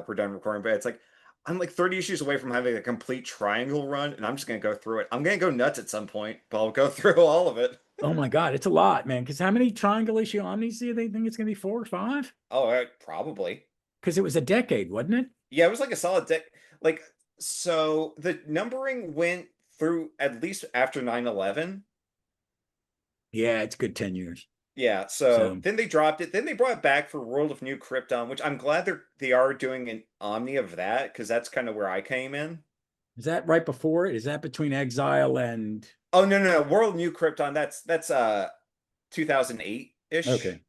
we're done recording, but it's like I'm like 30 issues away from having a complete Triangle run, and I'm just gonna go through it. I'm gonna go nuts at some point, but I'll go through all of it. Oh my God, it's a lot, man. Because how many Triangle issue omnis do they think it's going to be? 4 or 5? Oh, probably. Because it was a decade, wasn't it? Yeah, it was like a solid deck. Like, so the numbering went through at least after 9/11. Yeah, it's good 10 years. Yeah, so So then they dropped it. Then they brought it back for World of New Krypton, which I'm glad they are doing an Omni of that because that's kind of where I came in. is that right before it? Is that between Exile and? Oh no, World of New Krypton. That's 2008-ish. Okay,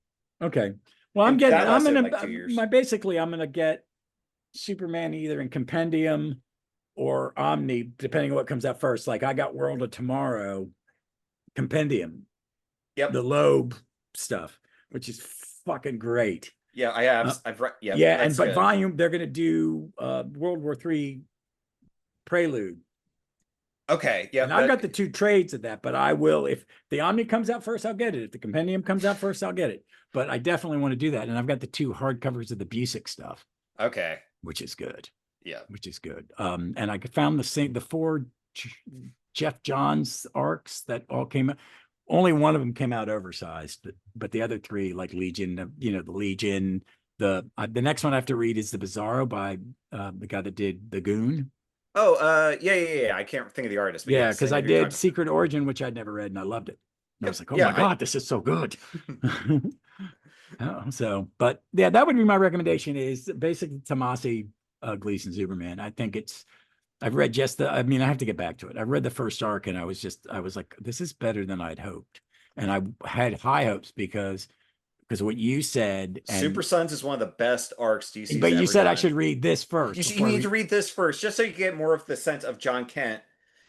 okay. Well, And that lasted like 2 years. I'm gonna get Superman either in Compendium or Omni, depending on what comes out first. Like I got World of Tomorrow, compendium, Yep. the Loeb stuff, which is fucking great. Yeah, I have. I've read. Yeah, Yeah, that's but good. volume, they're going to do World War III Prelude. Okay. Yeah, And I've got the 2 trades of that, but I will, if the Omni comes out first, I'll get it. If the compendium comes out first, I'll get it. But I definitely want to do that. And I've got the 2 hardcovers of the Busick stuff. Okay. Which is good. Yeah. Which is good. And I found the 4 Jeff Johns arcs that all came out. Only one of them came out oversized, but the other 3, like Legion, the Legion, the next one I have to read is the Bizarro by the guy that did The Goon. Oh, yeah. I can't think of the artist, but Yeah, yes, because I did Secret Origin, which I'd never read, and I loved it. And I was like, oh my God, this is so good. But yeah, that would be my recommendation, is basically Tomasi Gleason Superman. I think I've read I have to get back to it. I read the first arc and I was like, this is better than I'd hoped. And I had high hopes because of what you said. And Super Sons is one of the best arcs DC's but you ever said done. I should read this first. You need to read this first, just so you get more of the sense of John Kent.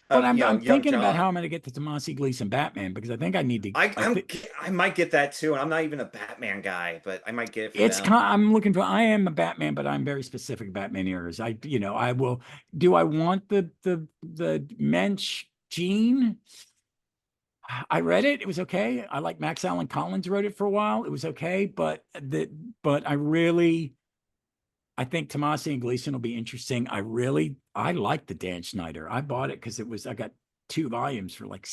But I'm thinking John. about how I'm going to get the Tomasi Gleason Batman, because I think I need to. I might get that too, and I'm not even a Batman guy, but I might get it for them. I'm looking for. I am a Batman, but I'm very specific Batman eras. I will. Do I want the Mensch gene? I read it. It was okay. I like Max Allan Collins wrote it for a while. It was okay, but I think Tomasi and Gleason will be interesting. I like the Dan Schneider. I bought it because I got 2 volumes for like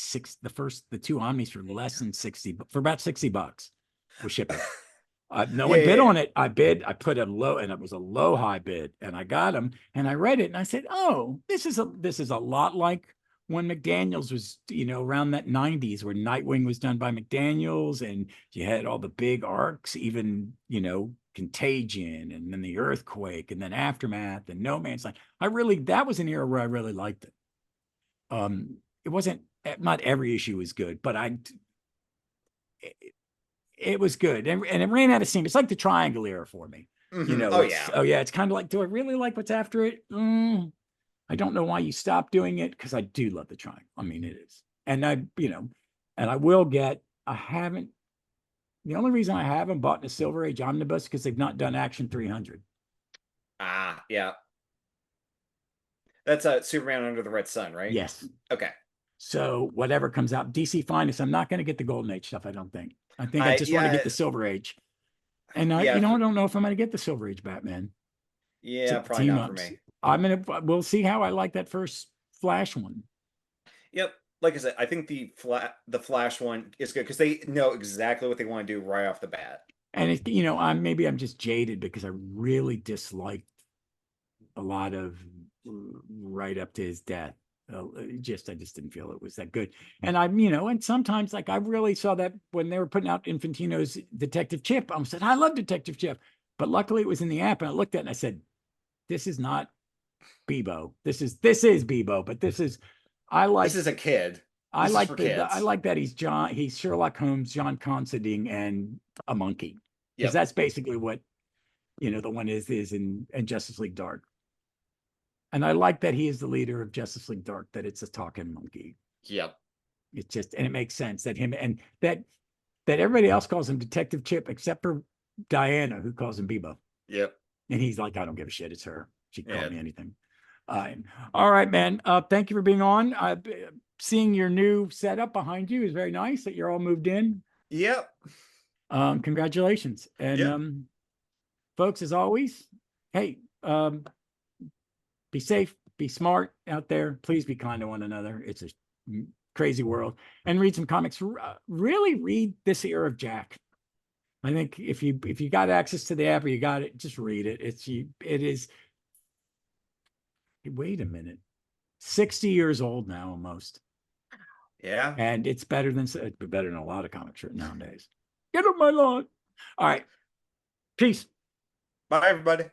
the 2 Omnis for less than 60, for about $60 with shipping. No one bid on it. I put a low, and it was a low high bid, and I got them, and I read it, and I said, oh, this is a lot like when McDaniels was, around that 90s, where Nightwing was done by McDaniels, and you had all the big arcs, even, Contagion, and then the Earthquake, and then Aftermath, and No Man's Land. That was an era where I really liked it. It wasn't, not every issue was good, but it was good, and it ran out of steam. It's like the Triangle era for me. It's kind of like, do I really like what's after it? I don't know why you stopped doing it, because I do love the Triangle. I mean, it is, and I will get. I haven't. The only reason I haven't bought the Silver Age Omnibus because they've not done Action 300. Yeah. That's Superman Under the Red Sun, right? Yes. Okay. So whatever comes out, DC Finest, I'm not going to get the Golden Age stuff. I don't think. I think I just want to get the Silver Age. And I don't know if I'm going to get the Silver Age Batman. Yeah, probably not for me. We'll see how I like that first Flash one. Yep. Like I said, I think the Flash one is good because they know exactly what they want to do right off the bat. And I'm just jaded because I really disliked a lot of right up to his death. I just didn't feel it was that good. And and sometimes, like, I really saw that when they were putting out Infantino's Detective Chip. I said, I love Detective Chip, but luckily it was in the app, and I looked at it and I said, this is not Bebo. This is Bebo, but this is a kid. I like that he's Sherlock Holmes, John Considine, and a monkey. Because that's basically what the one is in Justice League Dark. And I like that he is the leader of Justice League Dark, that it's a talking monkey. Yep. It's just, and it makes sense that him and that everybody else calls him Detective Chip except for Diana, who calls him Bebo. Yep. And he's like, I don't give a shit. It's her. She can call me anything. All right, man. Thank you for being on. Seeing your new setup behind you is very nice that you're all moved in. Yep. Congratulations. And folks, as always, hey, be safe, be smart out there. Please be kind to one another. It's a crazy world. And read some comics. Really read this era of Jack. I think if you got access to the app or you got it, just read it. It is. Wait a minute, 60 years old now almost. Yeah. And it's better than a lot of comics written nowadays. Get on my lawn. All right. Peace. Bye, everybody.